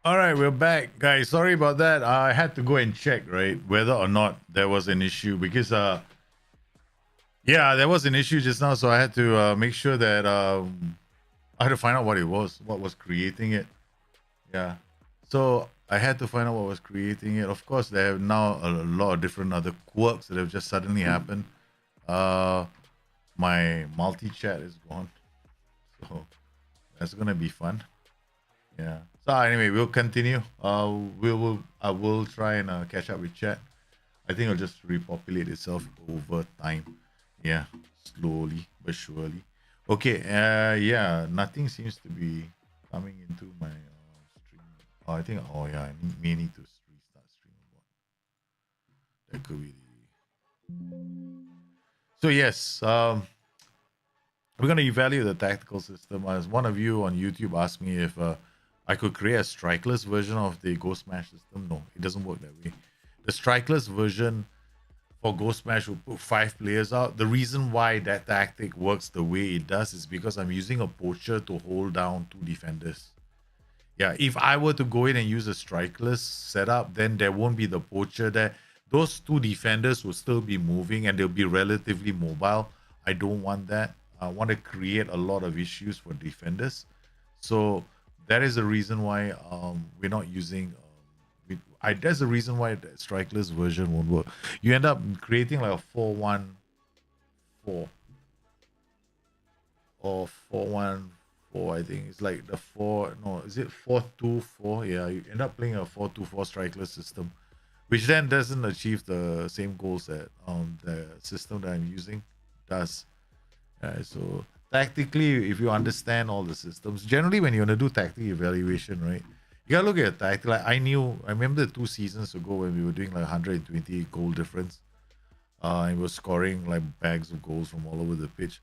All right, we're back, guys. Sorry about that. I had to go and check, right, whether or not there was an issue because, yeah, there was an issue just now. So I had to make sure that I had to find out what was creating it. Yeah. So I had to find out what was creating it. Of course, there have now a lot of different other quirks that have just suddenly happened. Uh, my multi chat is gone, so that's gonna be fun. Yeah. So anyway, we'll continue. I will try and catch up with chat. I think it'll just repopulate itself over time. Yeah, slowly but surely. Okay. Yeah. Nothing seems to be coming into my stream. Oh, I think. Oh yeah. May need to restart stream. That could be. So yes. We're gonna evaluate the tactical system. As one of you on YouTube asked me if I could create a strikeless version of the Ghost Smash system. No, it doesn't work that way. The strikeless version for Ghost Smash will put 5 players out. The reason why that tactic works the way it does is because I'm using a poacher to hold down 2 defenders. Yeah, if I were to go in and use a strikeless setup, then there won't be the poacher there. Those 2 defenders will still be moving and they'll be relatively mobile. I don't want that. I want to create a lot of issues for defenders. So that is the reason why we're not using. That's the reason why the strikeless version won't work. You end up creating like a 4-1-4 or 4-1-4. I think it's like the 4. No, is it 4-2-4? Yeah, you end up playing a 4-2-4 strikeless system, which then doesn't achieve the same goals that the system that I'm using does. So tactically, if you understand all the systems, generally when you want to do tactic evaluation, right, you gotta look at tactic. Like I remember 2 seasons ago when we were doing like 120 goal difference. And we were scoring like bags of goals from all over the pitch.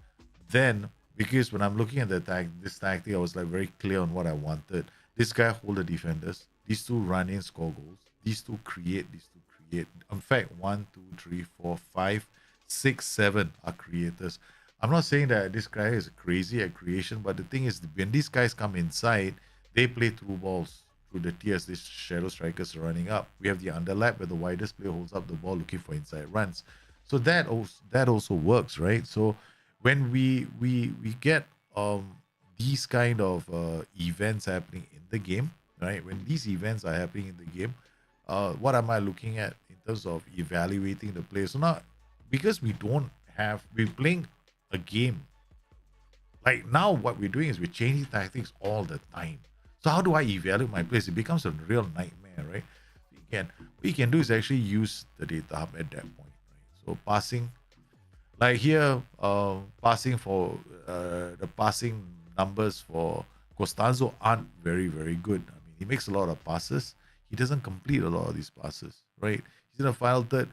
Then, because when I'm looking at this tactic, I was like very clear on what I wanted. This guy hold the defenders. These 2 run in, score goals. These 2 create. These 2 create. In fact, 1, 2, 3, 4, 5, 6, 7 are creators. I'm not saying that this guy is crazy at creation, but the thing is, when these guys come inside, they play through balls through the tiers. These shadow strikers are running up. We have the underlap where the widest player holds up the ball looking for inside runs. So that also works, right? So when we get these kind of events happening in the game, right? When these events are happening in the game, what am I looking at in terms of evaluating the players? So now, because we're playing a game. Like now, what we're doing is we're changing tactics all the time. So how do I evaluate my players? It becomes a real nightmare, right? What we can do is actually use the data hub at that point, right? So passing, like here, passing for the passing numbers for Costanzo aren't very very good. I mean, he makes a lot of passes. He doesn't complete a lot of these passes, right? He's in a final third.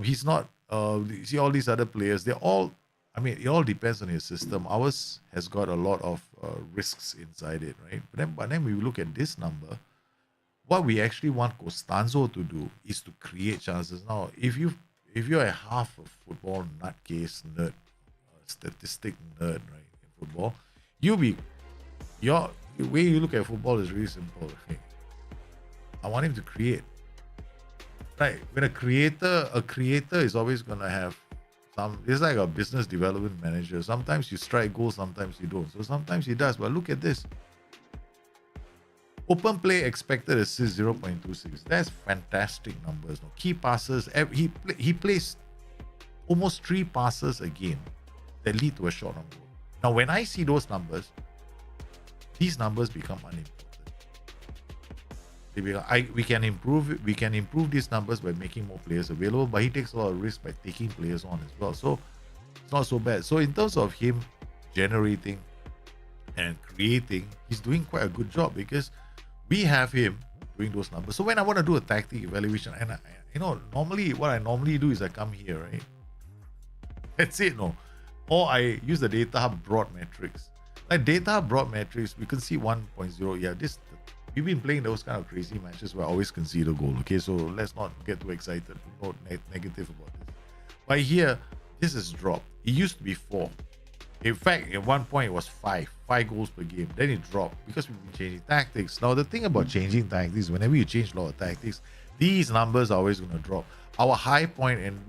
He's not. You see all these other players. They're all. I mean, it all depends on his system. Ours has got a lot of risks inside it, right? But then we look at this number. What we actually want Costanzo to do is to create chances. Now, if you're a half a football nutcase nerd, statistic nerd, right, in football, you'll be your the way you look at football is really simple. Okay, I want him to create. Right. When a creator is always gonna have some. It's like a business development manager. Sometimes you strike goals, sometimes you don't. So sometimes he does. But look at this. Open play expected assist 0.26. That's fantastic numbers. No? Key passes. He plays almost 3 passes a game that lead to a shot on goal. Now, when I see those numbers, these numbers become unimportant. We can improve these numbers by making more players available, but he takes a lot of risk by taking players on as well. So it's not so bad. So in terms of him generating and creating, he's doing quite a good job because we have him doing those numbers. So when I want to do a tactic evaluation, and normally what I normally do is I come here, right? That's it, no. Or I use the data hub broad metrics. Like data hub broad metrics, we can see 1.0. Yeah, we've been playing those kind of crazy matches where I always concede a goal. Okay, so let's not get too excited. Not negative about this. But here, this is dropped. It used to be 4. In fact, at one point it was five goals per game. Then it dropped because we've been changing tactics. Now the thing about changing tactics, whenever you change a lot of tactics, these numbers are always going to drop. Our high point, and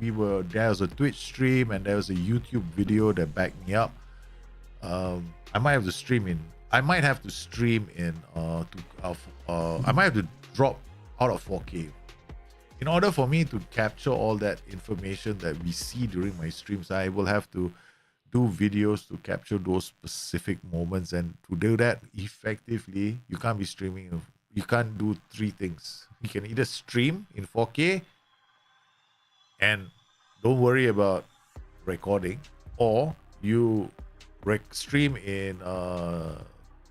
there was a Twitch stream and there was a YouTube video that backed me up. I might have to stream in. I might have to stream in. I might have to drop out of 4K in order for me to capture all that information that we see during my streams. I will have to do videos to capture those specific moments, and to do that effectively, you can't be streaming. You can't do three things. You can either stream in 4K and don't worry about recording, or you stream in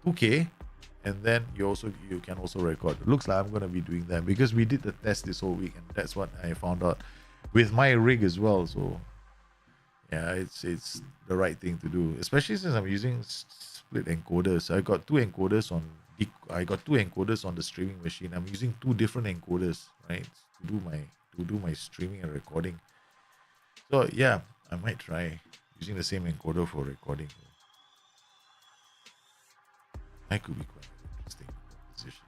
2K and then you can also record. It looks like I'm going to be doing that because we did the test this whole week, and that's what I found out with my rig as well. So yeah, it's the right thing to do, especially since I'm using split encoders. I got two encoders on the streaming machine. I'm using two different encoders, right, to do my streaming and recording. So yeah, I might try using the same encoder for recording. That could be quite an interesting position.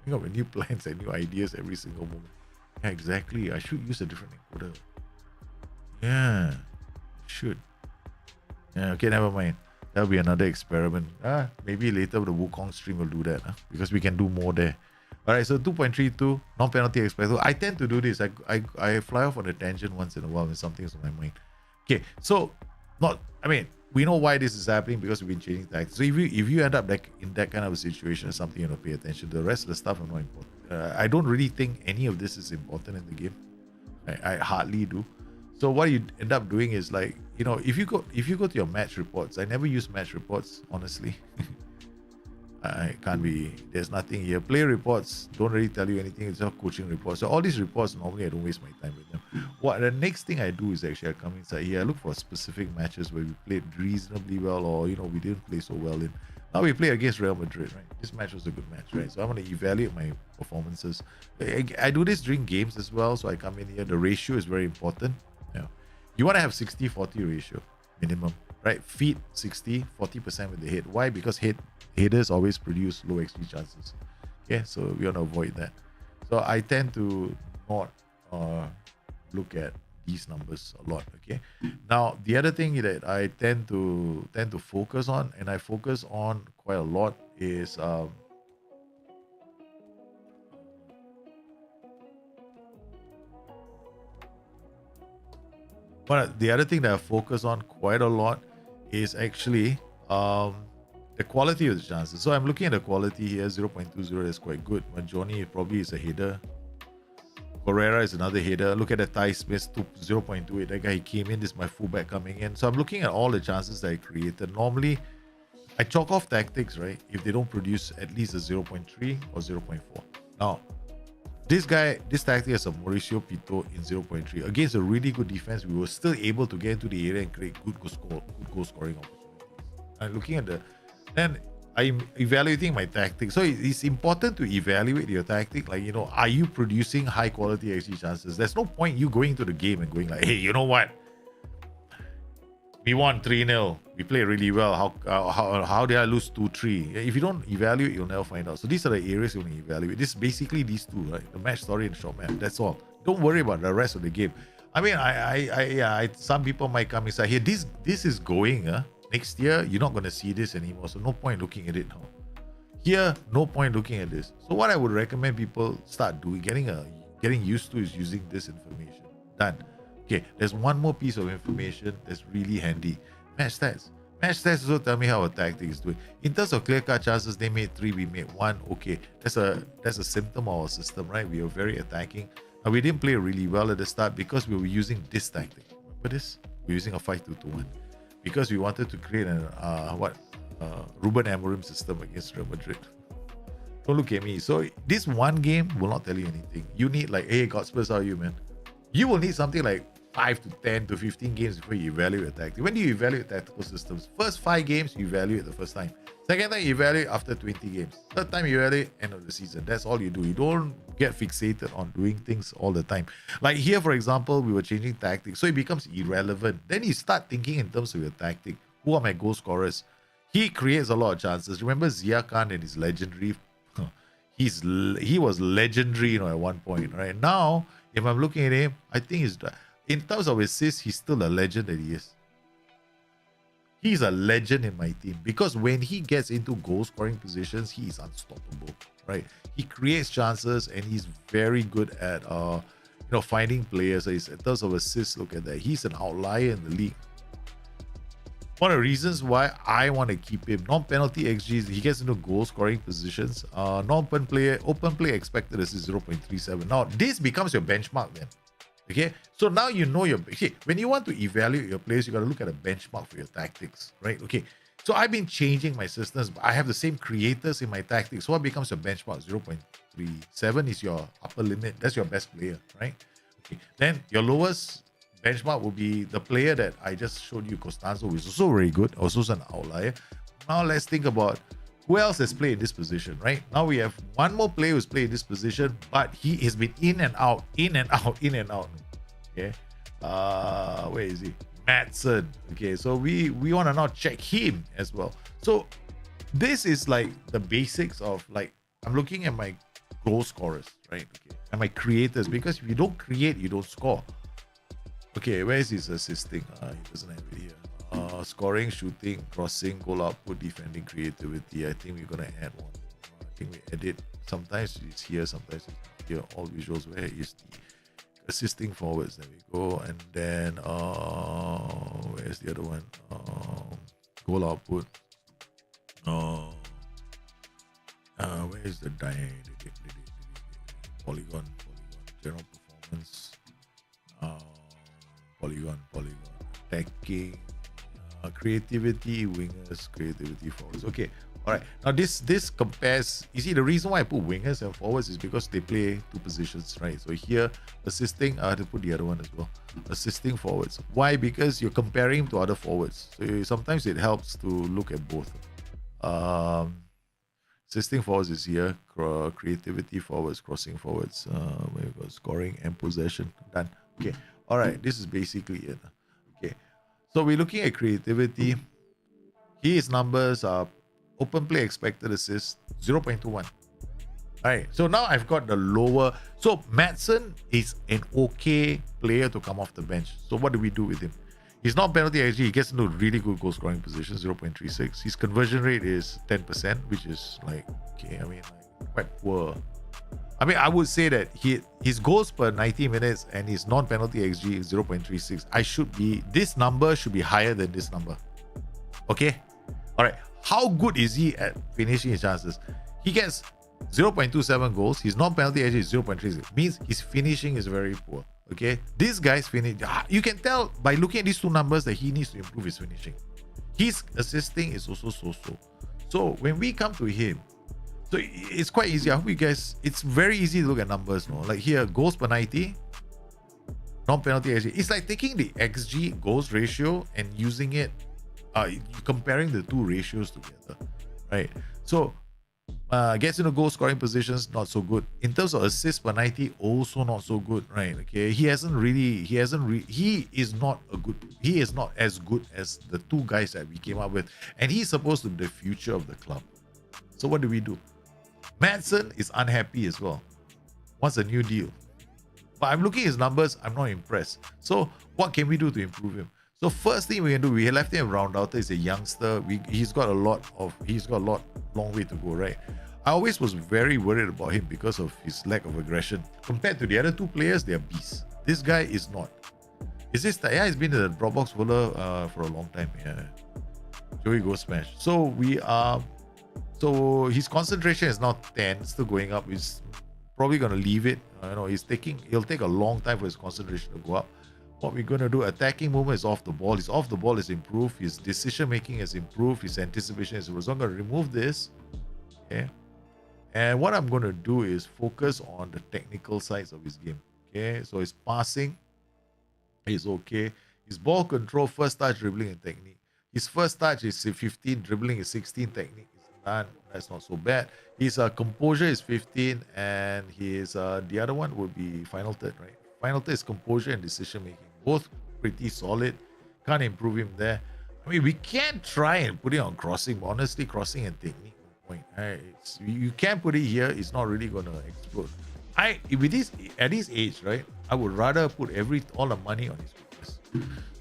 Coming up with new plans and new ideas every single moment. Yeah, exactly. I should use a different encoder. Yeah, should. Yeah, okay, never mind. That'll be another experiment. Maybe later the Wukong stream will do that, because we can do more there. Alright, so 2.32, non-penalty expected. I tend to do this. I fly off on a tangent once in a while when something's on my mind. Okay, so we know why this is happening because we've been changing tactics. So if you end up like in that kind of a situation, something you pay attention to. The rest of the stuff are not important. I don't really think any of this is important in the game. I hardly do. So what you end up doing is like, if you go to your match reports, I never use match reports, honestly. I can't be, there's nothing here. Player reports don't really tell you anything. It's just coaching reports. So all these reports, normally I don't waste my time with them. What the next thing I do is actually I come inside here, I look for specific matches where we played reasonably well, or we didn't play so well in. Now we play against Real Madrid, right? This match was a good match, right? So I'm going to evaluate my performances. I do this during games as well. So I come in here. The ratio is very important. Yeah, you want to have 60-40 ratio minimum, right? Feet 60, 40% with the head. Why? Because headers always produce low XG chances. Okay, so we want to avoid that. So I tend to not look at these numbers a lot. Okay. Now the other thing that I tend to focus on, and I focus on quite a lot, is but the other thing that I focus on quite a lot is actually the quality of the chances. So I'm looking at the quality here, 0.20, that's quite good. Majoni probably is a header. Correa is another header. Look at the Ty Smith, 0.28. That guy, he came in. This is my fullback coming in. So I'm looking at all the chances that I created. Normally, I chalk off tactics, right? If they don't produce at least a 0.3 or 0.4. Now, this tactic has a Mauricio Pito in 0.3. Against a really good defense, we were still able to get into the area and create good goal scoring opportunities. I'm looking at then I'm evaluating my tactics. So it's important to evaluate your tactic. Like, are you producing high quality XG chances? There's no point you going to the game and going like, hey, you know what? We won 3-0. We played really well. How did I lose 2-3? If you don't evaluate, you'll never find out. So these are the areas you want to evaluate. This is basically these two, right? The match story and short map. That's all. Don't worry about the rest of the game. I mean, some people might come inside here. This is going, next year, you're not going to see this anymore. So no point looking at it now. Here, no point looking at this. So what I would recommend people start doing, getting used to, is using this information. Done. Okay, there's one more piece of information that's really handy. Match stats. Match stats also tell me how a tactic is doing. In terms of clear-cut chances, they made 3, we made 1. Okay, that's a symptom of our system, right? We are very attacking. Now, we didn't play really well at the start because we were using this tactic. Remember this? We're using a 5-2-2-1. Because we wanted to create an Ruben Amorim system against Real Madrid. Don't look at me. So this one game will not tell you anything. You need like, hey, Godspurs, how are you, man? You will need something like 5 to 10 to 15 games before you evaluate a tactic. When do you evaluate tactical systems? First 5 games, you evaluate the first time. Second time, you evaluate after 20 games. Third time, you evaluate end of the season. That's all you do. You don't get fixated on doing things all the time. Like here, for example, we were changing tactics, so it becomes irrelevant. Then you start thinking in terms of your tactic. Who are my goal scorers? He creates a lot of chances. Remember Zia Khan and his legendary. He was legendary, at one point. Right now, if I'm looking at him, I think he's in terms of assists, he's still a legend that he is. He's a legend in my team because when he gets into goal scoring positions, he is unstoppable, right? He creates chances and he's very good at finding players. In terms of assists, look at that. He's an outlier in the league. One of the reasons why I want to keep him, non-penalty XG, he gets into goal scoring positions. Open play expected assist 0.37. Now this becomes your benchmark then. Okay, so now you know when you want to evaluate your players, you got to look at a benchmark for your tactics, right? Okay, so I've been changing my systems, but I have the same creators in my tactics. So what becomes your benchmark? 0.37 is your upper limit. That's your best player, right? Okay, then your lowest benchmark will be the player that I just showed you, Costanzo, which is also very good, also an outlier. Now let's think about who else has played this position, right? Now we have one more player who's played this position, but he has been in and out. Okay. Where is he? Madsen. Okay, so we want to now check him as well. So this is like the basics of I'm looking at my goal scorers, right? Okay. And my creators, because if you don't create, you don't score. Okay, where is his assisting? He doesn't have it here. Scoring, shooting, crossing, goal output, defending, creativity. I think we're gonna add one. I think we edit. Sometimes it's here, sometimes it's here. All visuals. Where is the assisting forwards? There we go. And then where's the other one? Goal output. Where is the polygon? General performance. Polygon. Attacking. Creativity, wingers, creativity, forwards. Okay, all right. Now this compares. You see, the reason why I put wingers and forwards is because they play two positions, right? So here, assisting. I have to put the other one as well. Assisting forwards. Why? Because you're comparing him to other forwards. So sometimes it helps to look at both. Assisting forwards is here. Creativity forwards, crossing forwards. Where we go? Scoring and possession. Done. Okay. All right. This is basically it. Okay. So we're looking at creativity. His numbers are open play expected assist 0.21. All right. So now I've got the lower. So Madsen is an okay player to come off the bench. So what do we do with him? He's not penalty XG. He gets into really good goal scoring position, 0.36. His conversion rate is 10%, which is quite poor. I would say that his goals per 90 minutes and his non-penalty XG is 0.36. This number should be higher than this number. Okay? All right. How good is he at finishing his chances? He gets 0.27 goals. His non-penalty XG is 0.36. Means his finishing is very poor. Okay? This guy's finish. You can tell by looking at these two numbers that he needs to improve his finishing. His assisting is also so-so. So when we come to him, so it's quite easy. I hope you guys, it's very easy to look at numbers, no? Like here, goals per 90, non-penalty XG. It's like taking the XG goals ratio and using it, comparing the two ratios together, right? So gets into goal scoring positions, not so good. In terms of assists per 90, also not so good, right? Okay, he is not as good as the two guys that we came up with, and he's supposed to be the future of the club. So what do we do? Madsen is unhappy as well. Wants a new deal. But I'm looking at his numbers, I'm not impressed. So what can we do to improve him? So first thing we can do, we left him round outer. He's a youngster. He's got a long way to go, right? I always was very worried about him because of his lack of aggression. Compared to the other two players, they're beasts. This guy is not. Is this? Yeah, he's been in the Dropbox folder for a long time. Yeah. Joey Go Smash. So his concentration is now 10, still going up. He's probably going to leave it. He'll take a long time for his concentration to go up. What we're going to do, attacking movement is off the ball. His off the ball is improved. His decision making has improved. His anticipation is improved. So I'm going to remove this. Okay. And what I'm going to do is focus on the technical sides of his game. Okay. So his passing is okay. His ball control, first touch, dribbling, and technique. His first touch is 15, dribbling is 16, technique is That's not so bad. His composure is 15, and his the other one would be final third, right? Final third is composure and decision making, both pretty solid. Can't improve him there. I mean, we can try and put it on crossing, but honestly, crossing and technique, no point. You can put it here. It's not really gonna explode. With this at his age, right? I would rather put all the money on his weakness.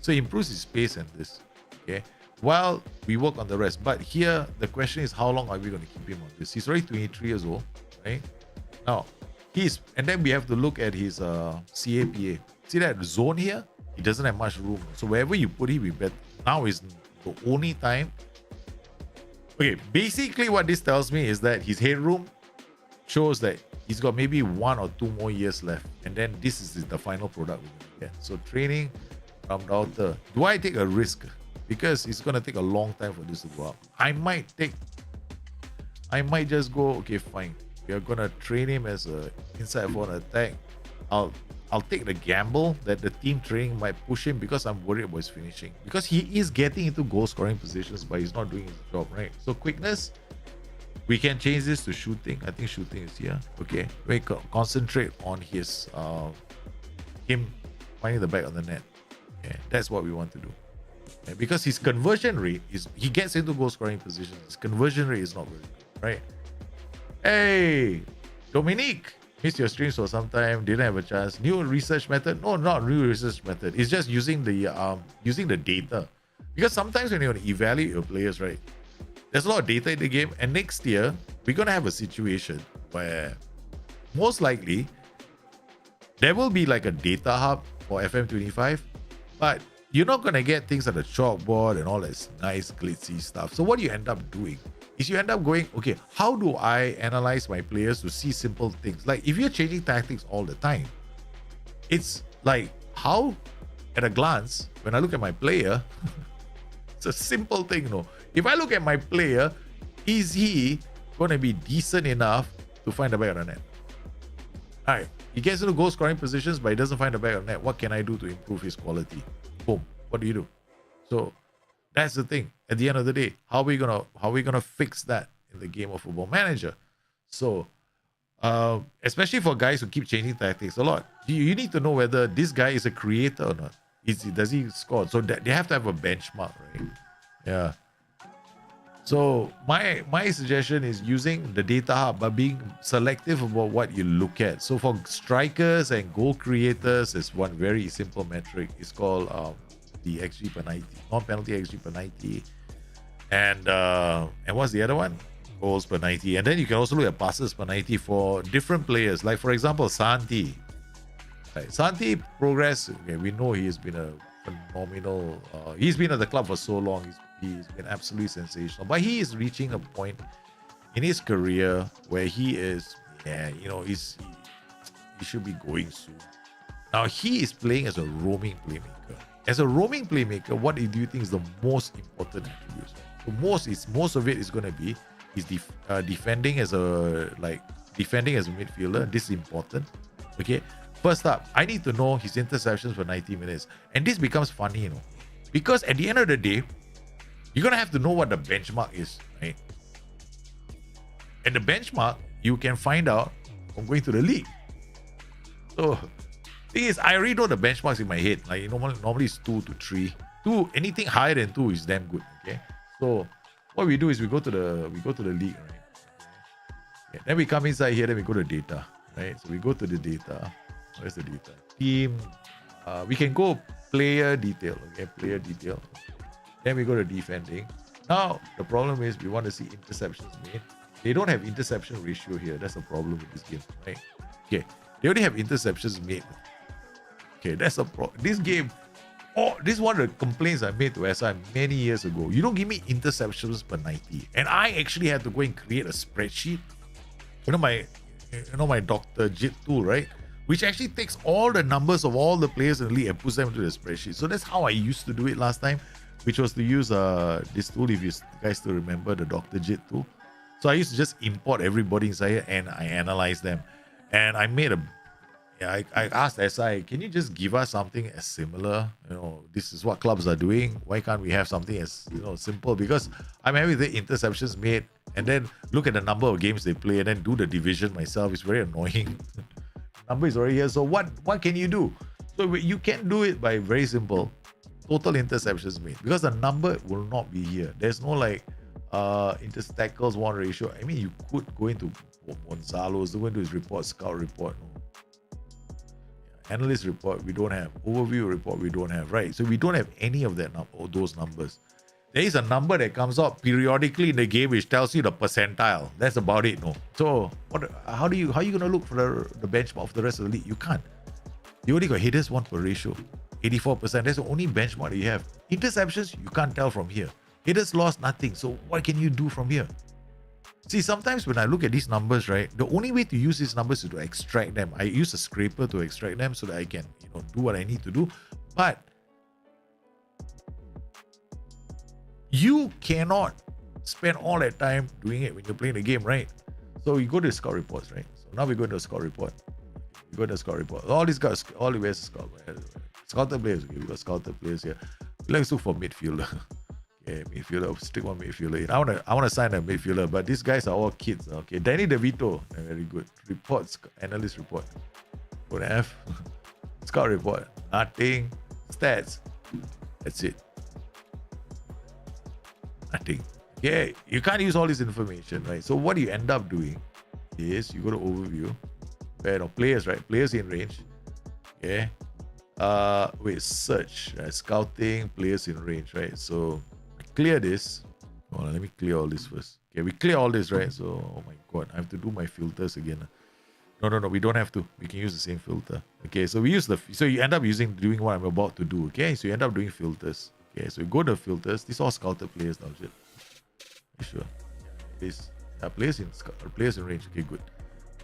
So he improves his pace and this. Okay. While we work on the rest. But here the question is, how long are we going to keep him on this? He's already 23 years old, right? Now and then we have to look at his CAPA. See that zone here? He doesn't have much room. So wherever you put him, we bet now is the only time. Okay, basically what this tells me is that his headroom shows that he's got maybe 1 or 2 more years left, and then this is the final product we're gonna get. So training from router. Do I take a risk? Because it's gonna take a long time for this to go up. I might just go, okay, fine. We are gonna train him as a inside for an attack. I'll take the gamble that the team training might push him because I'm worried about his finishing. Because he is getting into goal scoring positions, but he's not doing his job, right? So quickness, we can change this to shooting. I think shooting is here. Okay, we concentrate on him finding the back of the net. Okay, that's what we want to do. Okay, because his conversion rate he gets into goal scoring positions. His conversion rate is not very good, right? Hey, Dominique, missed your streams for some time. Didn't have a chance. New research method? No, not new research method. It's just using the data. Because sometimes when you want to evaluate your players, right? There's a lot of data in the game, and next year we're gonna have a situation where most likely there will be like a data hub for FM25, but you're not gonna get things like the chalkboard and all that nice glitzy stuff. So what you end up doing is you end up going, okay, how do I analyze my players to see simple things? Like if you're changing tactics all the time, it's like how at a glance when I look at my player, it's a simple thing, no. If I look at my player, is he going to be decent enough to find the back of the net? All right, he gets into goal scoring positions, but he doesn't find the back of the net. What can I do to improve his quality? Boom. What do you do? So that's the thing. At the end of the day, how are we gonna fix that in the game of Football Manager? So, especially for guys who keep changing tactics a lot, you need to know whether this guy is a creator or not. Does he score? So they have to have a benchmark, right? Yeah. So my suggestion is using the data hub, but being selective about what you look at. So for strikers and goal creators, there's one very simple metric. It's called the XG per 90, non-penalty XG per 90, and what's the other one? Goals per 90. And then you can also look at passes per 90 for different players. Like for example, Santi. Right. Santi progress. Okay, we know he has been a phenomenal. He's been at the club for so long. He's been absolutely sensational, but he is reaching a point in his career where he is, he should be going soon. Now he is playing as a roaming playmaker. As a roaming playmaker, what do you think is the most important attributes? Most of it is going to be defending as a midfielder. This is important. Okay, first up, I need to know his interceptions for 90 minutes, and this becomes funny, because at the end of the day, you're going to have to know what the benchmark is, right? And the benchmark, you can find out from going to the league. So, thing is, I already know the benchmarks in my head. Like, normally it's 2 to 3. 2, anything higher than 2 is damn good, okay? So, what we do is we go to the league, right? Okay. Then we come inside here, then we go to data, right? So, we go to the data. Where's the data? Team. We can go player detail, okay? Player detail. Then we go to defending. Now, the problem is we want to see interceptions made. They don't have interception ratio here. That's the problem with this game, right? Okay. They only have interceptions made. Okay, that's a problem. This game, this is one of the complaints I made to SI many years ago. You don't give me interceptions per 90. And I actually had to go and create a spreadsheet. My Dr. JIT tool, right? Which actually takes all the numbers of all the players in the league and puts them into the spreadsheet. So that's how I used to do it last time, which was to use this tool, if you guys still remember the Dr. JIT tool. So I used to just import everybody inside here and I analyze them. And I made I asked SI, can you just give us something as similar? This is what clubs are doing. Why can't we have something as simple? Because I'm having the interceptions made and then look at the number of games they play and then do the division myself. It's very annoying. Number is already here. So what can you do? So you can do it by very simple total interceptions made, because the number will not be here. There's no like tackles one ratio. I mean, you could go into Gonzalo's, go into his report, scout report. No. Analyst report, we don't have. Overview report, we don't have. Right? So we don't have any of that those numbers. There is a number that comes out periodically in the game which tells you the percentile. That's about it. No. So how are you gonna look for the benchmark of the rest of the league? You can't. You only got headers one per ratio. 84%. That's the only benchmark that you have. Interceptions, you can't tell from here. Headers lost, nothing. So what can you do from here? See, sometimes when I look at these numbers, right, the only way to use these numbers is to extract them. I use a scraper to extract them so that I can, do what I need to do. But you cannot spend all that time doing it when you're playing the game, right? So you go to the scout reports, right? So now we go to the scout report. You go to the scout report. All these guys, all the ways to scout. Scouted players. Okay, we got scouted players here. Let's look for midfielder. Okay, midfielder. Stick one midfielder in. I wanna sign a midfielder, but these guys are all kids. Okay, Danny DeVito, very good. Reports, analyst report. Go to F. Scout report. Nothing. Stats. That's it. Nothing. Okay, you can't use all this information, right? So what you end up doing is you go to overview. Players, right? Players in range. Okay. Search. Scouting, players in range, right? So clear this. Hold on, let me clear all this first. Okay, we clear all this, right? So, oh my god, I have to do my filters again. No, we don't have to. We can use the same filter. Okay, so we use so you end up doing what I'm about to do. Okay, so you end up doing filters. Okay, so you go to filters. These are all scouted players now, shit. Sure. This players in range. Okay, good.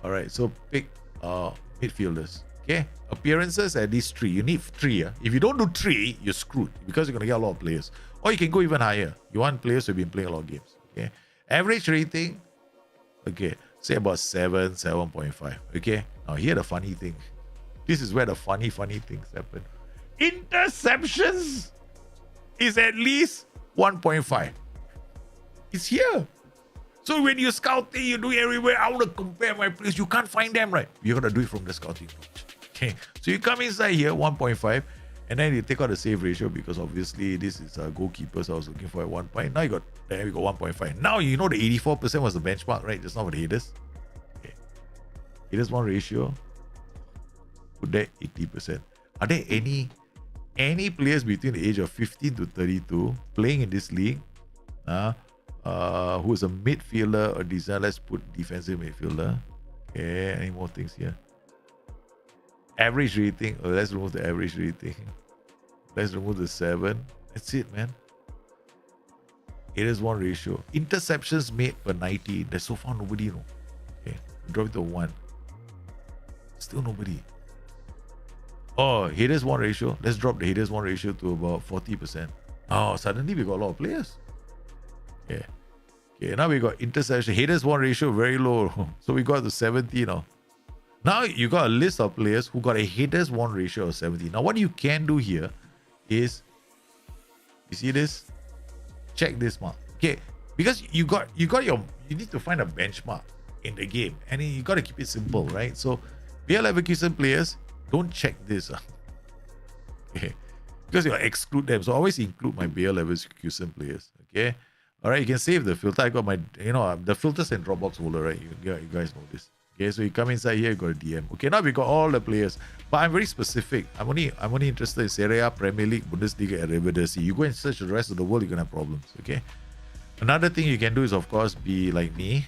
All right, so pick midfielders. Okay, appearances at least 3. You need 3. If you don't do 3, you're screwed because you're gonna get a lot of players. Or you can go even higher. You want players who've been playing a lot of games. Okay, average rating. Okay, say about 7.5. Okay, now here the funny thing. This is where the funny things happen. Interceptions is at least 1.5. It's here. So when you're scouting, you do it everywhere. I want to compare my players. You can't find them, right? You're gonna do it from the scouting page. Okay, so you come inside here 1.5, and then you take out the save ratio because obviously this is goalkeepers I was looking for at 1 point. Now we got 1.5. Now you know the 84% was the benchmark, right? Just not for the headers. Okay, headers one ratio. Put that 80%. Are there any players between the age of 15 to 32 playing in this league? Who is a midfielder or designer? Let's put defensive midfielder. Okay, any more things here? Average rating. Let's remove the average rating. Let's remove the 7. That's it, man. It is one ratio. Interceptions made per 90. There's so far nobody, you know. Okay, drop it to 1. Still nobody. Oh, headers one ratio. Let's drop the headers one ratio to about 40%. Oh, suddenly we got a lot of players. Yeah. Okay, now we got interception. Headers one ratio very low. So we got to 70 now. Now you got a list of players who got a headers one ratio of 70. Now what you can do here is, you see this? Check this mark. Okay, because you need to find a benchmark in the game, and you got to keep it simple, right? So BL Leverkusen players, don't check this. Okay, because you'll exclude them. So always include my BL Leverkusen players. Okay. All right, you can save the filter. I got my, the filters and Dropbox folder, right? You guys know this. Okay, so you come inside here, you got a DM. Okay, now we got all the players, but I'm very specific. I'm only interested in Serie A, Premier League, Bundesliga, and Eredivisie. You go and search the rest of the world, you're gonna have problems. Okay. Another thing you can do is, of course, be like me.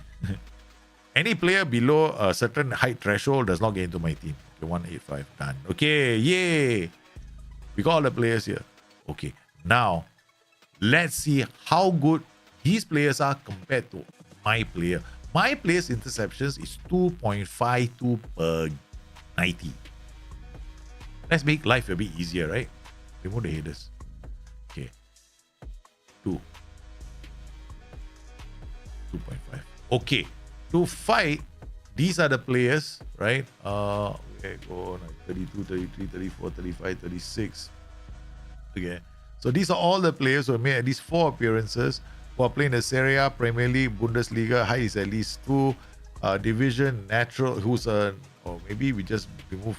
Any player below a certain height threshold does not get into my team. Okay, 185 done. Okay, yay! We got all the players here. Okay, now let's see how good these players are compared to my player. My player's interceptions is 2.52 per 90. Let's make life a bit easier, right? Remove the headers. Okay. 2.5. Okay. To fight, these are the players, right? Okay, go 32, 33, 34, 35, 36. Okay. So these are all the players who have made at least 4 appearances who are playing the Serie A, Premier League, Bundesliga. Height is at least 2. Division, natural, who's a, or maybe we just remove,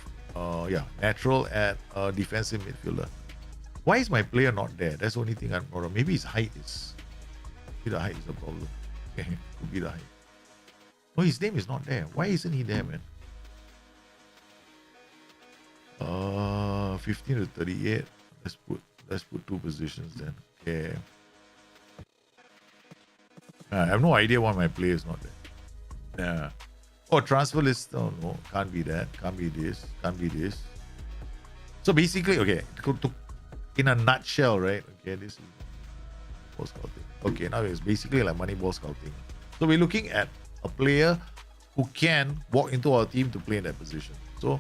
natural at defensive midfielder. Why is my player not there? That's the only thing I'm not. Maybe his height is. Maybe the height is the problem. Okay, could be the height. No, his name is not there. Why isn't he there, man? 15 to 38. Let's put 2 positions then. Okay. I have no idea why my player is not there. Yeah. Oh, transfer list. Oh no, can't be that. Can't be this. Can't be this. So basically, okay, in a nutshell, right? Okay, this is ball scouting. Okay, now it's basically like money ball scouting. So we're looking at a player who can walk into our team to play in that position. So,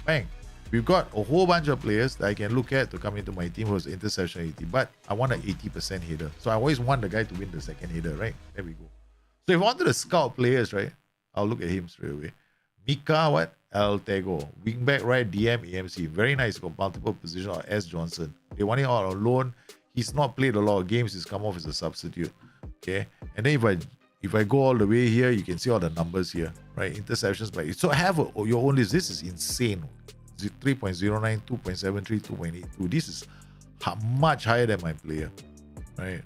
bang, we've got a whole bunch of players that I can look at to come into my team who's interception 80, but I want an 80% header. So I always want the guy to win the second header, right? There we go. So if I wanted to scout players, right, I'll look at him straight away. Mika, what? Altego. Wingback, right? DM, AMC. Very nice. Got multiple positions. Or S. Johnson. They want him out on loan. He's not played a lot of games. He's come off as a substitute. Okay. And then if I go all the way here, you can see all the numbers here, right? Interceptions. But so have your own list. This is insane. 3.09, 2.73, 2.82. This is much higher than my player, right?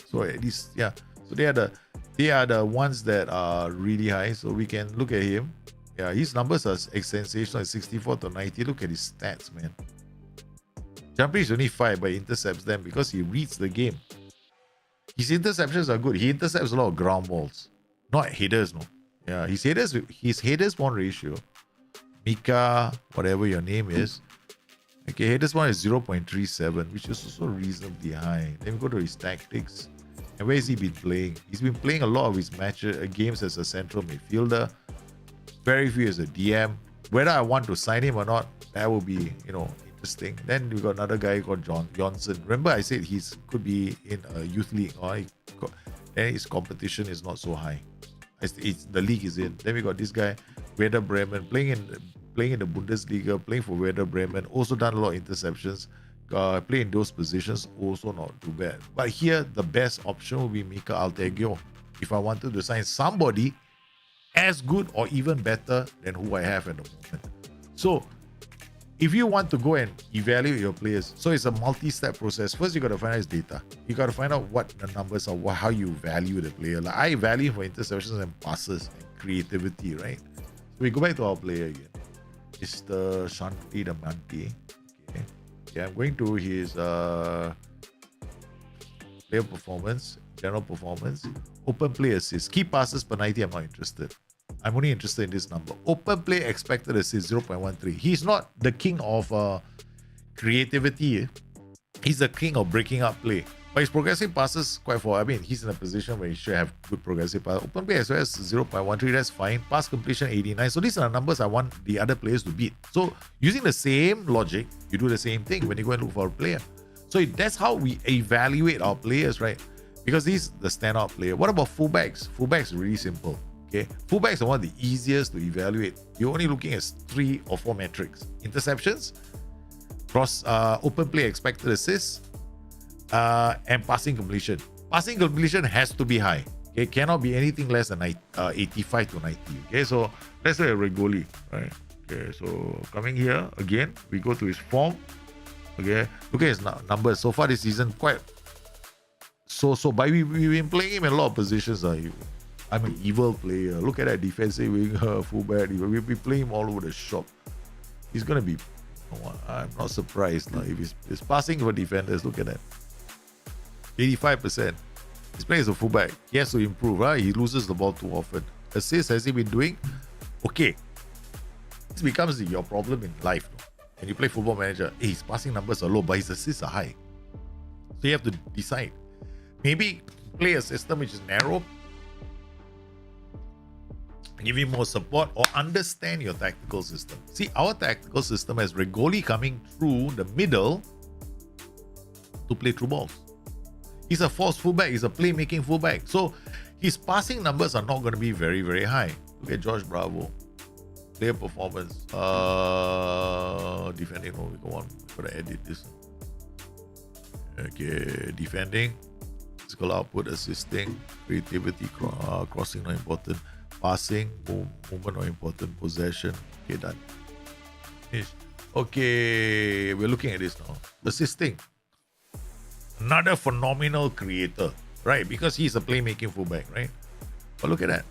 So at least, yeah. So they are the ones that are really high. So we can look at him. Yeah, his numbers are sensational. 64 to 90. Look at his stats, man. Jumping is only 5, but he intercepts them because he reads the game. His interceptions are good. He intercepts a lot of ground balls, not headers, no. Yeah, his headers one ratio. Mika, whatever your name is. Okay, headers one is 0.37, which is also reasonably high. Then we go to his tactics. And where has he been playing? He's been playing a lot of his games as a central midfielder. Very few as a DM. Whether I want to sign him or not, that will be, interesting. Then we got another guy called Johnson. Remember I said he could be in a youth league, then his competition is not so high. The league is in. Then we got this guy, Werder Bremen, playing in the Bundesliga, playing for Werder Bremen. Also done a lot of interceptions. Play in those positions, also not too bad. But here, the best option would be Mika Altegio. If I wanted to sign somebody as good or even better than who I have at the moment. So, if you want to go and evaluate your players, so it's a multi-step process. First, you got to find out his data. You got to find out what the numbers are, how you value the player. Like I value for interceptions and passes and creativity, right? So we go back to our player again. It's the Shanti Damanti. Okay. Yeah, I'm going to his player performance, general performance, open play assist, key passes per 90. I'm not interested. I'm only interested in this number. Open play expected assist 0.13. He's not the king of creativity. He's the king of breaking up play. But his progressive passes quite far. I mean, he's in a position where he should have good progressive pass. Open play as well as 0.13. That's fine. Pass completion 89. So these are the numbers I want the other players to beat. So using the same logic, you do the same thing when you go and look for a player. So that's how we evaluate our players, right? Because he's the standout player. What about fullbacks? Fullbacks is really simple. Okay, fullbacks are one of the easiest to evaluate. You're only looking at 3 or 4 metrics: interceptions, open play expected assists, and passing completion. Passing completion has to be high. Okay, cannot be anything less than 85 to 90. Okay, so let's look at Regoli. Right. Okay, so coming here again, we go to his form. Okay, look at his numbers so far this season. Quite so. But we've been playing him in a lot of positions. I'm an evil player. Look at that defensive winger, fullback. We'll be playing him all over the shop. He's gonna be. I'm not surprised if he's passing for defenders. Look at that. 85%. He's playing as a fullback. He has to improve, right? He loses the ball too often. Assists has he been doing? Okay. This becomes your problem in life. When you play Football Manager, his passing numbers are low, but his assists are high. So you have to decide. Maybe play a system which is narrow, give him more support, or understand your tactical system. See, our tactical system has Regoli coming through the middle to play through balls. He's a false fullback. He's a playmaking fullback. So his passing numbers are not going to be very, very high. Look at Josh Bravo. Player performance. Defending. Oh, we go on. We've got to edit this. Okay, defending. Physical output, assisting, creativity, crossing not important, passing, movement not important, possession. Okay, done. Finish. Okay, we're looking at this now. Assisting. Another phenomenal creator, right? Because he's a playmaking fullback, right? But look at that.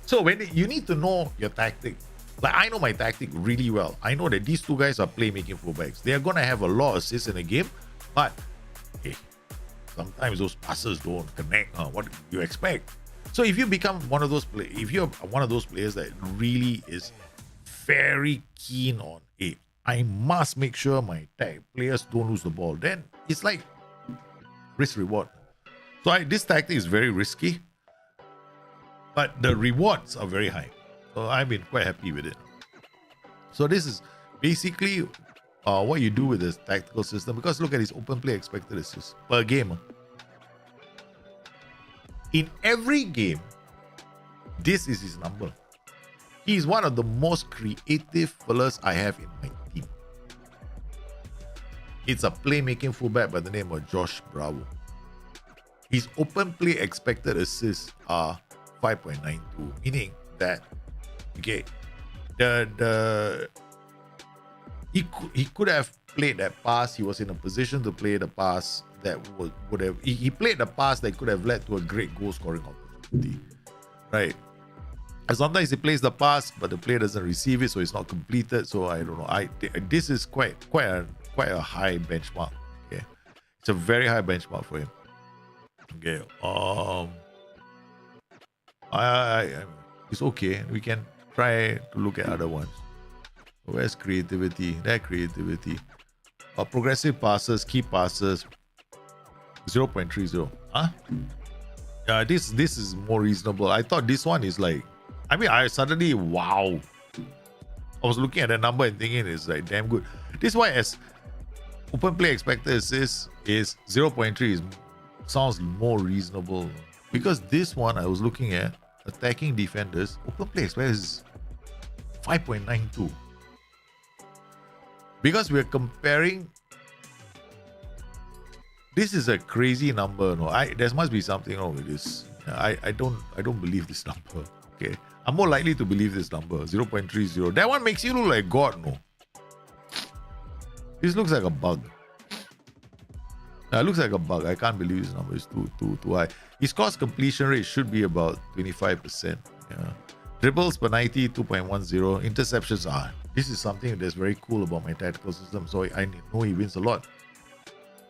So when you need to know your tactic. Like I know my tactic really well. I know that these two guys are playmaking fullbacks. They are gonna have a lot of assists in a game, but hey, sometimes those passes don't connect. What do you expect? So if you become one of those if you're one of those players that really is very keen on I must make sure my players don't lose the ball, then it's like risk reward. So this tactic is very risky, but the rewards are very high. So I've been quite happy with it. So this is basically what you do with this tactical system, because look at his open play expected assists per game. In every game, this is his number. He's one of the most creative fellas I have in my team. It's a playmaking fullback by the name of Josh Bravo. His open play expected assists are 5.92, meaning that okay, he could have played that pass. He was in a position to play the pass that would have he played the pass that could have led to a great goal scoring opportunity, right? And sometimes he plays the pass, but the player doesn't receive it, so it's not completed. So I don't know. This is quite a high benchmark. Okay, it's a very high benchmark for him. Okay, it's okay. We can try to look at other ones. Where's creativity? That creativity. Progressive passes, key passes, 0.30. Huh? Yeah, this is more reasonable. I thought this one is like, I mean, I suddenly, wow. I was looking at that number and thinking it's like damn good. This one as open play expected assist is 0.3 sounds more reasonable, because this one I was looking at attacking defenders, open play expected is 5.92. Because we're comparing, this is a crazy number. No, there must be something wrong with this. I don't believe this number. Okay, I'm more likely to believe this number 0.30. That one makes you look like God. No, this looks like a bug. It looks like a bug. I can't believe this number is too high. His cross completion rate should be about 25%. Yeah. Dribbles per 90, 2.10. Interceptions this is something that's very cool about my tactical system. So I know he wins a lot.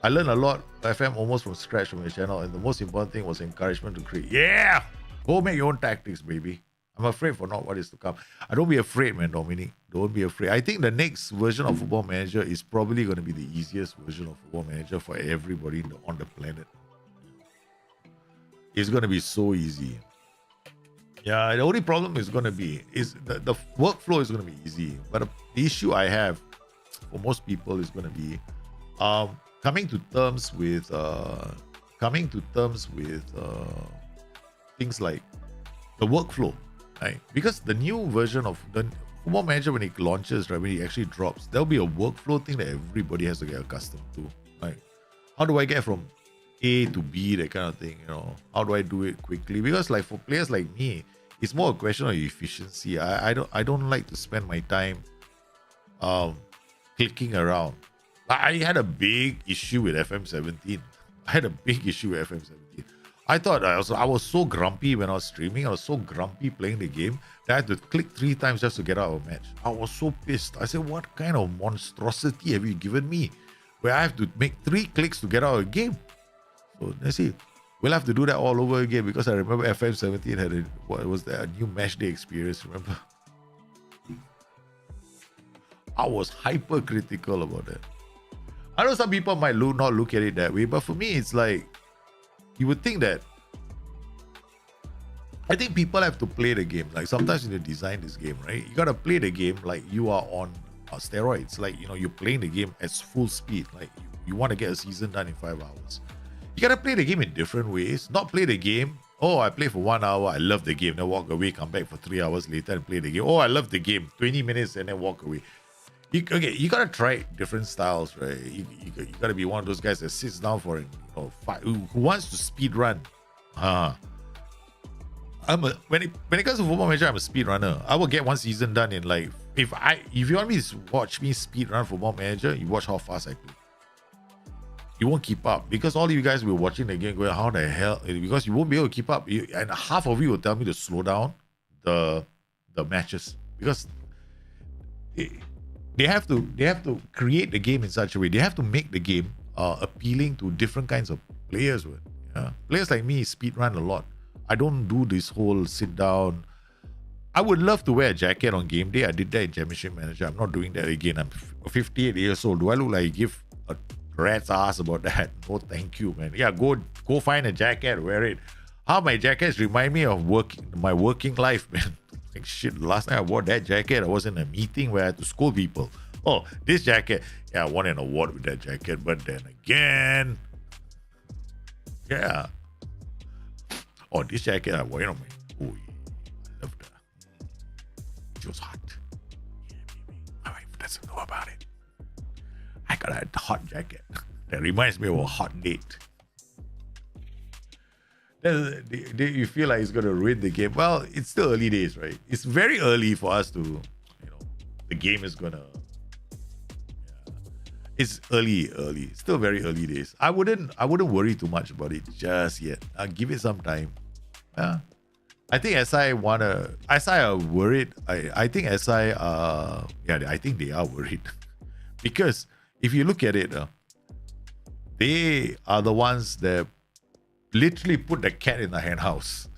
I learned a lot FM almost from scratch from his channel, and the most important thing was encouragement to create. Yeah! Go make your own tactics, baby. I'm afraid for not what is to come. Don't be afraid, man, Dominic. Don't be afraid. I think the next version of Football Manager is probably going to be the easiest version of Football Manager for everybody on the planet. It's going to be so easy. Yeah, the only problem is going to be the workflow is going to be easy, but the issue I have for most people is going to be coming to terms with things like the workflow, right? Because the new version of the Football Manager, when it launches, right, when it actually drops, there'll be a workflow thing that everybody has to get accustomed to. Like, how do I get from A to B, that kind of thing, you know? How do I do it quickly? Because like for players like me, it's more a question of efficiency. I don't like to spend my time clicking around. I had a big issue with FM17. I thought I was so grumpy when I was streaming. I was so grumpy playing the game that I had to click 3 times just to get out of a match. I was so pissed. I said, what kind of monstrosity have you given me where I have to make 3 clicks to get out of a game? So let's see. We'll have to do that all over again, because I remember FM17 had a new match day experience, remember? I was hypercritical about that. I know some people might not look at it that way, but for me, it's like, you would think that, I think people have to play the game. Like sometimes when you design this game, right, you got to play the game like you are on steroids. Like, you know, you're playing the game at full speed. Like you want to get a season done in 5 hours. You got to play the game in different ways. Not play the game, oh, I play for 1 hour, I love the game, then walk away, come back for 3 hours later and play the game. Oh, I love the game, 20 minutes and then walk away. You gotta try different styles, right? You gotta be one of those guys that sits down for it, who wants to speed run. When it comes to Football Manager, I'm a speed runner. I will get one season done in like if you want me to watch me speed run Football Manager, you watch how fast I play. You won't keep up because all you guys will be watching the game going, how the hell? Because you won't be able to keep up. And half of you will tell me to slow down the matches because they have to create the game in such a way. They have to make the game appealing to different kinds of players. Players like me speed run a lot. I don't do this whole sit down. I would love to wear a jacket on game day. I did that in Championship Manager. I'm not doing that again. I'm 58 years old. Do I look like I give a rat's ass about that? No, thank you, man. Yeah, go find a jacket, wear it. How my jackets remind me of my working life, man. Like shit, last time I wore that jacket, I was in a meeting where I had to scold people. Oh, this jacket. Yeah, I won an award with that jacket. But then again, yeah. Oh, this jacket I wore, oh, yeah, I love that. It was hot. Yeah, baby. My wife doesn't know about it. I got a hot jacket. That reminds me of a hot date. You feel like it's going to ruin the game. Well, it's still early days, right? It's very early for us to, the game is going to, it's early. It's still very early days. I wouldn't worry too much about it just yet. I'll give it some time. I think SI are worried. I think SI I think they are worried. Because if you look at it, they are the ones that literally put the cat in the hen house.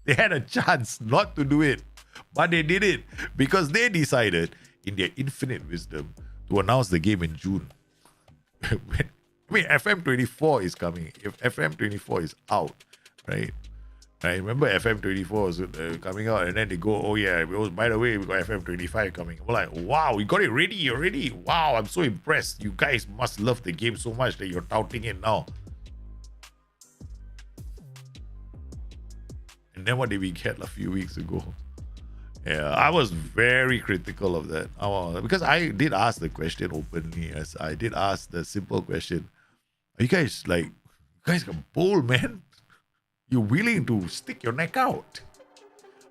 They had a chance not to do it, but they did it because they decided in their infinite wisdom to announce the game in June. FM24 is coming. If FM24 is out, right? I remember FM24 was coming out, and then they go, oh yeah, by the way, we got FM25 coming. We're like, wow, we got it ready already. Wow, I'm so impressed. You guys must love the game so much that you're touting it now. And then what did we get a few weeks ago? Yeah, I was very critical of that because I did ask the question openly. As I did ask the simple question: are you guys can bowl, man? You're willing to stick your neck out?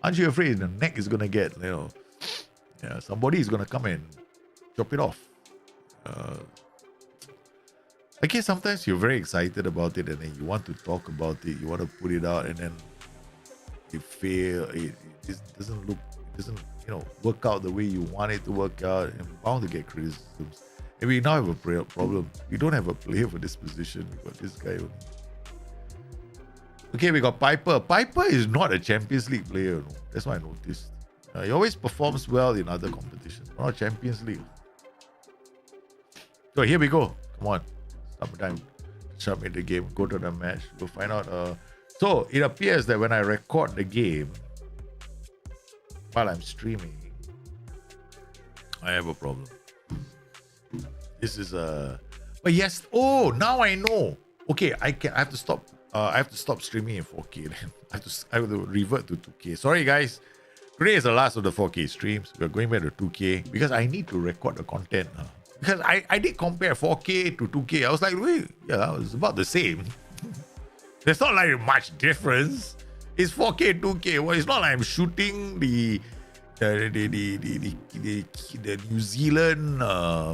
Aren't you afraid the neck is gonna get somebody is gonna come and chop it off? I guess sometimes you're very excited about it and then you want to talk about it, you want to put it out, and then you fail. It just doesn't work out the way you want it to work out, and bound to get criticisms. And we now have a problem. We don't have a player for this position. We got this guy only. Okay, we got Piper. Piper is not a Champions League player. No. That's what I noticed. He always performs well in other competitions, not Champions League. So here we go. Come on. Sometime submit the game. Go to the match. We'll find out. So it appears that when I record the game while I'm streaming, I have a problem. This is but yes. Oh, now I know. Okay, I have to stop. I have to stop streaming in 4K. Then I have to revert to 2K. Sorry, guys. Today is the last of the 4K streams. We're going back to 2K because I need to record the content. Because I did compare 4K to 2K. I was like, wait, yeah, it's about the same. There's not like much difference. It's 4K, 2K. Well, it's not like I'm shooting the New Zealand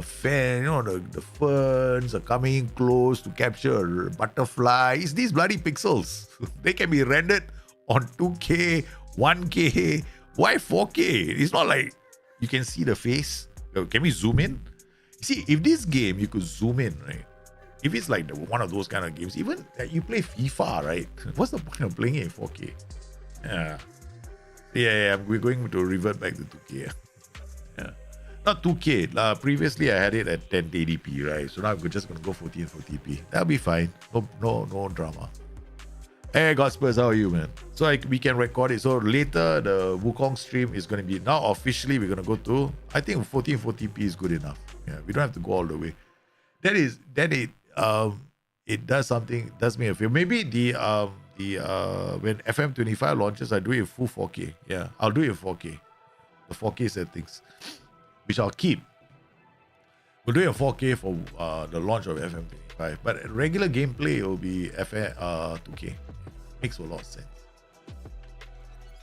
fan, the ferns are coming close to capture a butterfly. It's these bloody pixels. They can be rendered on 2K, 1K. Why 4K? It's not like you can see the face. Can we zoom in? See, if this game you could zoom in, right? If it's like one of those kind of games, even you play FIFA, right? What's the point of playing it in 4K? Yeah, we're going to revert back to 2K. Yeah. Not 2K. Previously, I had it at 1080p, right? So now I'm just going to go 1440p. That'll be fine. No drama. Hey, Godspurs, how are you, man? So we can record it. So later, the Wukong stream is going to be... Now, officially, we're going to go to... I think 1440p is good enough. Yeah, we don't have to go all the way. It does something... does me a favor. Maybe when FM25 launches, I do it in full 4K. Yeah, I'll do it in 4K. The 4K settings. which I'll keep. We're doing a 4K for the launch of FM25, but regular gameplay will be 2K. Makes a lot of sense.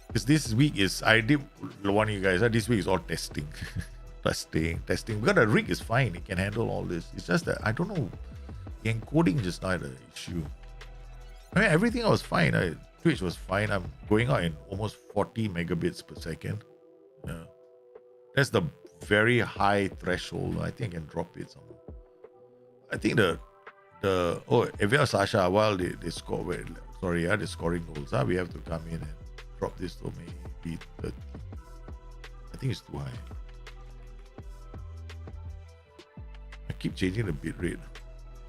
Because this week I did warn you guys, this week is all testing. testing. Because the rig is fine, it can handle all this. It's just that, I don't know, the encoding just not an issue. I mean, everything was fine. Twitch was fine. I'm going out in almost 40 megabits per second. Yeah. That's the very high threshold. I think I can drop it somewhere. I think Evia Sasha, while they score, they're scoring goals. We have to come in and drop this to maybe 30. I think it's too high. I keep changing the bit rate.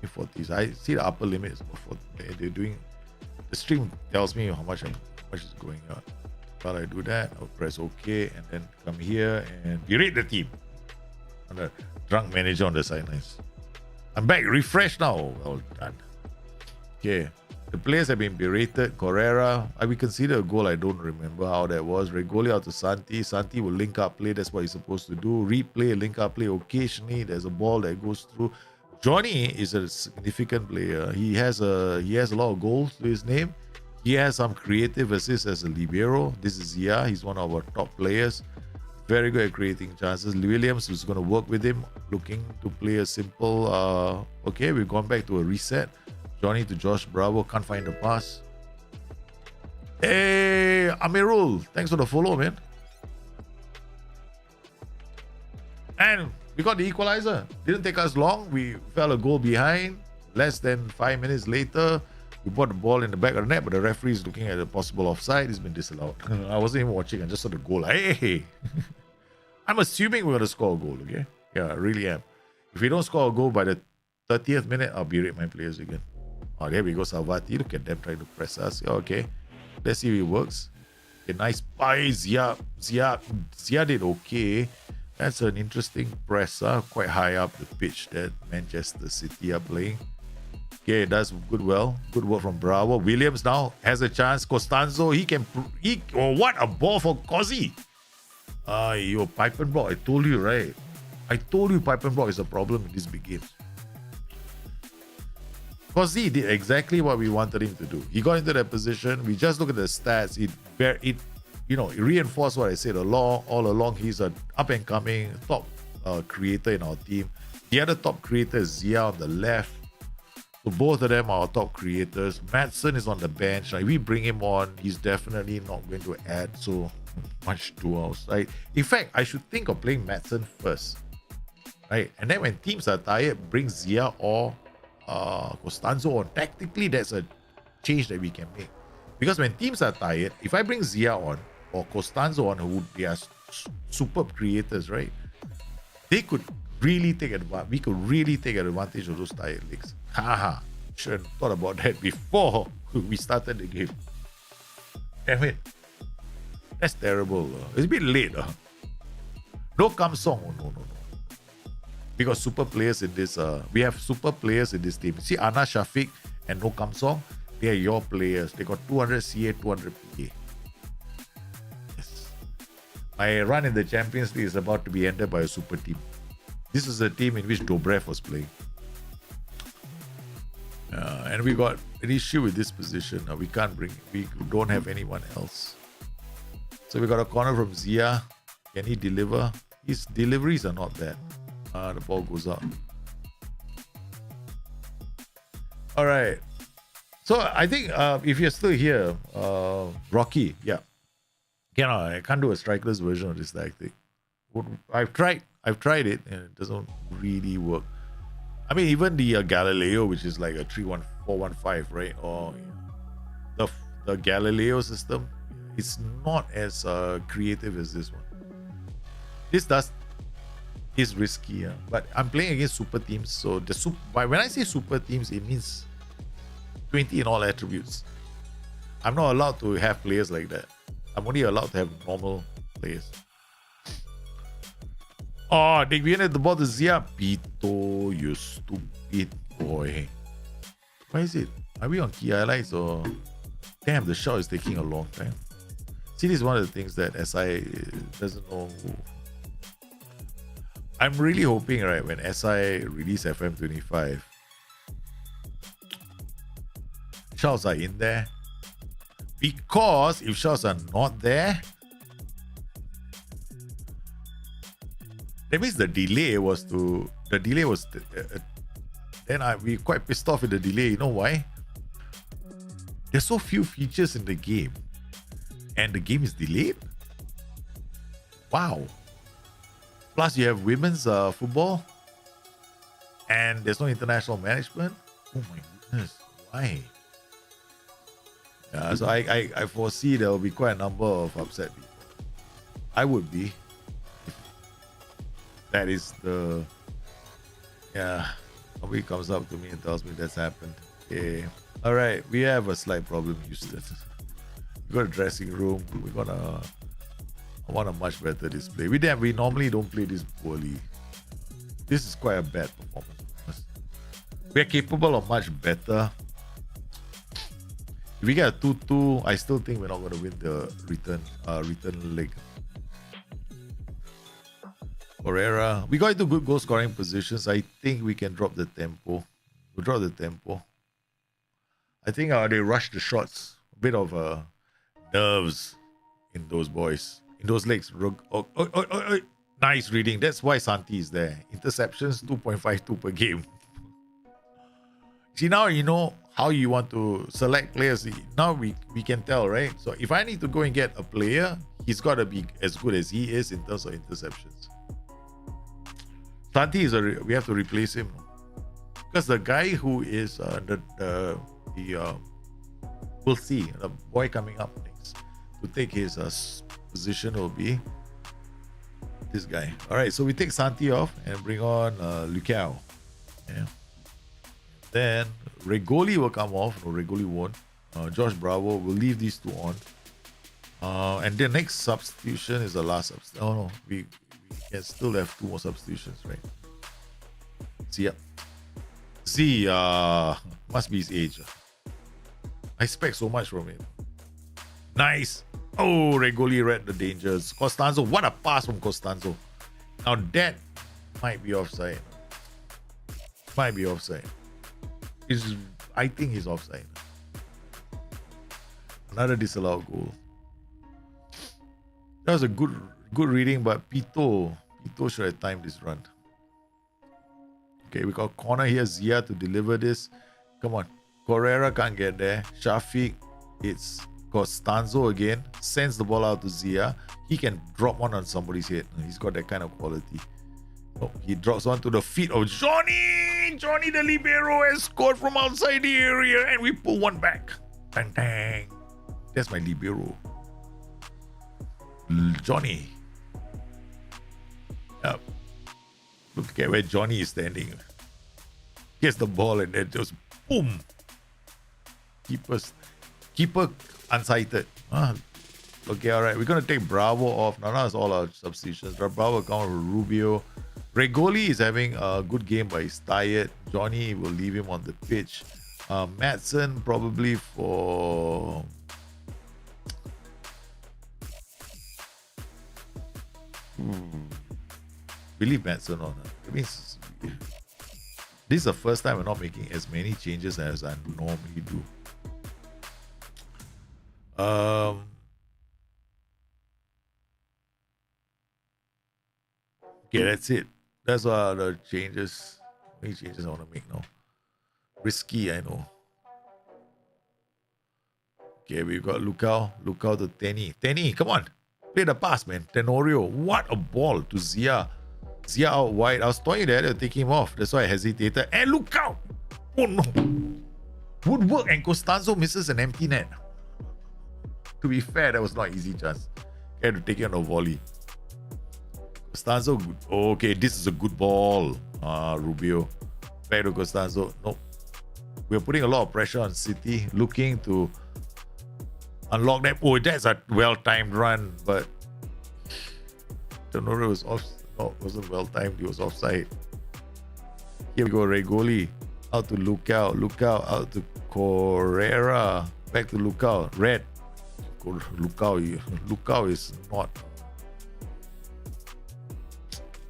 40s. I see the upper limit is about 40. They're doing, the stream tells me how much is going on. While I do that, I'll press OK and then come here and berate the team. On the drunk manager on the sidelines. I'm back, refreshed now. Well done. Okay. The players have been berated. Correra, we consider a goal. I don't remember how that was. Regoli out to Santi. Santi will link up play. That's what he's supposed to do. Replay, link up play. Occasionally, there's a ball that goes through. Johnny is a significant player. He has a lot of goals to his name. He has some creative assists as a libero. This is Zia. He's one of our top players. Very good at creating chances. Williams is going to work with him, looking to play a simple. Okay, we've gone back to a reset. Johnny to Josh Bravo. Can't find the pass. Hey, Amirul. Thanks for the follow, man. And we got the equalizer. Didn't take us long. We fell a goal behind. Less than 5 minutes later, we brought the ball in the back of the net, but the referee is looking at a possible offside. It's been disallowed. I wasn't even watching. I just saw the goal. Hey! I'm assuming we're going to score a goal, okay? Yeah, I really am. If we don't score a goal by the 30th minute, I'll berate my players again. Oh, there we go, Salvati. Look at them trying to press us. Okay, let's see if it works. Okay, nice buy. Zia did okay. That's an interesting press, quite high up the pitch that Manchester City are playing. Okay, it does good work from Bravo. Williams now has a chance. Costanzo, what a ball for Cozy. Your pipe and block. I told you, right? I told you pipe and block is a problem in this big game. Cozy did exactly what we wanted him to do. He got into that position. We just look at the stats. It reinforced what I said all along. He's an up-and-coming top creator in our team. The other top creator is Zia on the left. So both of them are our top creators. Madsen is on the bench. Like, we bring him on, he's definitely not going to add so much to our side. In fact, I should think of playing Madsen first. Right? And then when teams are tired, bring Zia or Costanzo on. Tactically, that's a change that we can make. Because when teams are tired, if I bring Zia on or Costanzo on, who they are superb creators, right? They could really take advantage. We could really take advantage of those tired legs. Haha. Should have thought about that before we started the game. Damn it. That's terrible. It's a bit late. No come song. Oh, no. We got super players in this. We have super players in this team. See, Ana Shafiq and No Kam Song, they are your players. They got 200 CA, 200 PA. Yes. My run in the Champions League is about to be ended by a super team. This is a team in which Dobrev was playing. And we got an issue with this position. We don't have anyone else. So we got a corner from Zia. Can he deliver? His deliveries are not bad. The ball goes up. All right. So I think if you're still here, Rocky, yeah. I can't do a strikerless version of this tactic. I've tried it and it doesn't really work. I mean, even the Galileo, which is like a 3-1-4-1-5, right? Or the Galileo system, it's not as creative as this one. This is risky, but I'm playing against super teams. So when I say super teams, it means 20 in all attributes. I'm not allowed to have players like that. I'm only allowed to have normal players. Oh, they win at the ball to Zia. Pito, you stupid boy. Why is it? Are we on key highlights or... Damn, the shot is taking a long time. See, this is one of the things that SI doesn't know. I'm really hoping, right, when SI release FM25, shouts are in there. Because if shouts are not there, that means the delay was then I'd be quite pissed off with the delay. You know why? There's so few features in the game, and the game is delayed. Wow. Plus, you have women's football, and there's no international management. Oh my goodness, why? So I foresee there will be quite a number of upset people. I would be. That is the... Yeah, somebody comes up to me and tells me that's happened. Okay. All right, we have a slight problem, Houston. We got a dressing room. I want a much better display. We normally don't play this poorly. This is quite a bad performance. We are capable of much better. If we get a 2-2, I still think we're not going to win the return leg. Herrera, we got into good goal scoring positions. I think we can drop the tempo. We'll drop the tempo. I think they rushed the shots. A bit of nerves in those boys. In those legs. Nice reading. That's why Santi is there. Interceptions 2.52 per game. See, now you know how you want to select players. Now we can tell, right? So if I need to go and get a player, he's got to be as good as he is in terms of interceptions. Santi we have to replace him. Because the guy who is we'll see, the boy coming up next to take his position will be this guy. All right, so we take Santi off and bring on Lucao. Yeah. Then Regoli will come off. No, Regoli won't. Josh Bravo will leave these two on. And the next substitution is the last substitution. Oh no, we can still have two more substitutions, right? Zia must be his age. I expect so much from him. Nice. Oh, Regoli read the dangers. Costanzo, what a pass from Costanzo. Now that might be offside. Might be offside. I think he's offside. Another disallowed goal. That was a good reading, but Pito should have timed this run. Okay, we got a corner here. Zia to deliver this. Come on. Correra can't get there. Shafiq, it's Costanzo again. Sends the ball out to Zia. He can drop one on somebody's head. He's got that kind of quality. Oh, he drops one to the feet of Johnny. Johnny the libero has scored from outside the area, and we pull one back. Bang, bang. That's my libero. Johnny. Yep. Look at where Johnny is standing. Gets the ball and then just boom. Keeper unsighted. Okay, all right. We're going to take Bravo off. Now that's all our substitutions. Bravo comes with Rubio. Regoli is having a good game, but he's tired. Johnny will leave him on the pitch. Madsen probably for... We leave Madsen on. It means this is the first time we're not making as many changes as I normally do. Okay, that's it. That's all the changes. Any changes I want to make now. Risky, I know. Okay, we've got Lucao to Tenny. Tenny, come on. Play the pass, man. Tenorio. What a ball to Zia. Zia out wide. I was toying there to take him off. That's why I hesitated. And Lucao. Oh no. Woodwork and Costanzo misses an empty net. To be fair, that was not an easy chance. I had to take it on a volley. Costanzo. Okay, this is a good ball. Rubio. Back to Costanzo. Nope. We're putting a lot of pressure on City. Looking to unlock that. Oh, that's a well-timed run, but Tenorio was off. No, it wasn't well-timed. He was offside. Here we go, Regoli. Out to Lucao. Lucao out to Correra. Back to Lucao. Red. Lucao is not.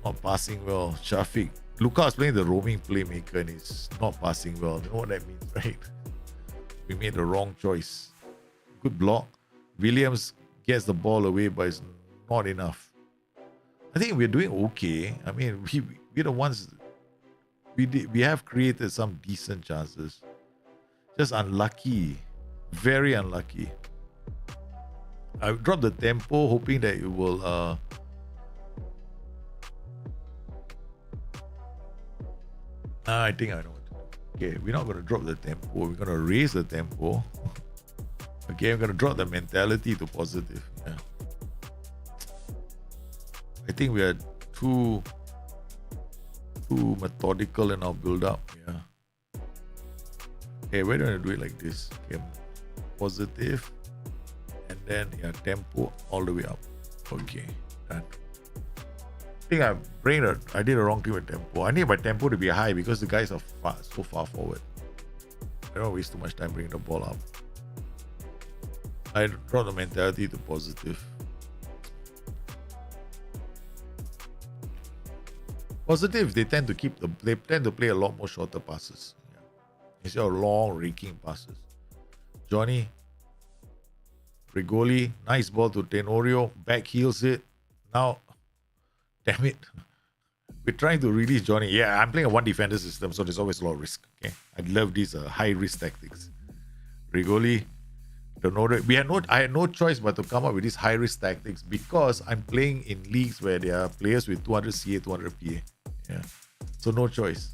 Not passing well. Shafiq. Luka is playing the roaming playmaker and he's not passing well. You know what that means, right? We made the wrong choice. Good block. Williams gets the ball away, but it's not enough. I think we're doing okay. I mean, we're the ones. We have created some decent chances. Just unlucky. Very unlucky. I dropped the tempo, hoping that it will. I think I know what to do. Okay, we're not going to drop the tempo. We're going to raise the tempo. Okay, I'm going to drop the mentality to positive. Yeah. I think we are too methodical in our build-up. Yeah. Okay, we're going to do it like this. Okay, positive. And then, yeah, tempo all the way up. Okay, done. I think I did a wrong thing with tempo. I need my tempo to be high because the guys are so far forward. I don't waste too much time bringing the ball up. I draw the mentality to positive. Positive, they tend to play a lot more shorter passes. Yeah. Instead of long raking passes. Johnny Rigoli, nice ball to Tenorio, back heels it. Now, damn it. We're trying to release Johnny. Yeah, I'm playing a one defender system, so there's always a lot of risk. Okay, I love these high risk tactics. Rigoli, Tenorio. I had no choice but to come up with these high risk tactics because I'm playing in leagues where there are players with 200 CA, 200 PA. Yeah, so no choice.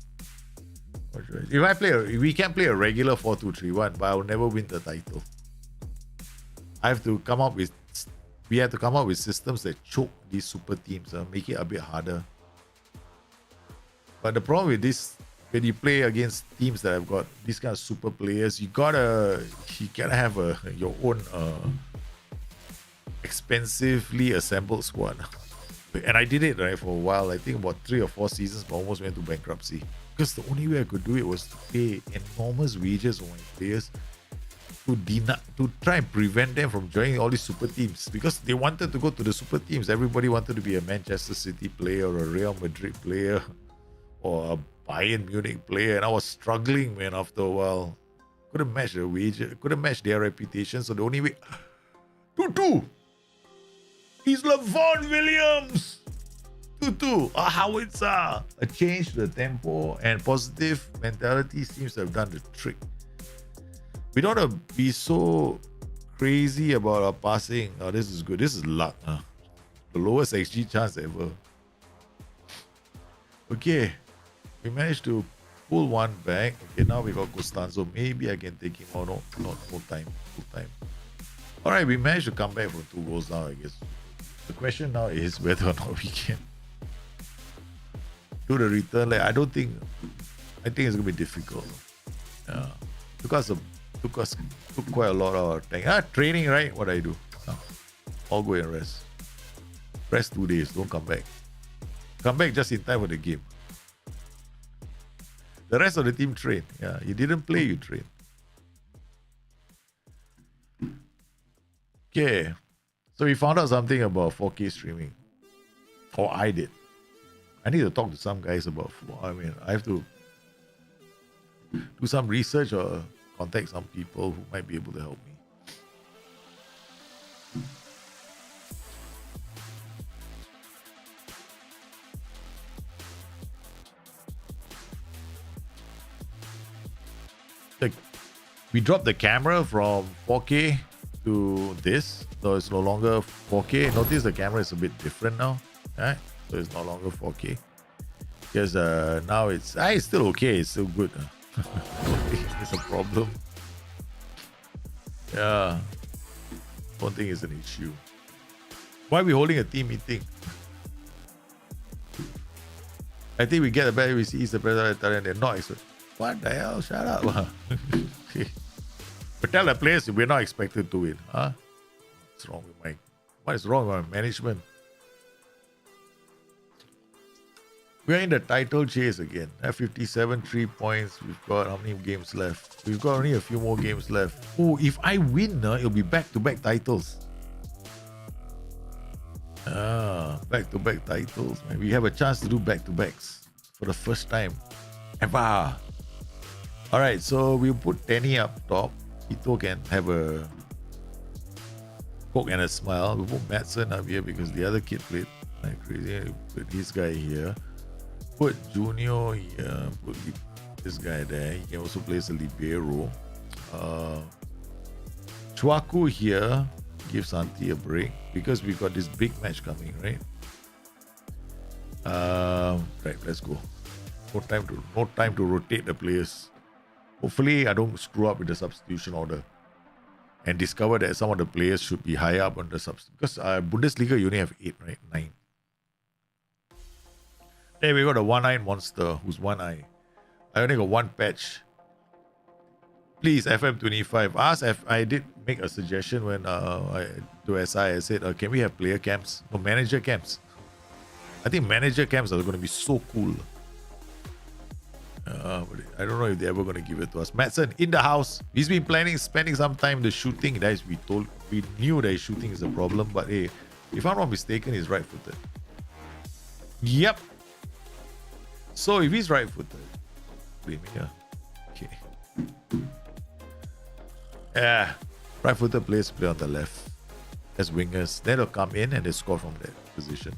No choice. If we can play a regular 4-2-3-1, but I'll never win the title. We have to come up with systems that choke these super teams, make it a bit harder. But the problem with this, when you play against teams that have got these kind of super players, you gotta have your own expensively assembled squad. And I did it right for a while. I think about 3 or 4 seasons, but almost went to bankruptcy because the only way I could do it was to pay enormous wages for my players to try and prevent them from joining all these super teams because they wanted to go to the super teams. Everybody wanted to be a Manchester City player or a Real Madrid player or a Bayern Munich player, and I was struggling, man. After a while, couldn't match their wages, couldn't match their reputation. So the only way, Tutu, he's Levon Williams. Tutu, a howitzer. A change to the tempo and positive mentality seems to have done the trick. We don't want to be so crazy about our passing. Oh, this is good. This is luck. The lowest XG chance ever. Okay. We managed to pull one back. Okay, now we got Costanzo. Maybe I can take him out. No, not full time. All right, we managed to come back from 2 goals now, I guess. The question now is whether or not we can do the return. I think it's going to be difficult. Yeah. Took quite a lot of our time. Training, right? What I do? I'll go and rest. Rest 2 days. Don't come back. Come back just in time for the game. The rest of the team train. Yeah, you didn't play, you train. Okay. So we found out something about 4K streaming. Or I did. I need to talk to some guys about. I have to do some research or contact some people who might be able to help me. We dropped the camera from 4K to this, so it's no longer 4K. Notice the camera is a bit different now, right? So it's no longer 4K because now it's still okay. It's still good. It's a problem. Yeah, don't think it's an issue. Why are we holding a team meeting? I think we get a better. We see the president and they're not expected. What the hell? Shut up. But tell the players we're not expected to win. Huh? What's wrong with what is wrong with my management? We're in the title chase again. At 57 3 points. We've got how many games left? We've got only a few more games left. Oh, if I win, it'll be back-to-back titles. Back-to-back titles, man. We have a chance to do back-to-backs for the first time ever. All right, so we'll put Tenny up top. Ito can have a poke and a smile. We'll put Madsen up here because the other kid played like crazy. Put this guy here. Put Junior here. Put this guy there. He can also play as a libero. Chuaku here. Give Santi a break because we got this big match coming, right? Right, let's go. No time to rotate the players. Hopefully, I don't screw up with the substitution order and discover that some of the players should be higher up on the substitution. Because Bundesliga, you only have 8, right? 9. Then we got a one-eyed monster who's one eye. I only got one patch. Please, FM25. I did make a suggestion when to SI. I said, can we have player camps? No, manager camps. I think manager camps are going to be so cool. But I don't know if they're ever going to give it to us. Madsen in the house. He's been spending some time the shooting. Guys, we knew that shooting is a problem, but hey, if I'm not mistaken, he's right-footed. Yep. So if he's right-footed, blame me, okay. Yeah, right-footed players play on the left as wingers. Then they'll come in and they score from that position.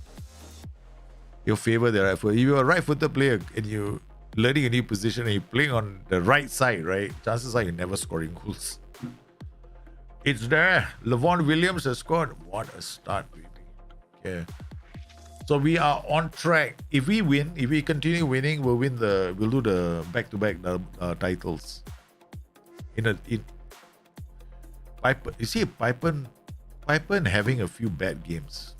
You'll favor the right foot. If you're a right-footed player and you learning a new position and you're playing on the right side, right? Chances are you're never scoring goals. It's there. Levon Williams has scored. What a start, baby. Yeah. So we are on track. If we win, if we continue winning, we'll do the back-to-back titles. Piper, you see Piper having a few bad games.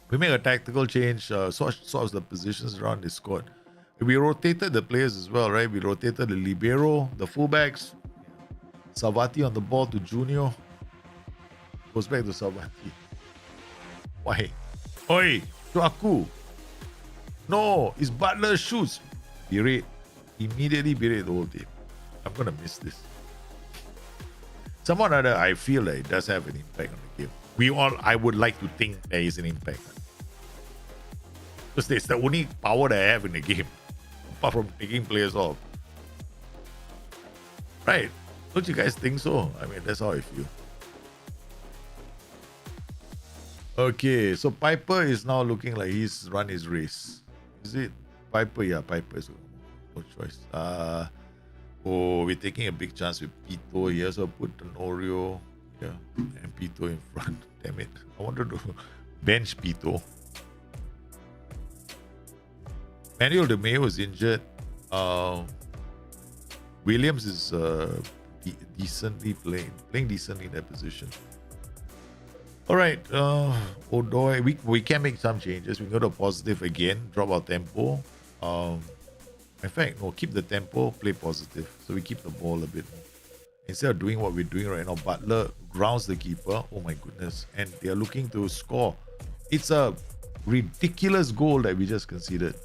We make a tactical change, sorts the positions around the squad. We rotated the players as well, right? We rotated the libero, the fullbacks. Savati on the ball to Junior. Goes back to Savati. Why? Oi, Chuaku. No, it's Butler shoots. Berate. Immediately berate the whole team. I'm going to miss this. Someone or other, I feel like it does have an impact on the game. I would like to think there is an impact. Because it's the only power that I have in the game. Apart from taking players off. Right. Don't you guys think so? I mean, that's how I feel. Okay, so Piper is now looking like he's run his race. Is it Piper? Yeah, Piper. So no choice. We're taking a big chance with Pito here. So I'll put an Oreo here and Pito in front. Damn it. I wanted to bench Pito. Manuel De Mayo is injured. Williams is decently playing decently in that position. All right, Odoi, we can make some changes. We go to positive again, drop our tempo. In fact, no, keep the tempo, play positive. So we keep the ball a bit more. Instead of doing what we're doing right now, Butler grounds the keeper. Oh my goodness. And they are looking to score. It's a ridiculous goal that we just conceded.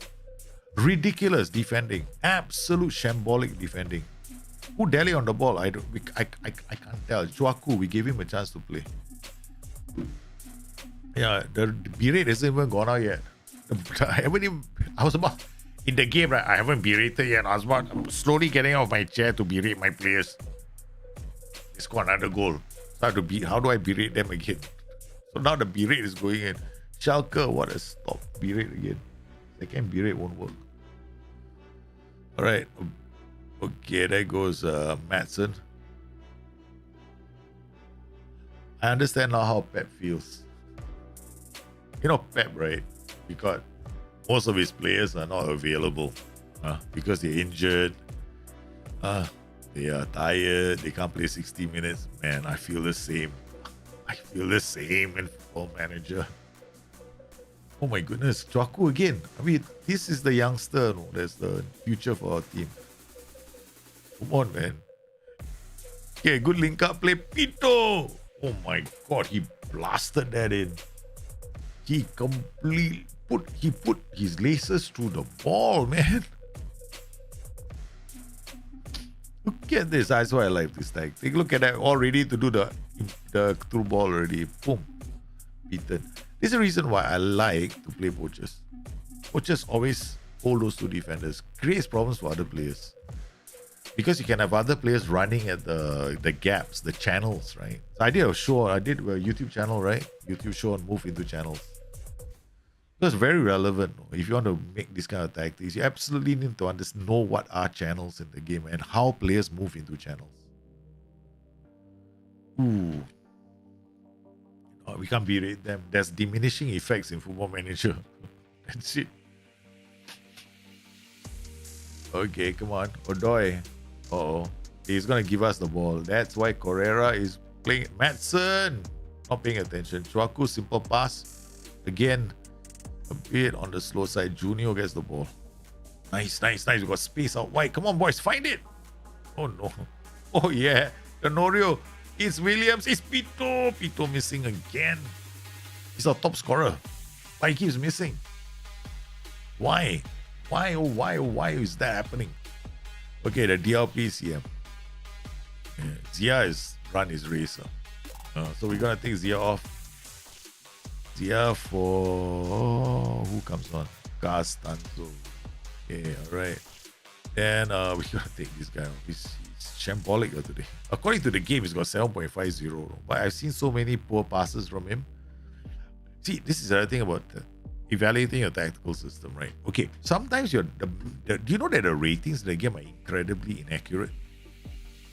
Ridiculous defending. Absolute shambolic defending. Who Delhi on the ball? I can't tell. Chuaku, we gave him a chance to play. Yeah, the berate hasn't even gone out yet. I was about in the game, right? I haven't berated yet. I was slowly getting off my chair to berate my players. They scored another goal. So how do I berate them again? So now the berate is going in. Schalke, what a stop. Berate again. Second berate won't work. Alright. Okay, there goes Madsen. I understand now how Pep feels. You know Pep, right? Because most of his players are not available because they're injured. They are tired. They can't play 60 minutes. Man, I feel the same. I feel the same in Football Manager. Oh my goodness, Chuaku again. I mean, this is the youngster. No, that's the future for our team. Come on, man. Okay, good link up play. Pito. Oh my god, he blasted that in. He put his laces through the ball, man. Look at this. That's why I like this tag. Take a look at that. All ready to do the through ball already. Boom. beaten. This is the reason why I like to play poachers. Poachers always hold those two defenders. Creates problems for other players. Because you can have other players running at the gaps, the channels, right? So I did a show, I did a YouTube channel, right? YouTube show on move into channels. That's very relevant. If you want to make this kind of tactics, you absolutely need to know what are channels in the game and how players move into channels. Ooh. Oh, we can't berate them. There's diminishing effects in Football Manager. That's it. Okay, come on. Odoi. Uh-oh. He's going to give us the ball. That's why Correa is playing. Madsen. Not paying attention. Chuaku, simple pass. Again, a bit on the slow side. Junior gets the ball. Nice, nice, nice. We got space out wide. Come on, boys. Find it. Oh, no. Oh, yeah. Tenorio. It's Williams. It's Pito. Pito missing again. He's our top scorer. But he keeps missing. Why? Why, oh, why, oh, why is that happening? Okay, the DLP is here. Yeah, Zia is run his race. So we're going to take Zia off. Zia for... who comes on? Castanzo. Okay, alright. Then we're going to take this guy off. He's shambolic today. According to the game, he's got 7.50. But I've seen so many poor passes from him. See, this is the other thing about evaluating your tactical system, right? Okay, sometimes do you know that the ratings in the game are incredibly inaccurate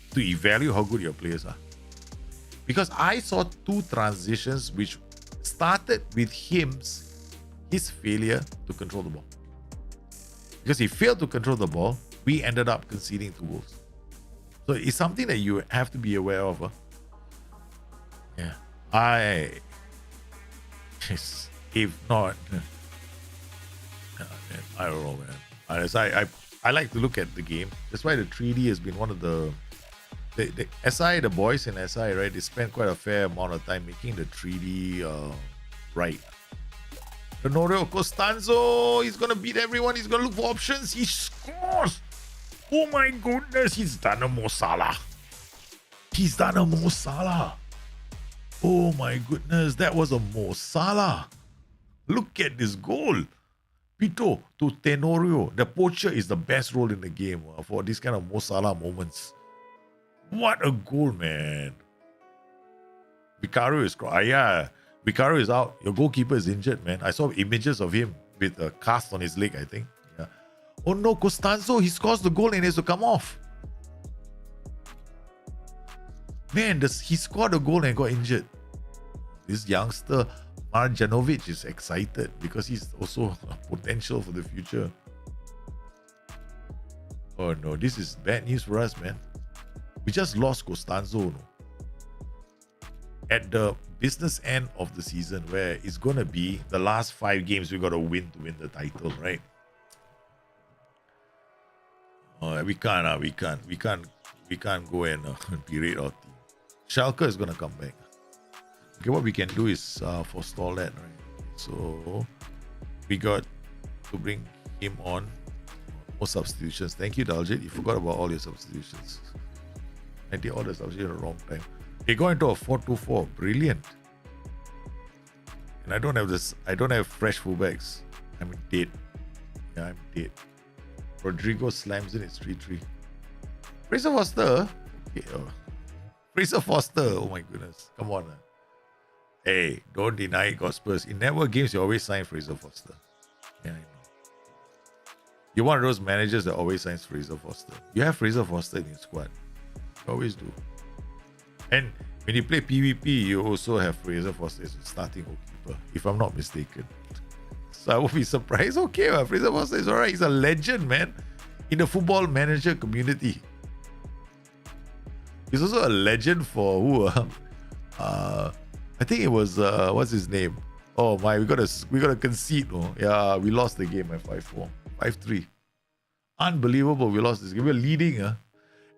to evaluate how good your players are? Because I saw two transitions which started with his failure to control the ball. Because he failed to control the ball, we ended up conceding 2 goals. So it's something that you have to be aware of. Yeah, if not, I don't know, man. I like to look at the game. That's why the 3D has been one of the SI, the boys in SI, right? They spend quite a fair amount of time making the 3D right. Tenorio Costanzo, he's gonna beat everyone. He's gonna look for options. He scores. Oh my goodness, he's done a Mo Salah. He's done a Mo Salah. Oh my goodness, that was a Mo Salah. Look at this goal. Pito to Tenorio. The poacher is the best role in the game for this kind of Mo Salah moments. What a goal, man. Vicario is Vicario is out. Your goalkeeper is injured, man. I saw images of him with a cast on his leg, I think. Yeah. Oh no, Costanzo, he scores the goal and he has to come off. Man, he scored a goal and got injured. This youngster, Marjanovic, is excited because he's also a potential for the future. Oh no, this is bad news for us, man. We just lost Costanzo at the business end of the season, where it's going to be the last 5 games we got to win the title, right? We can't go and berate our team. Schalke is going to come back. Okay, what we can do is forestall that, right? So we got to bring him on. More substitutions. Thank you, Daljit. You forgot about all your substitutions. I did all the substitutions at the wrong time. They go into a 4-2-4. Brilliant. And I don't have fresh fullbacks. I'm dead. Yeah, I'm dead. Rodrigo slams in. It's 3-3. Fraser Foster. Okay, Fraser Foster. Oh my goodness. Come on. Hey, don't deny it, Gospers. In network games, you always sign Fraser Foster. Yeah, I know. You're one of those managers that always signs Fraser Foster. You have Fraser Foster in your squad. You always do. And when you play PvP, you also have Fraser Foster as a starting goalkeeper, if I'm not mistaken. So I won't be surprised. Okay, well, Fraser Foster is alright. He's a legend, man, in the football manager community. He's also a legend for who? I think it was what's his name? Oh my, we gotta concede. Oh. Yeah, we lost the game at 5-4, 5-3. Unbelievable, we lost this game. We were leading,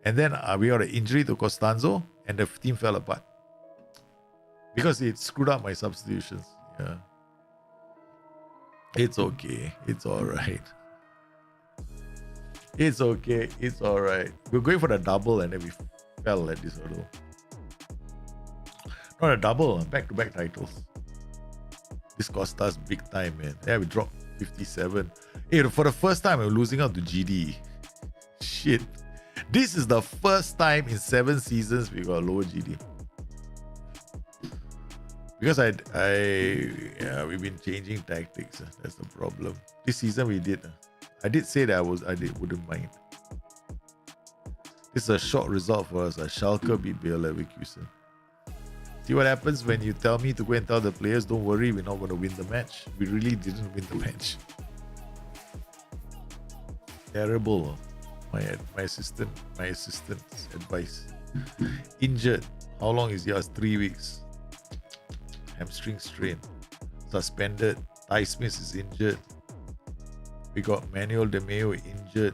and then we got an injury to Costanzo, and the team fell apart because it screwed up my substitutions. Yeah, it's okay. It's all right. It's okay. It's all right. We're going for the double, and then we fell at this hurdle. Not a double, back-to-back titles. This cost us big time, man. Yeah, we dropped 57. Hey, for the first time, we're losing out to GD. Shit. This is the first time in 7 seasons we got lower GD. Because we've been changing tactics. That's the problem. This season we did. I did say that wouldn't mind. This is a short result for us. Schalke beat Bayer Leverkusen. See what happens when you tell me to go and tell the players, don't worry, we're not going to win the match. We really didn't win the match. Terrible. My assistant's advice. Injured. How long is yours? 3 weeks. Hamstring strain. Suspended. Ty Smith is injured. We got Manuel De Meo injured.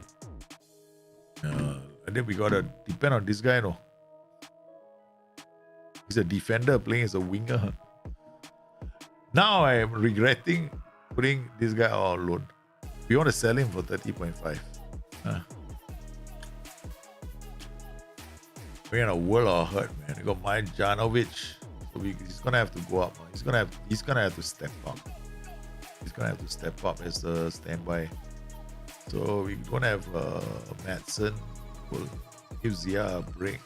And then we gotta depend on this guy, no? He's a defender playing as a winger. Now I am regretting putting this guy on loan. We want to sell him for 30.5. We're in a world of hurt, man. We got Mike Janovic. So he's gonna have to go up. He's gonna have to step up. He's gonna have to step up as the standby. So we're gonna have Madsen. We'll give Zia a break.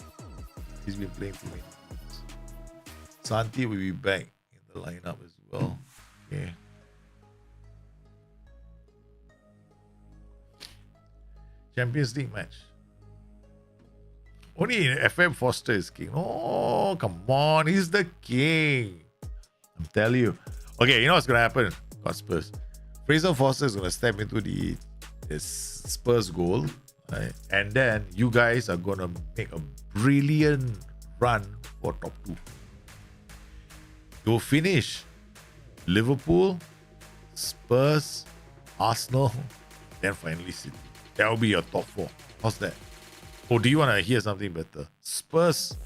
He's been playing too many games. Santi will be back in the lineup as well. Okay. Champions League match. Only FM Foster is king. Oh, come on. He's the king. I'm telling you. Okay, you know what's going to happen? Got Spurs. Fraser Foster is going to step into the Spurs goal. Right? And then you guys are going to make a brilliant run for top 2. You'll finish Liverpool, Spurs, Arsenal, then finally City. That will be your top 4. How's that? Oh, do you want to hear something better? Spurs.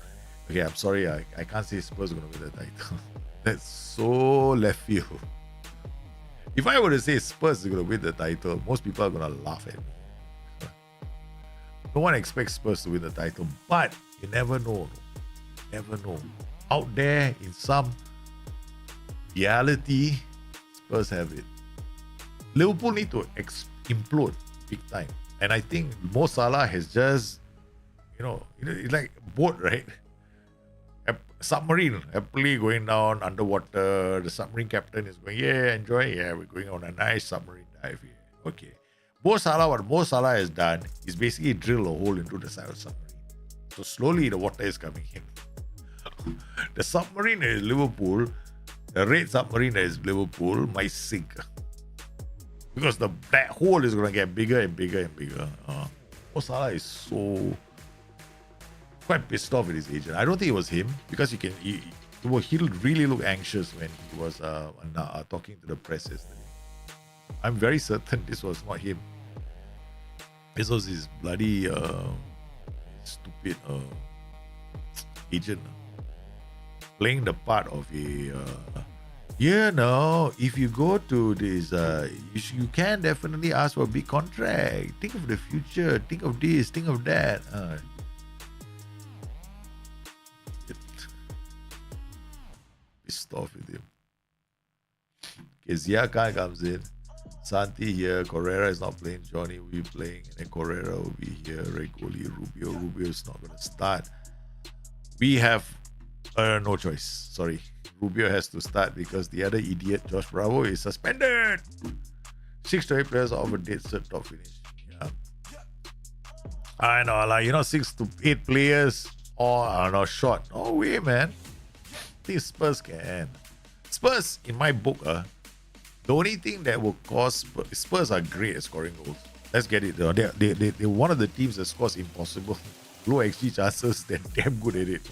Okay, I'm sorry. I can't say Spurs are going to win the title. That's so left field. If I were to say Spurs are going to win the title, most people are going to laugh at me. No one expects Spurs to win the title, but you never know. Never know. Out there in some reality, Spurs have it. Liverpool need to implode big time. And I think Mo Salah has just, it's like a boat, right? A submarine happily going down underwater. The submarine captain is going, yeah, enjoy. Yeah, we're going on a nice submarine dive here. Okay. What Mo Salah has done is basically drill a hole into the side of the submarine. So slowly the water is coming in. The submarine is Liverpool. The red submarine that is Liverpool might sink. Because that hole is going to get bigger and bigger and bigger. Mo Salah is so quite pissed off with his agent. I don't think it was him because he really looked anxious when he was talking to the press yesterday. I'm very certain this was not him. This was his bloody stupid agent playing the part of a if you go to this, you can definitely ask for a big contract. Think of the future. Think of this. Think of that. Pissed off with him. Okay, Zia Khan comes in. Santi here. Correa is not playing. Johnny will be playing. And then Correa will be here. Regoli, Rubio. Rubio is not going to start. We have no choice. Sorry. Rubio has to start because the other idiot, Josh Bravo, is suspended. 6 to 8 players off a dead cert top finish. Yeah. I know, 6 to 8 players are not short. No way, man. These Spurs can. Spurs, in my book, the only thing that will cause Spurs are great at scoring goals. Let's get it. They're one of the teams that scores impossible low XG chances. They're damn good at it.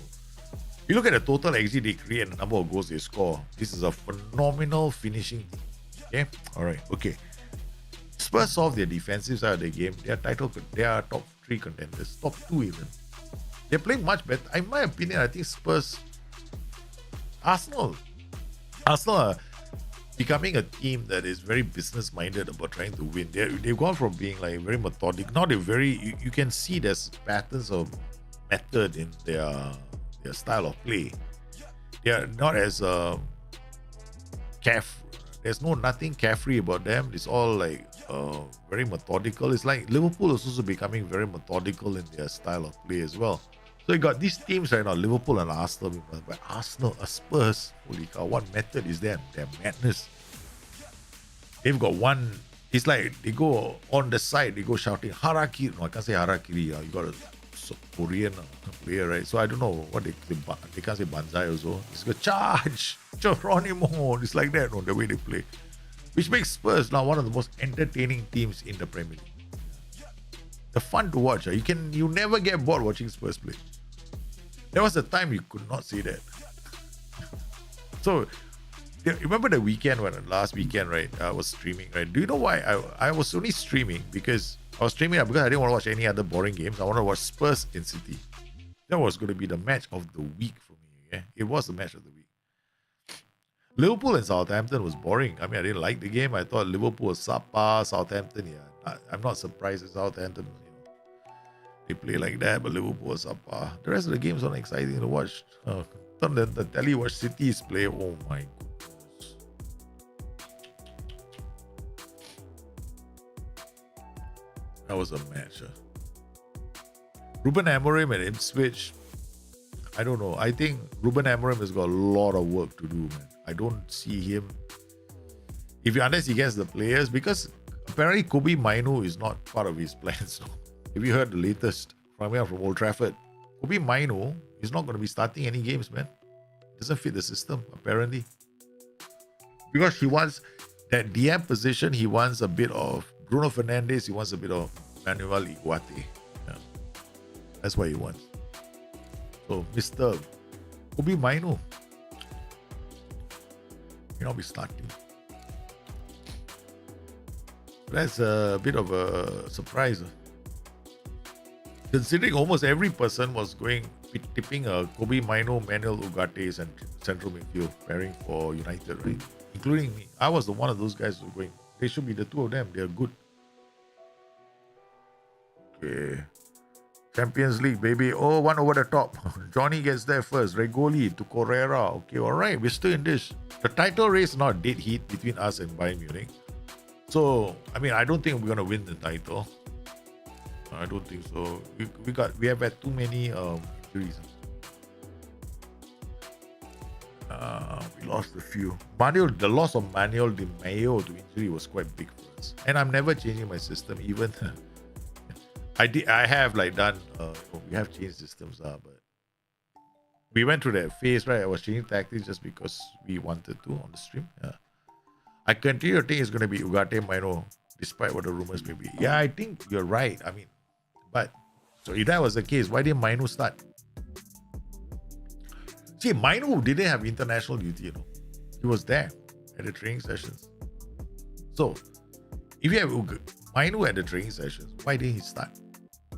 You look at the total XG they create and the number of goals they score. This is a phenomenal finishing team. Okay? Alright, okay. Spurs solve their defensive side of the game. They are top 3 contenders. Top 2 even. They're playing much better. In my opinion, I think Spurs... Arsenal are becoming a team that is very business-minded about trying to win. They've gone from being like very methodic. Now they're very... You can see there's patterns of method in their style of play. They are not as There's nothing carefree about them. It's all like very methodical. It's like Liverpool is also becoming very methodical in their style of play as well. So you got these teams right now, Liverpool and Arsenal. But Arsenal, Spurs, holy cow, what method is that? Their madness. They've got one. It's like they go on the side, they go shouting harakiri. No, I can't say harakiri. You got a Korean player, right? So I don't know what they can't say banzai also. It's a charge, Geronimo. It's like that, no, the way they play, which makes Spurs now one of the most entertaining teams in the Premier League. They're fun to watch. You never get bored watching Spurs play. There was a time you could not say that. So remember the weekend last weekend, right? I was streaming, right? Do you know why I was only streaming? Because I was streaming because I didn't want to watch any other boring games. I want to watch Spurs in City. That was going to be the match of the week for me. Yeah? It was the match of the week. Liverpool and Southampton was boring. I mean, I didn't like the game. I thought Liverpool was subpar. Southampton, yeah. I'm not surprised at Southampton. They play like that, but Liverpool was subpar. The rest of the games weren't exciting to watch. The telly watch City's play. Oh my goodness. That was a match. Ruben Amorim and Ipswich. I don't know. I think Ruben Amorim has got a lot of work to do, man. I don't see him, unless he gets the players, because apparently Kobe Mainu is not part of his plans. Have you heard the latest from Old Trafford? Kobe Mainu is not going to be starting any games, man. Doesn't fit the system, apparently. Because he wants that DM position, he wants a bit of Bruno Fernandes, he wants a bit of Manuel Iguate. Yeah. That's what he wants. So, Mr. Kobe Mainu may not be starting. That's a bit of a surprise. Considering almost every person was tipping a Kobe Mainu, Manuel Ugarte and central midfield pairing for United, right? Including me. I was one of those guys who were going, they should be the two of them. They're good. Okay. Champions League, baby. Oh, one over the top. Johnny gets there first. Regoli to Correa. Okay, all right. We're still in this. The title race is not dead heat between us and Bayern Munich. So, I mean, I don't think we're going to win the title. I don't think so. We have had too many injuries. We lost a few. The loss of Manuel Di Maio to injury was quite big for us. And I'm never changing my system, even. I have done. We have changed systems, but we went through that phase, right? I was changing tactics just because we wanted to on the stream. Yeah. I continue to think it's going to be Ugarte Maino, despite what the rumors may be. Yeah, I think you're right. I mean, but so if that was the case, why didn't Maino start? See, Maino didn't have international duty, He was there at the training sessions. So, if you have Maino at the training sessions, why didn't he start?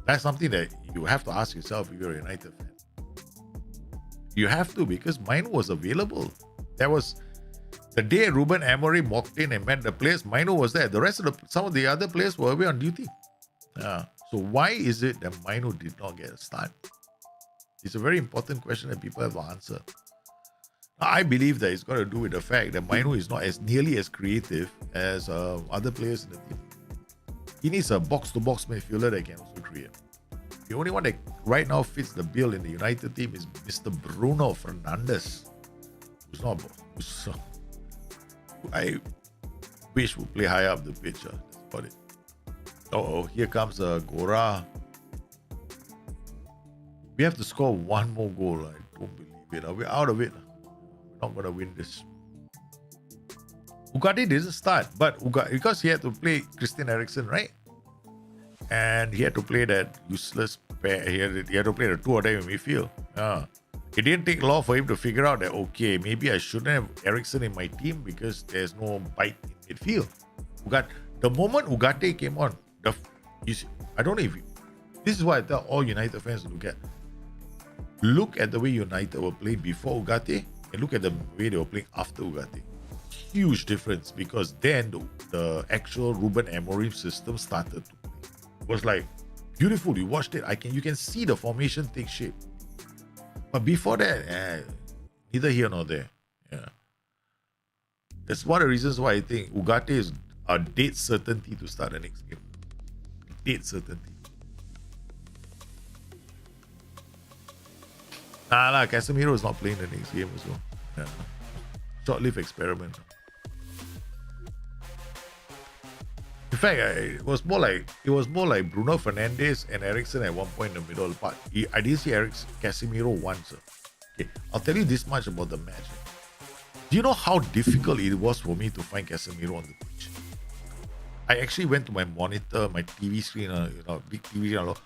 That's something that you have to ask yourself if you're a United fan. You have to, because Maino was available. That was the day Ruben Amorim walked in and met the players. Maino was there. The rest of some of the other players were away on duty. So why is it that Maino did not get a start? It's a very important question that people have to answer. I believe that it's got to do with the fact that Maino is not nearly as creative as other players in the team. He needs a box-to-box midfielder that can also create. The only one that right now fits the bill in the United team is Mr. Bruno Fernandes, who's not. I wish would play higher up the pitch. That's about it. Oh, here comes Gora. We have to score one more goal. I don't believe it. We're out of it. We're not going to win this. Ugarte didn't start, but because he had to play Christian Eriksen, right? And he had to play that useless pair. He had to play the two of them in midfield. It didn't take long for him to figure out that, okay, maybe I shouldn't have Eriksen in my team because there's no bite in midfield. The moment Ugarte came on, I don't know if this is what I tell all United fans to look at. Look at the way United were playing before Ugarte and look at the way they were playing after Ugarte. Huge difference, because then the actual Ruben Amorim system started to play. It was like beautiful. You watched it. You can see the formation take shape. But before that, neither here nor there. Yeah. That's one of the reasons why I think Ugarte is a date certainty to start the next game. Date certainty. Nah, Casemiro is not playing the next game as well. Yeah. Short-lived experiment. In fact, it was more like Bruno Fernandes and Eriksen at one point in the middle. But I didn't see Casemiro once. Okay, I'll tell you this much about the match. Do you know how difficult it was for me to find Casemiro on the pitch? I actually went to my monitor, my TV screen, big TV,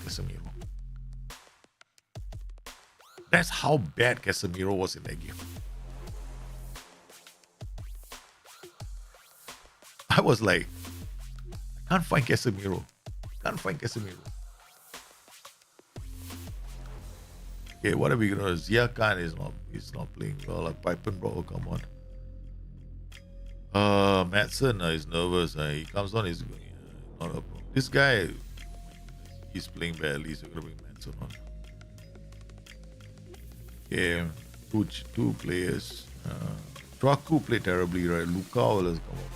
Casemiro. That's how bad Casemiro was in that game. I was like, I can't find Casemiro. Okay, what are we gonna do? Zia Khan is not playing well. Like Pipenbrough, come on. Madsen is nervous. He comes on, he's not a problem. This guy, he's playing badly, so we're gonna bring Madsen on. Okay, two players. Traku played terribly, right? Lukao has come on.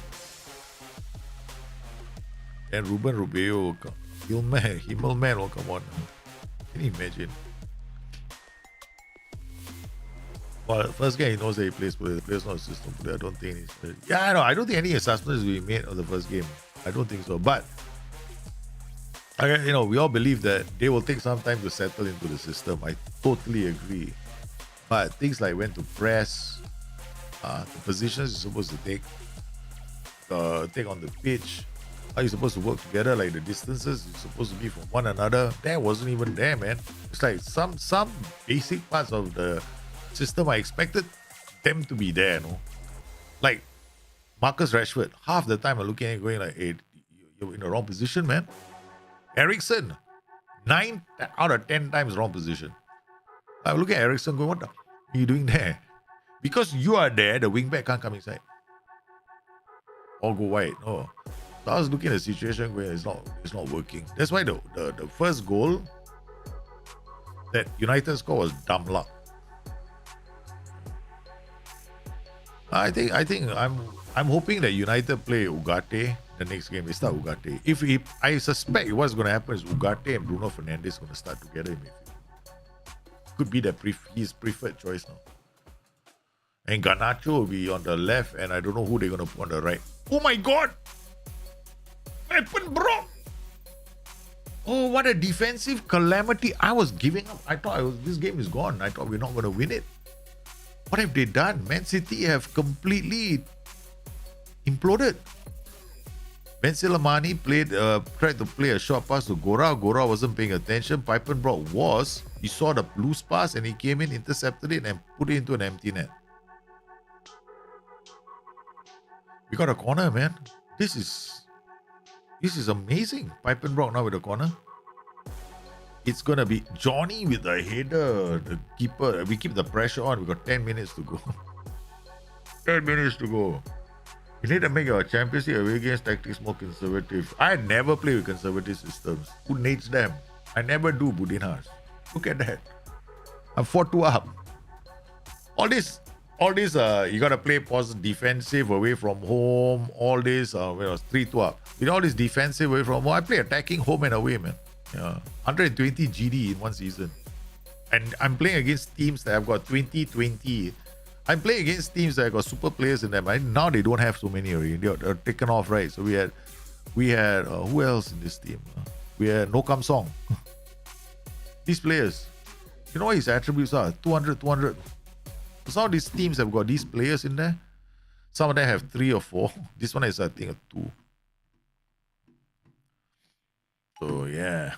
And Ruben Rubio will come. Himmelman will come on. Can you imagine? Well, first game he knows that he plays play. The player's not a system player. I don't think he's. Yeah, I don't think any assessments will be made on the first game. I don't think so. But we all believe that they will take some time to settle into the system. I totally agree. But things like when to press, the positions you're supposed to take on the pitch, how you're supposed to work together, like the distances you're supposed to be from one another, that wasn't even there, man. It's like some basic parts of the system I expected them to be there, no? Like Marcus Rashford, half the time I'm looking at it going like, hey, you're in the wrong position, man. Eriksen, 9 out of 10 times wrong position. I look at Eriksen going, what the are you doing there? Because you are there, the wingback can't come inside or go wide. No. So I was looking at the situation where it's not working. That's why the first goal that United scored was dumb luck. I think I'm hoping that United play Ugarte the next game. They start Ugarte. I suspect what's going to happen is Ugarte and Bruno Fernandes going to start together in midfield. Could be his preferred choice now. And Garnacho will be on the left, and I don't know who they're going to put on the right. Oh my God! Weapon bro! Oh, what a defensive calamity. I was giving up. I thought this game is gone. I thought we're not going to win it. What have they done? Man City have completely imploded. Ben Silamani tried to play a short pass to Gora. Gora wasn't paying attention. Pipenbrough was. He saw the loose pass and he came in, intercepted it, and put it into an empty net. We got a corner, man. This is amazing. Pipenbrough now with a corner. It's going to be Johnny with the header. The keeper. We keep the pressure on. We got 10 minutes to go. 10 minutes to go. You need to make your Champions League away games tactics more conservative. I never play with conservative systems. Who needs them? I never do, Budinhas. Look at that. I'm 4-2 up. All this, you got to play defensive away from home. All this, 3-2 up. With all this defensive away from home, I play attacking home and away, man. 120 GD in one season. And I'm playing against teams that have got 20-20. I'm playing against teams that have got super players in them. Now they don't have so many already. They're taken off, right? So we had who else in this team? We had No Kam Song. These players, you know what his attributes are? 200. So some of these teams have got these players in there. Some of them have 3 or 4. This one is, I think, a 2. So yeah.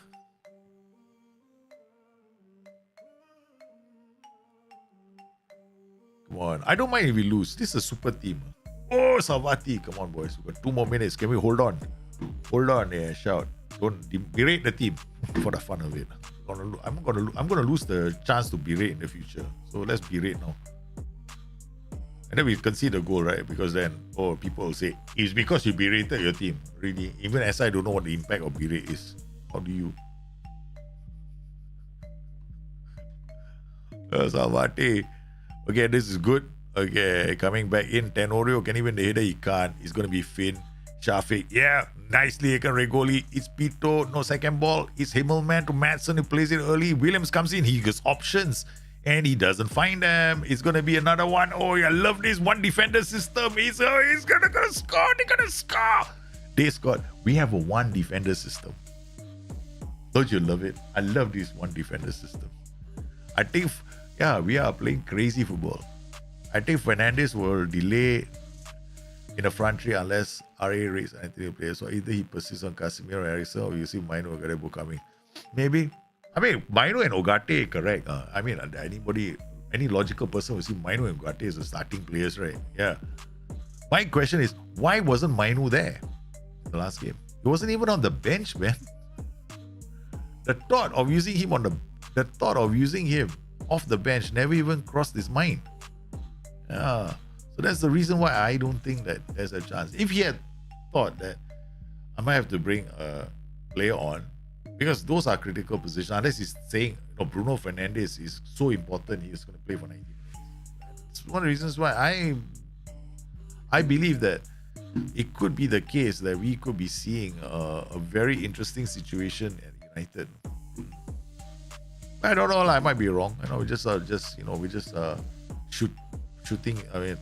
Come on. I don't mind if we lose. This is a super team. Oh, Savati. Come on, boys. We've got 2 more minutes. Can we hold on? Hold on. Yeah, shout. Don't berate the team for the fun of it. I'm gonna lose the chance to berate in the future. So let's berate now. And then we concede the goal, right? Because then, people will say, it's because you berated your team. Really? Even as I don't know what the impact of berate is. How do you? Savati. Okay, this is good. Okay, coming back in. Tenorio can even the header. He can't. It's going to be Finn. Shafiq. Yeah, nicely taken Regoli. It's Pito. No second ball. It's Himmelman to Madsen who plays it early. Williams comes in. He gets options and he doesn't find them. It's going to be another one. Oh, I love this one defender system. He's going to score. They're going to score. They scored. We have a one defender system. Don't you love it? I love this one defender system. I think, yeah, we are playing crazy football. I think Fernandes will delay in the front three unless RA rates Anthony players. So either he persists on Casemiro or Eriksen, or you see Maino or Garebo coming. Maybe. I mean, Maino and Ogate, correct. I mean, any logical person will see Maino and Ogate as the starting players, right? Yeah. My question is, why wasn't Maino there in the last game? He wasn't even on the bench, man. The thought of using him off the bench never even crossed his mind. Yeah. So that's the reason why I don't think that there's a chance. If he had thought that I might have to bring a player on, because those are critical positions, unless he's saying, Bruno Fernandes is so important, he's going to play for 90 minutes. It's one of the reasons why I believe that it could be the case that we could be seeing a very interesting situation at United. I don't know, I might be wrong. We just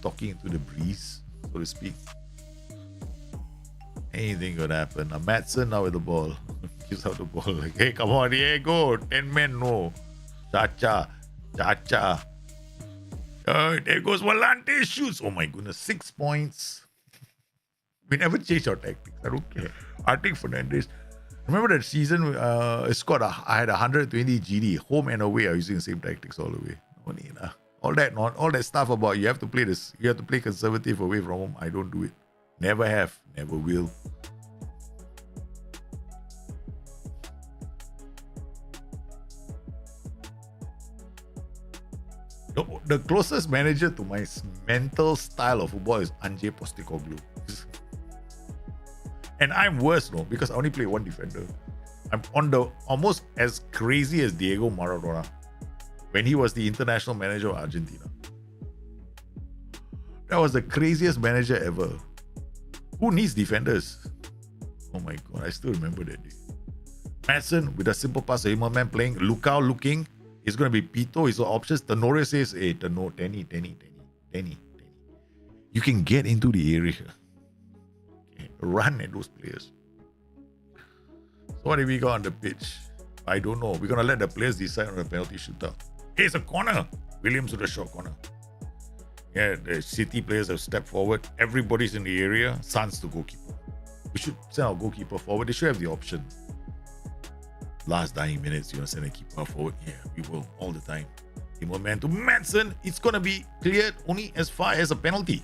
talking into the breeze, so to speak. Anything could happen. Madsen now with the ball. Gives out the ball. Like, hey, come on, Diego. 10 men, no. Chacha. There goes Volante, shoots. Oh my goodness, 6 points. We never changed our tactics. I don't care. I think Fernandes. Remember that season, I had 120 GD. Home and away are using the same tactics all the way. No need, all that stuff about you have to play conservative away from home. I don't do it. Never have, never will. The closest manager to my mental style of football is Ange Postecoglou. And I'm worse, because I only play one defender. I'm on the almost as crazy as Diego Maradona when he was the international manager of Argentina. That was the craziest manager ever. Who needs defenders? Oh my God, I still remember that day. Madsen with a simple pass to Himmelman playing. Lukau looking. It's going to be Pito. His options. Tenorio says, hey, Tenny. You can get into the area. Okay. Run at those players. So what have we got on the pitch? I don't know. We're going to let the players decide on the penalty shootout. Hey, it's a corner. Williams with a short corner. Yeah, the City players have stepped forward. Everybody's in the area. Sans the goalkeeper. We should send our goalkeeper forward. They should have the option. Last dying minutes, you want to send a keeper forward? Yeah, we will all the time. Man to Madsen. It's going to be cleared only as far as a penalty.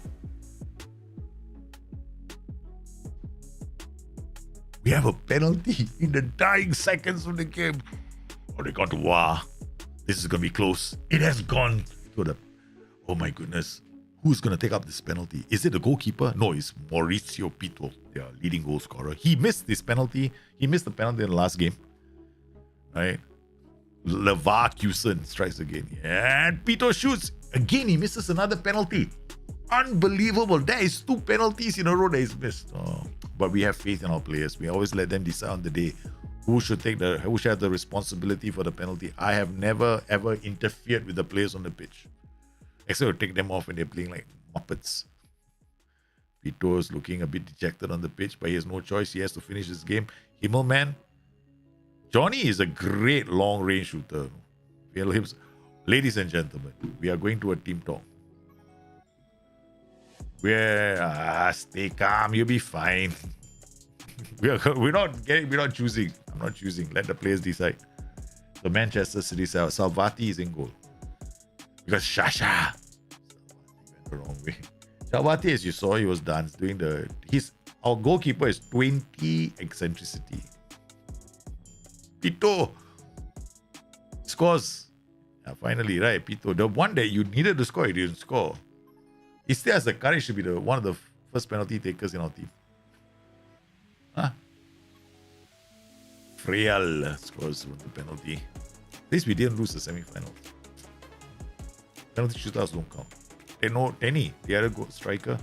We have a penalty in the dying seconds of the game. Oh, they got to wow. This is going to be close. It has gone to the... Oh my goodness. Who's going to take up this penalty? Is it the goalkeeper? No, it's Mauricio Pito, their leading goal scorer. He missed this penalty. He missed the penalty in the last game. Right? Leverkusen strikes again. And Pito shoots. Again, he misses another penalty. Unbelievable. There is 2 penalties in a row that is missed. Oh. But we have faith in our players. We always let them decide on the day who should have the responsibility for the penalty. I have never ever interfered with the players on the pitch. Except to take them off when they're playing like Muppets. Pito is looking a bit dejected on the pitch, but he has no choice. He has to finish this game. Himmelman. Johnny is a great long-range shooter. Ladies and gentlemen, we are going to a team talk. Stay calm. You'll be fine. We're not choosing. I'm not choosing. Let the players decide. The Manchester City Salvati is in goal because Shasha went the wrong way. Salvati, as you saw, he was done doing our goalkeeper is 20 eccentricity. Pito scores. Yeah, finally, right? Pito, the one that you needed to score, he didn't score. He still has the courage to be one of the first penalty takers in our team. Freal scores the penalty. At least we didn't lose the semi-final. Penalty shootouts don't count. Tenny, the other striker,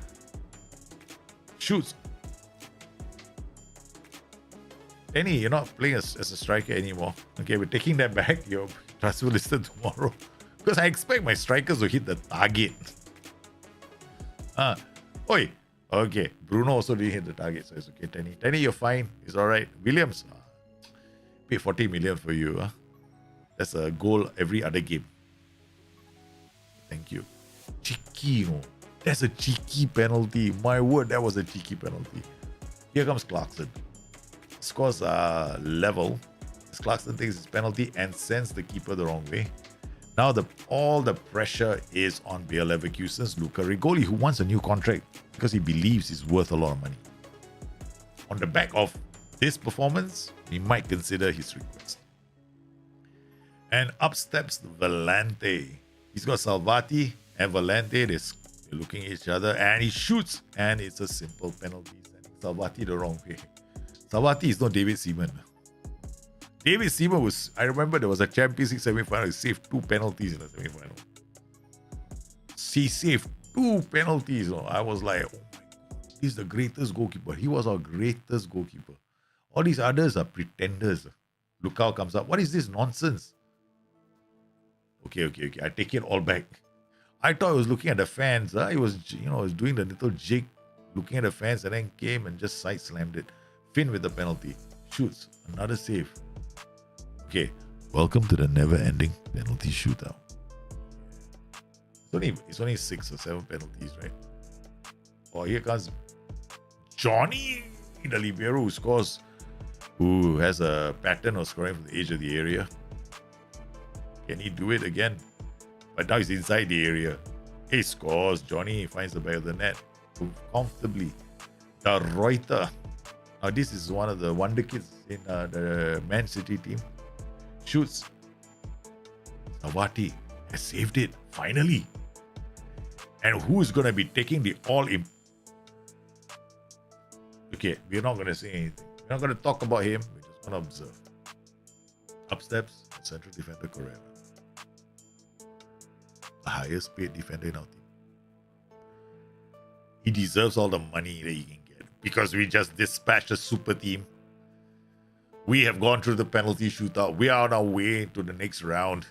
shoots. Tenny, you're not playing as a striker anymore. Okay, we're taking that back. You're transfer listed tomorrow. Because I expect my strikers to hit the target. Oi. Okay, Bruno also didn't hit the target, so it's okay. Tenny, you're fine. It's all right. Williams, pay 40 million for you. That's a goal every other game. Thank you. Cheeky, no. That's a cheeky penalty. My word, that was a cheeky penalty. Here comes Clarkson. Scores level. Clarkson takes his penalty and sends the keeper the wrong way. Now all the pressure is on Bayer Leverkusen's Luca Rigoli, who wants a new contract because he believes he's worth a lot of money. On the back of this performance, he might consider his request. And up steps Valente. He's got Salvati and Valente. They're looking at each other and he shoots, and it's a simple penalty. Sending Salvati the wrong way. Salvati is not David Seaman. David Seaman was, I remember there was a Champions League semi-final. He saved 2 penalties in the semi-final. He saved 2 penalties. I was like, oh my God, he's the greatest goalkeeper. He was our greatest goalkeeper. All these others are pretenders. Lukau comes up. What is this nonsense? Okay. I take it all back. I thought he was looking at the fans. He was, was doing the little jig, looking at the fans, and then came and just side slammed it. Finn with the penalty. Shoots. Another save. Okay, welcome to the never-ending penalty shootout. It's only 6 or 7 penalties, right? Oh, here comes Johnny, the libero who has a pattern of scoring from the edge of the area. Can he do it again? But now he's inside the area. He scores. Johnny finds the back of the net comfortably. The Reuter. Now this is one of the wonder kids in the Man City team. Shoots. Savati has saved it, finally. And who is going to be taking the all-in? Okay, we're not going to say anything. We're not going to talk about him. We're just going to observe. Up steps, central defender Correa. The highest paid defender in our team. He deserves all the money that he can get because we just dispatched a super team. We have gone through the penalty shootout. We are on our way to the next round.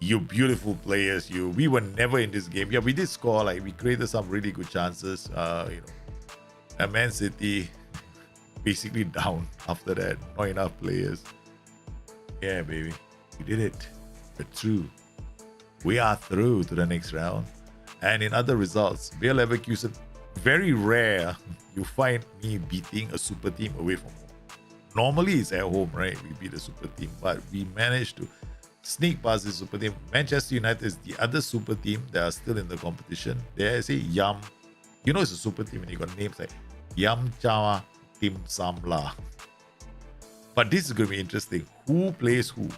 You beautiful players, we were never in this game. Yeah, we did score. We created some really good chances. And Man City basically down after that. Not enough players. Yeah, baby, we did it. We're through. We are through to the next round. And in other results, Bayer Leverkusen, very rare you find me beating a super team away from home. Normally it's at home, right? We beat a super team, but we managed to sneak past the super team. Manchester United is the other super team that are still in the competition. They say Yam. It's a super team and you got names like Yam Chawa Tim Samla. But this is going to be interesting. Who plays who?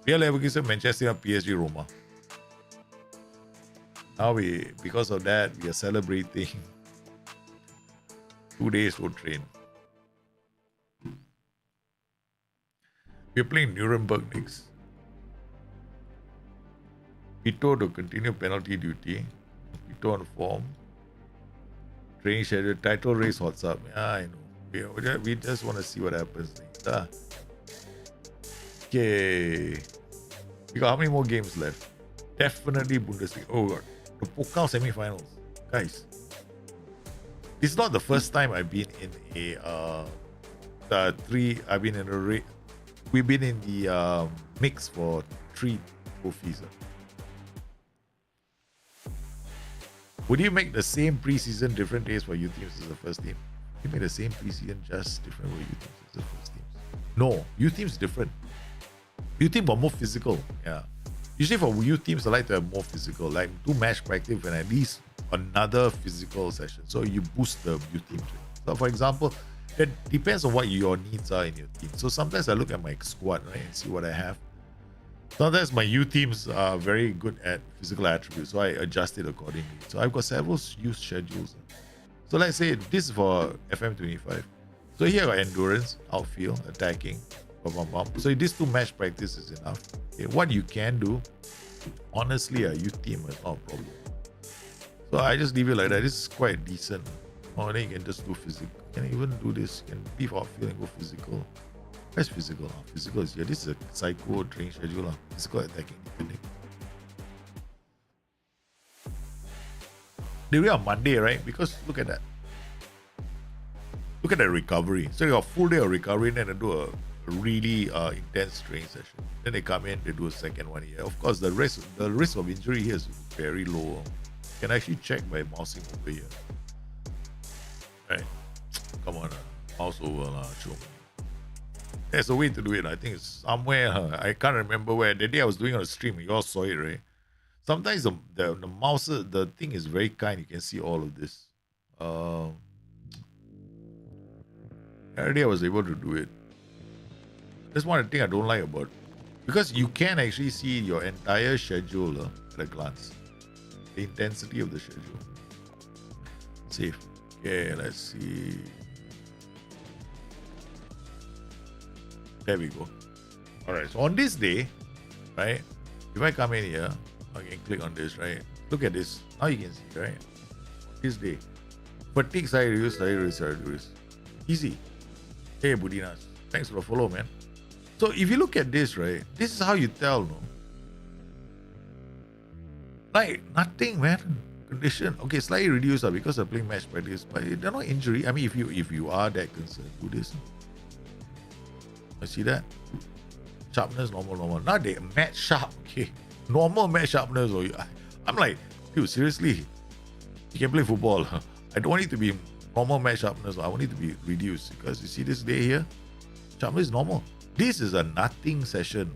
Bayer Leverkusen, Manchester United, PSG, Roma. Now because of that, we are celebrating 2 days to train. We're playing Nuremberg next. Pito to continue penalty duty. Pito on form. Training schedule. Title race, what's up? Yeah, I know. We just want to see what happens next. Okay. We got how many more games left? Definitely Bundesliga. Oh god. The Pokal semi-finals. Guys. This is not the first time I've been in we've been in the mix for 3 trophies. Would you make the same preseason different days for youth teams as the first team? You make the same preseason just different for youth teams as the first teams? No, youth teams different. Youth teams are more physical. Yeah. Usually for youth teams, I like to have more physical, like 2 match practice and at least another physical session. So you boost the youth team. So for example, it depends on what your needs are in your team. So sometimes I look at my squad, right, and see what I have. Sometimes my youth teams are very good at physical attributes, so I adjust it accordingly. So I've got several youth schedules. So let's say this is for FM25. So here I got endurance, outfield, attacking, So these 2 match practice is enough. Okay, what you can do, honestly, a youth team is not a problem. So I just leave it like that. This is quite decent. Or then you can just do physical. You can even do this. You can leave outfield and go physical. Where's physical? Physical is here. This is a psycho training schedule. Physical attacking defending. They do it on Monday, right? Because look at that. Look at that recovery. So you got a full day of recovery and then they do a really intense training session. Then they come in, they do a second one here. Of course, the risk of injury here is very low. You can actually check by mousing over here. Right. Come on, mouse over, show me. There's a way to do it. I think it's somewhere. I can't remember where. The day I was doing on a stream, you all saw it, right? Sometimes the mouse, the thing is very kind. You can see all of this. Every day I was able to do it. That's one thing I don't like about it. Because you can actually see your entire schedule at a glance. The intensity of the schedule. Save. Okay, let's see. There we go. Alright, so on this day, right? If I come in here, I can click on this, right? Look at this. Now you can see, right? This day. Fatigue side reduce, side reduce. Easy. Hey, Budinas. Thanks for the follow, man. So if you look at this, right? This is how you tell, no? Like, nothing, man. Condition. Okay, slightly reduced because I'm playing match practice, but they're not injury. I mean, if you are that concerned, do this. I see that. Sharpness, normal. Now they match sharp, okay? Normal match sharpness. I'm like, dude, seriously? You can play football. I don't want it to be normal match sharpness. I want it to be reduced because you see this day here? Sharpness is normal. This is a nothing session.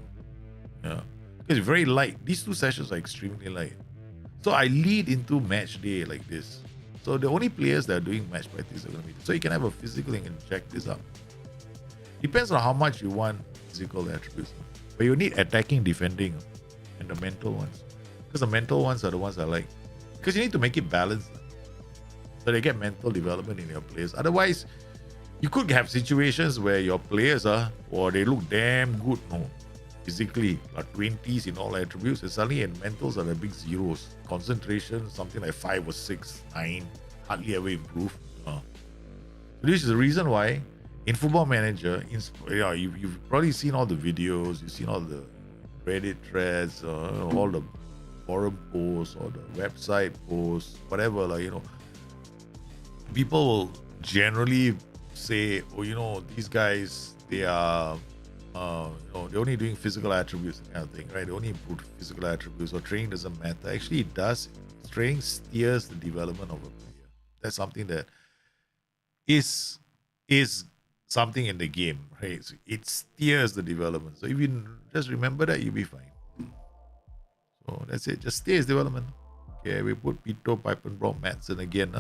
Yeah. Because it's very light. These two sessions are extremely light. So I lead into match day like this. So the only players that are doing match practice are going to be. So you can have a physical and you can check this out. Depends on how much you want physical attributes. But you need attacking, defending, and the mental ones. Because the mental ones are the ones I like. Because you need to make it balanced. So they get mental development in your players. Otherwise, you could have situations where your players they look damn good, physically, like 20s in all attributes, and suddenly in mentals are the big zeros. Concentration, something like 5 or 6, 9, hardly ever improve. So this is the reason why in Football Manager, you've probably seen all the videos, you've seen all the Reddit threads, all the forum posts or the website posts, whatever, people will generally say, these guys, they are, they're only doing physical attributes and kind of thing, right? They only improve physical attributes, or training doesn't matter. Actually, it does. Training steers the development of a player. That's something that is something in the game, right? So it steers the development. So if you just remember that, you'll be fine. So that's it. Just steers development. Okay, we put Pito, Pipenbrock, Madsen again.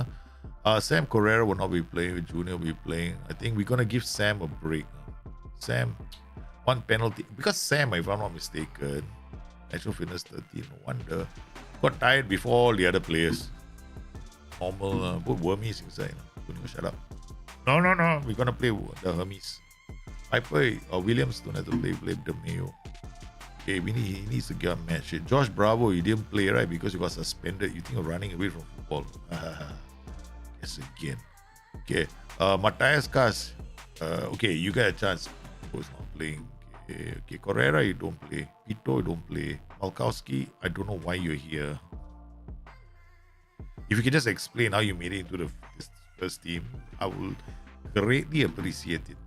Sam Correra will not be playing. Junior will be playing. I think we're gonna give Sam a break. Sam, one penalty because Sam, if I'm not mistaken, actual fitness 13. No wonder got tired before all the other players. Normal. Put Wormies inside. Junior, shut up. No. We're gonna play the Hermes. Piper or Williams don't have to play the Mayo. Okay, he needs to get a match. Josh Bravo, you didn't play, right? Because you got suspended. You think of running away from football. Yes, again. Okay. Matthias Kas. Okay, you get a chance. Who's not playing? Okay. Correra, you don't play. Pito, you don't play. Malkowski, I don't know why you're here. If you can just explain how you made it into the first team, I will greatly appreciate it.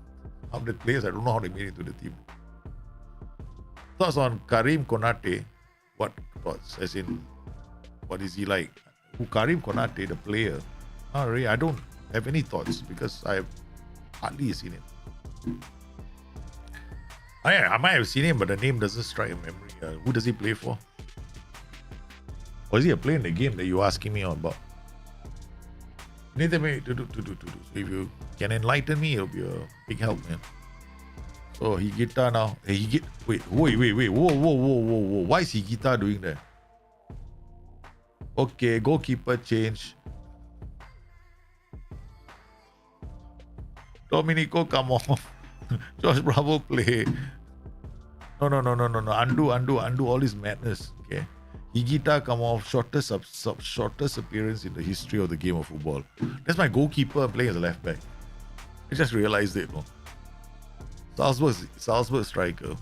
How the players, I don't know how they made it into the team. Thoughts on Karim Konate? What thoughts? As in, what is he like? Karim Konate, the player? Really, I don't have any thoughts because I have hardly seen him. I might have seen him, but the name doesn't strike a memory. Who does he play for? Or is he a player in the game that you're asking me about? Anything to do. So if you can enlighten me, it'll be a big help, man. So Higuita now. Wait. Whoa. Why is Higuita doing that? Okay, goalkeeper change. Domenico, come off. Josh Bravo play. No. Undo all this madness. Okay. Igita come off, shortest appearance in the history of the game of football. That's my goalkeeper playing as a left back. I just realized it. No? Salzburg striker.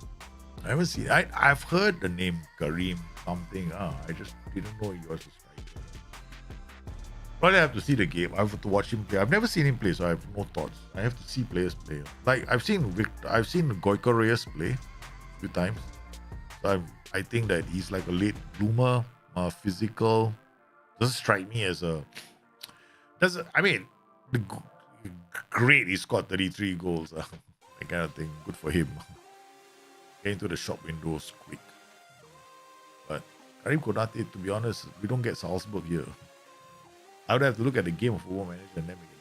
I haven't seen. I've heard the name Kareem something. I just didn't know he was a striker. Probably have to see the game. I have to watch him play. I've never seen him play, so I have no thoughts. I have to see players play. Like I've seen Goico Reyes play a few times. So I think that he's like a late bloomer, physical. Doesn't strike me as a. Great. He scored 33 goals. That kind of thing. Good for him. Get into the shop windows quick. But Karim Konate, to be honest, we don't get Salzburg here. I would have to look at the game of Football Manager and then make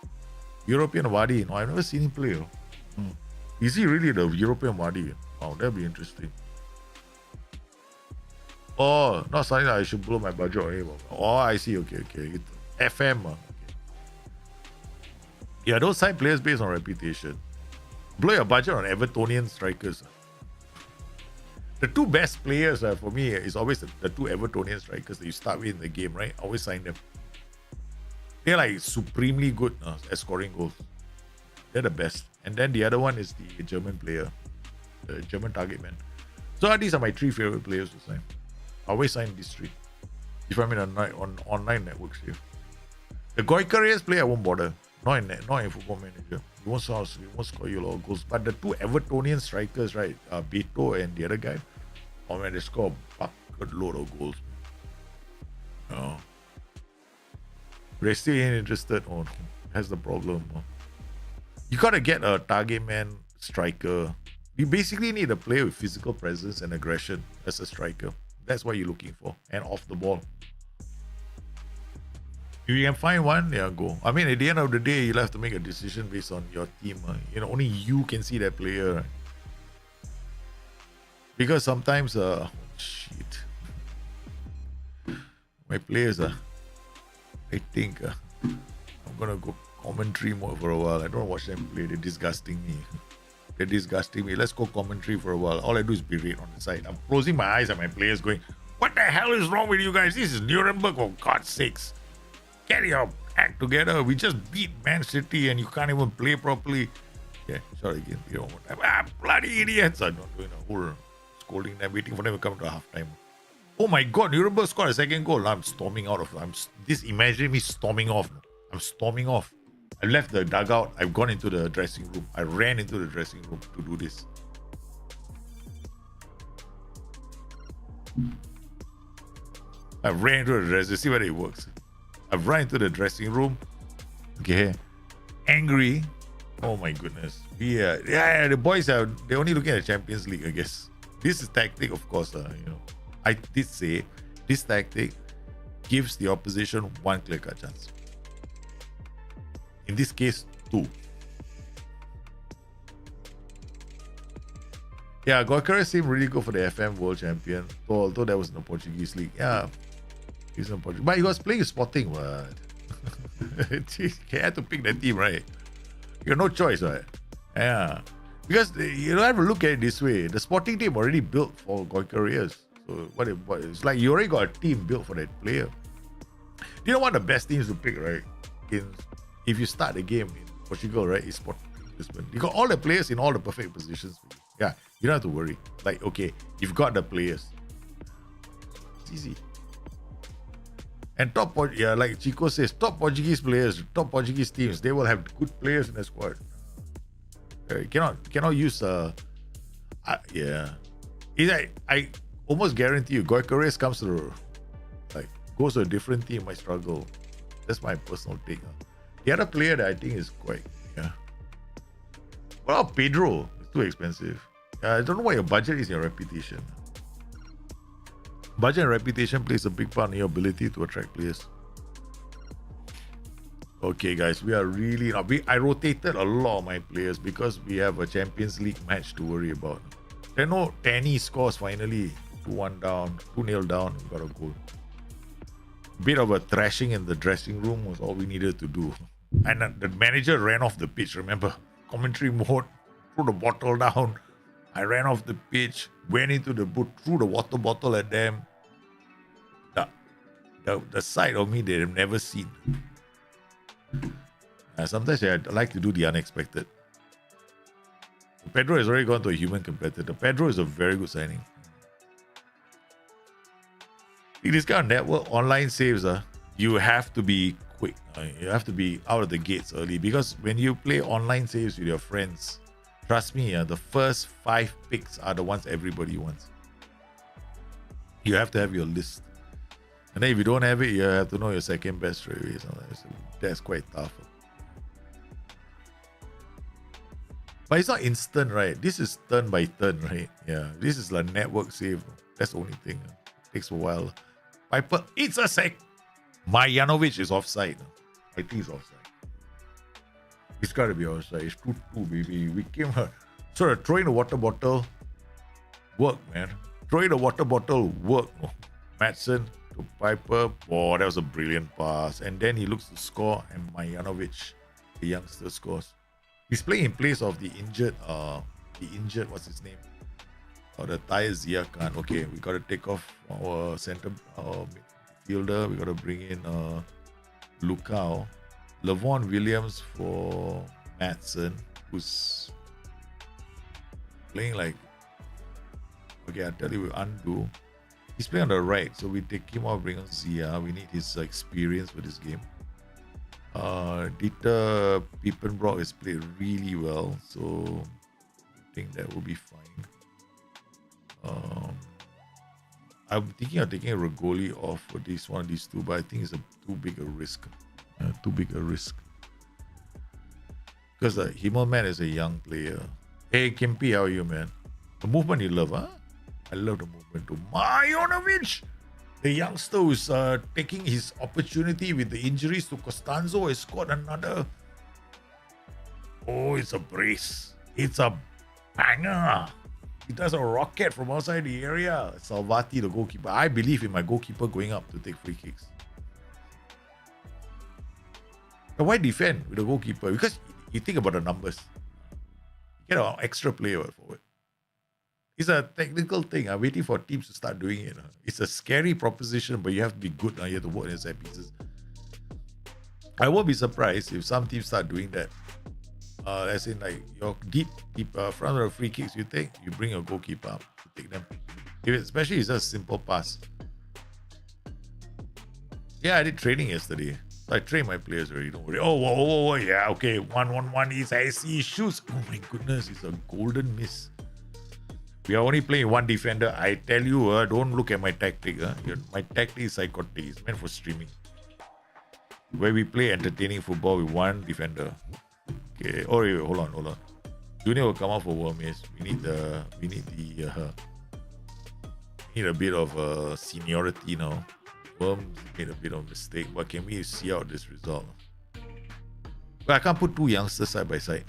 it. European Wadi, no, I've never seen him play. Is he really the European Wadi? Wow, that'd be interesting. Oh, not something that I should blow my budget away. Oh, I see. Okay. FM. Okay. Yeah, don't sign players based on reputation. Blow your budget on Evertonian strikers. The two best players for me is always the two Evertonian strikers that you start with in the game, right? Always sign them. They're like supremely good at scoring goals. They're the best. And then the other one is the German player, the German target man. So these are my three favorite players to sign. I always sign these three. If I'm on online networks here. The Goico Reyes player, I won't bother. Not in Football Manager. He won't score you a lot of goals. But the two Evertonian strikers, right? Beto and the other guy. Oh man, they score a bucket load of goals. Oh. They still ain't interested. Oh, no. That's the problem. You gotta get a target man striker. You basically need a player with physical presence and aggression as a striker. That's what you're looking for. And off the ball. If you can find one, yeah, go. I mean, at the end of the day, you'll have to make a decision based on your team. Only you can see that player. Right? Because sometimes, shit. My players, I think I'm gonna go commentary mode for a while. I don't watch them play. They're disgusting me. Let's go commentary for a while. All I do is berate on the side. I'm closing my eyes at my players going, what the hell is wrong with you guys? This is Nuremberg, for God's sakes. Get your act together. We just beat Man City and you can't even play properly. Yeah, sorry again. Bloody idiots. I'm not doing a whole scolding them, waiting for them to come to halftime. Oh my God, Nuremberg scored a second goal. I'm storming out of. Imagine me storming off. I'm storming off. I left the dugout. I've gone into the dressing room. I ran into the dressing room to do this. I ran into the dressing room. See whether it works. I've run into the dressing room. Okay. Angry. Oh my goodness. Yeah, the boys they're only looking at the Champions League, I guess. This is tactic, of course. I did say this tactic gives the opposition one clear-cut chance. In this case, two. Yeah, Goico seemed really good for the FM World Champion, although that was in the Portuguese league. Yeah, he's in Portuguese, but he was playing Sporting. What? He had to pick that team, right? You got no choice, right? Yeah, because you have to look at it this way: the Sporting team already built for Goico. So what it's like you already got a team built for that player. You know what the best teams to pick, right? If you start a game in Portugal, right? It's Sporting Lisbon. You got all the players in all the perfect positions. Yeah, you don't have to worry. Like, okay, you've got the players. It's easy. And like Chico says, top Portuguese players, top Portuguese teams, they will have good players in the squad. You cannot use yeah. I almost guarantee you, Goico comes to goes to a different team, might struggle. That's my personal take. The other player that I think is quite, yeah. What about Pedro? It's too expensive. I don't know what your budget is, your reputation. Budget and reputation plays a big part in your ability to attract players. Okay, guys, we are really not. I rotated a lot of my players because we have a Champions League match to worry about. There are no Tanny scores finally. 2-1 down, 2-0 down, we got a goal. Bit of a thrashing in the dressing room was all we needed to do. And the manager ran off the pitch, remember? Commentary mode, threw the bottle down. I ran off the pitch, went into the booth, threw the water bottle at them. the side of me they've never seen. Sometimes I like to do the unexpected. Pedro has already gone to a human competitor. Pedro is a very good signing. In this kind of network, online saves, you have to be quick. You have to be out of the gates early, because when you play online saves with your friends, trust me, the first 5 picks are the ones everybody wants. You have to have your list. And then if you don't have it, you have to know your second best straight away. That's quite tough. But it's not instant, right? This is turn by turn, right? Yeah, this is like network save. That's the only thing. It takes a while. Piper, it's a sec. Marjanovic is offside. I think he's offside. It's got to be offside. It's 2-2, baby. We came here. Sort of throwing the water bottle. Work, man. Throwing the water bottle. Work. Madsen to Piper. Oh, that was a brilliant pass. And then he looks to score, and Marjanovic, the youngster, scores. He's playing in place of the injured, what's his name? The Tyre Zia Khan. Okay, we got to take off our center midfielder. We got to bring in Lukau. Levon Williams for Madsen, who's playing like... Okay, I'll tell you, we undo. He's playing on the right, so we take him off, bring on Zia. We need his experience for this game. Dieter Piepenbrock has played really well, so I think that will be fine. I'm thinking of taking Rogoli off for this one of these two, but I think it's too big a risk. Because Himmelman is a young player. Hey, Kimpi, how are you, man? The movement you love, huh? I love the movement too. Marjanovic! The youngster who's taking his opportunity with the injuries to Costanzo has scored another. Oh, it's a brace. It's a banger. He does a rocket from outside the area. Salvati, the goalkeeper. I believe in my goalkeeper going up to take free kicks. But why defend with the goalkeeper? Because you think about the numbers. You get an extra player forward. It's a technical thing. I'm waiting for teams to start doing it. It's a scary proposition, but you have to be good. You have to work in set pieces. I won't be surprised if some teams start doing that. As in, like, your deep front of the free kicks you take, you bring your goalkeeper up to take them. Especially if it's just a simple pass. Yeah, I did training yesterday. So I trained my players already. Don't worry. Oh, whoa. Yeah, okay. 1-1-1 is I see shoots. Oh my goodness, it's a golden miss. We are only playing one defender. I tell you, don't look at my tactic. My tactic is psychotic. It's meant for streaming. Where we play entertaining football with one defender. Okay. Oh, wait, hold on. Junior will come out for Wormies. We need a bit of seniority now. Worms made a bit of mistake, but can we see out this result? Well, I can't put two youngsters side by side.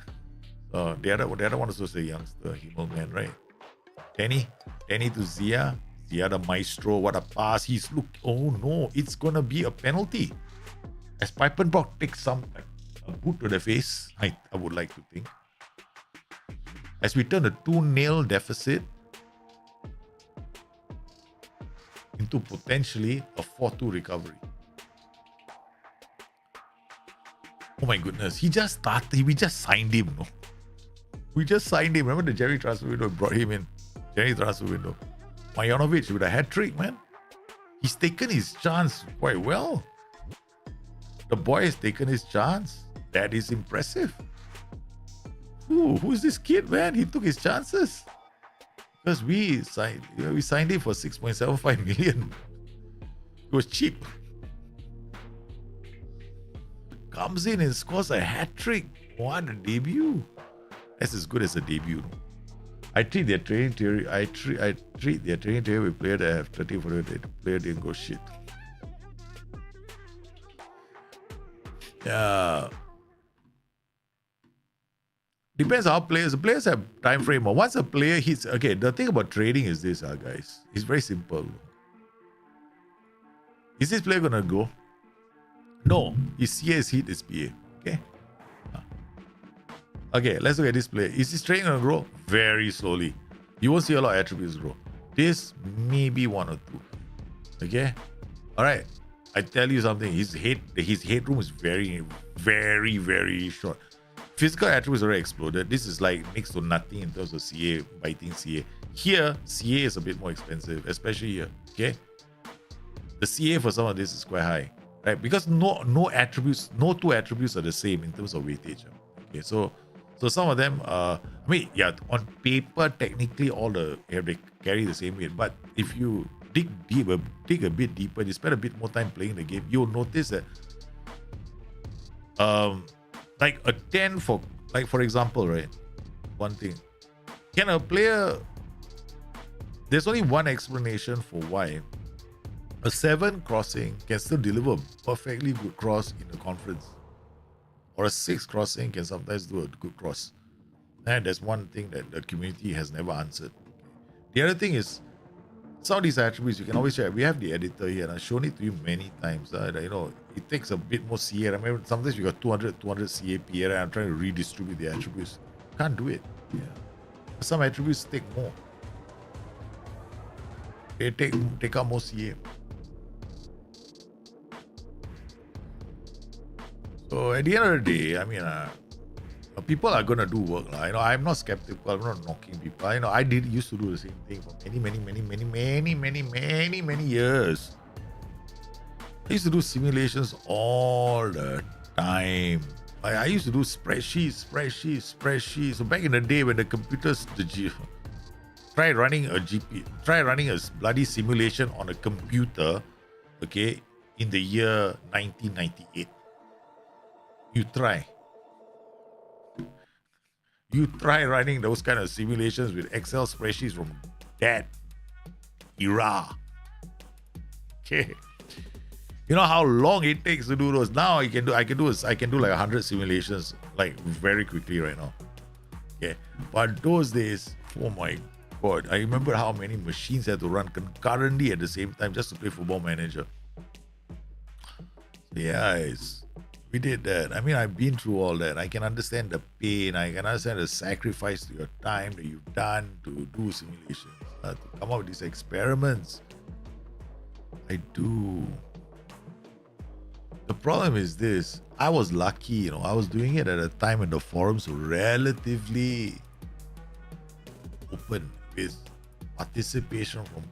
The other one is also a youngster, Himmelman, right? Danny to Zia the maestro. What a pass! Oh no, it's gonna be a penalty. As Piepenbrock takes a boot to the face, I would like to think. As we turn a 2-0 deficit into potentially a 4-2 recovery. Oh my goodness, he just started. We just signed him, no? We just signed him. Remember the Jerry transfer window brought him in? Jerry transfer window. Marjanovic with a hat-trick, man. He's taken his chance quite well. The boy has taken his chance. That is impressive. Who's this kid, man? He took his chances. Because we signed him for 6.75 million. It was cheap. Comes in and scores a hat-trick. What a debut. That's as good as a debut. I treat their training theory. I treat their training theory with players that have 30 for the player didn't go shit. Yeah. Depends how players have time frame. Once a player hits, okay, the thing about trading is this, guys. It's very simple. Is this player gonna go? No. His CA is hit his PA. Okay. Okay, let's look at this player. Is this trading gonna grow? Very slowly. You won't see a lot of attributes grow. This maybe 1 or 2. Okay. All right. I tell you something, his headroom is very, very, very short. Physical attributes already exploded. This is like next to nothing in terms of CA, biting CA. Here, CA is a bit more expensive, especially here. Okay. The CA for some of this is quite high, right? Because no two attributes are the same in terms of weightage. Okay, so some of them, I mean, yeah, on paper technically they carry the same weight, but if you dig a bit deeper, you spend a bit more time playing the game, you'll notice that, like a 10 for example, right? One thing, can a player? There's only one explanation for why a 7 crossing can still deliver a perfectly good cross in the conference, or a 6 crossing can sometimes do a good cross. And that's one thing that the community has never answered. The other thing is, some of these attributes you can always check. We have the editor here, and I've shown it to you many times. It takes a bit more CA. I remember sometimes we got 200 CA PA, and I'm trying to redistribute the attributes. Can't do it. Yeah. Some attributes take more. They take out more CA. So at the end of the day, I mean, people are gonna do work. I'm not skeptical. I'm not knocking people. I used to do the same thing for many years. I used to do simulations all the time. I used to do spreadsheets. So back in the day when the computers, try running a bloody simulation on a computer, okay, in the year 1998. You try running those kind of simulations with Excel spreadsheets from that era. Okay. You know how long it takes to do those. Now I can do like 100 simulations like very quickly right now. Okay. But those days, oh my God, I remember how many machines had to run concurrently at the same time just to play Football Manager. Yeah, we did that. I mean, I've been through all that. I can understand the pain. I can understand the sacrifice to your time that you've done to do simulations, to come up with these experiments. I do. The problem is this. I was lucky, I was doing it at a time when the forums were relatively open with participation from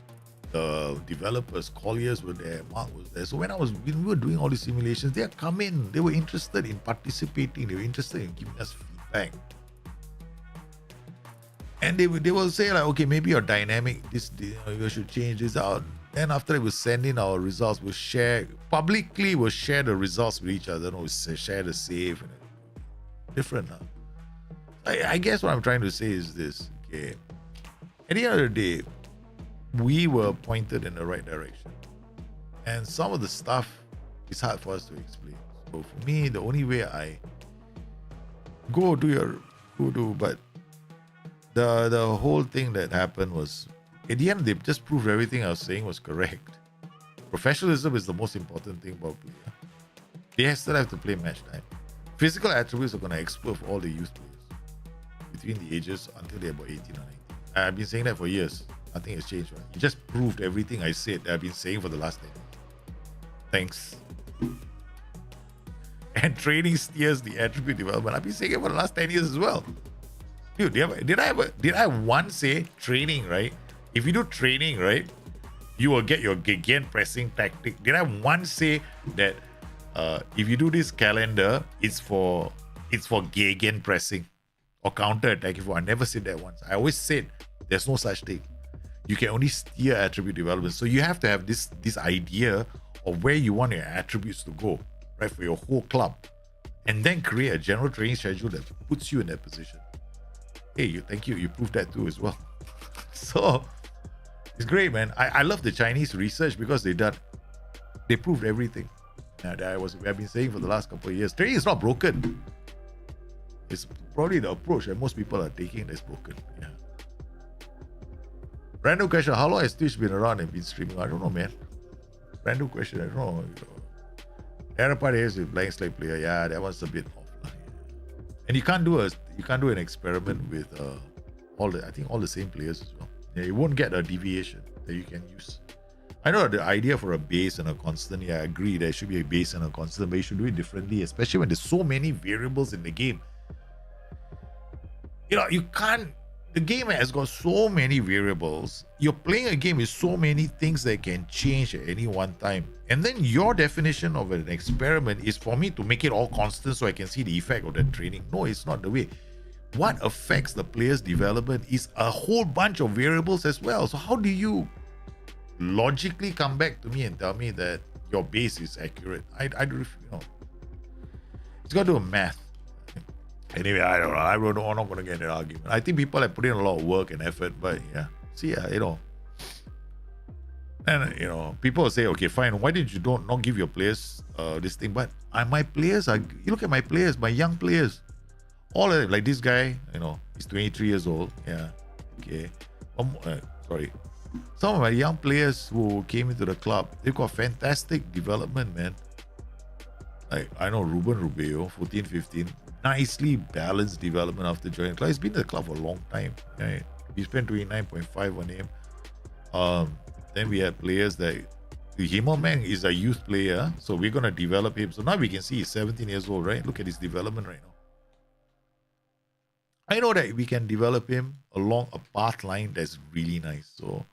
the developers. Colliers were there, Mark was there. So when we were doing all these simulations, they had come in. They were interested in participating. They were interested in giving us feedback. And they will say like, okay, maybe your dynamic, you should change this out. Then after we'll send in our results, we'll share the results with each other. We'll share the save. Different. I guess what I'm trying to say is this. Okay. At the end of the day, we were pointed in the right direction. And some of the stuff is hard for us to explain. So for me, the only way I but the whole thing that happened was, at the end, they just proved everything I was saying was correct. Professionalism is the most important thing about player. They still have to play match time. Physical attributes are going to explode for all the youth players between the ages until they're about 18 or 19. I've been saying that for years. Nothing has changed, right? You just proved everything I said that I've been saying for the last 10 years. Thanks. And training steers the attribute development. I've been saying it for the last 10 years as well. Dude, did I once say training, right? If you do training, right, you will get your gegen pressing tactic. Did I once say that if you do this calendar, it's for gegen pressing or counter attack? I never said that once. I always said there's no such thing. You can only steer attribute development. So you have to have this idea of where you want your attributes to go, right, for your whole club, and then create a general training schedule that puts you in that position. Hey, thank you. You proved that too as well. So it's great, man. I love the Chinese research because they proved everything that I've been saying for the last couple of years. Training is not broken. It's probably the approach that most people are taking that's broken. Yeah. Random question: how long has Twitch been around and been streaming? I don't know, man. Random question. I don't know. The other part is with blank slate player. Yeah, that one's a bit off. And you can't do an experiment with all the same players as well. Yeah, you won't get a deviation that you can use. I know the idea for a base and a constant, yeah, I agree there should be a base and a constant, but you should do it differently, especially when there's so many variables in the game. You know, you can't, the game has got so many variables. You're playing a game with so many things that can change at any one time. And then your definition of an experiment is for me to make it all constant so I can see the effect of that training. No, it's not the way. What affects the player's development is a whole bunch of variables as well. So how do you logically come back to me and tell me that your base is accurate? I do, you know, it's got to do a math. Anyway, I don't know. I'm not going to get in an argument. I think people have put in a lot of work and effort, but yeah, see, you know, and you know, people will say, okay, fine. Why did you not give your players this thing? But my players are. You look at my players, my young players. All of them, like this guy, you know, he's 23 years old. Yeah, okay. Sorry. Some of my young players who came into the club, they've got fantastic development, man. Like, I know Ruben Rubio, 14, 15, nicely balanced development after joining the club. He's been in the club for a long time, right? He spent 29.5 on him. Then we have players that Himmelman is a youth player, so we're going to develop him. So now we can see he's 17 years old, right? Look at his development right now. I know that we can develop him along a path line that's really nice. So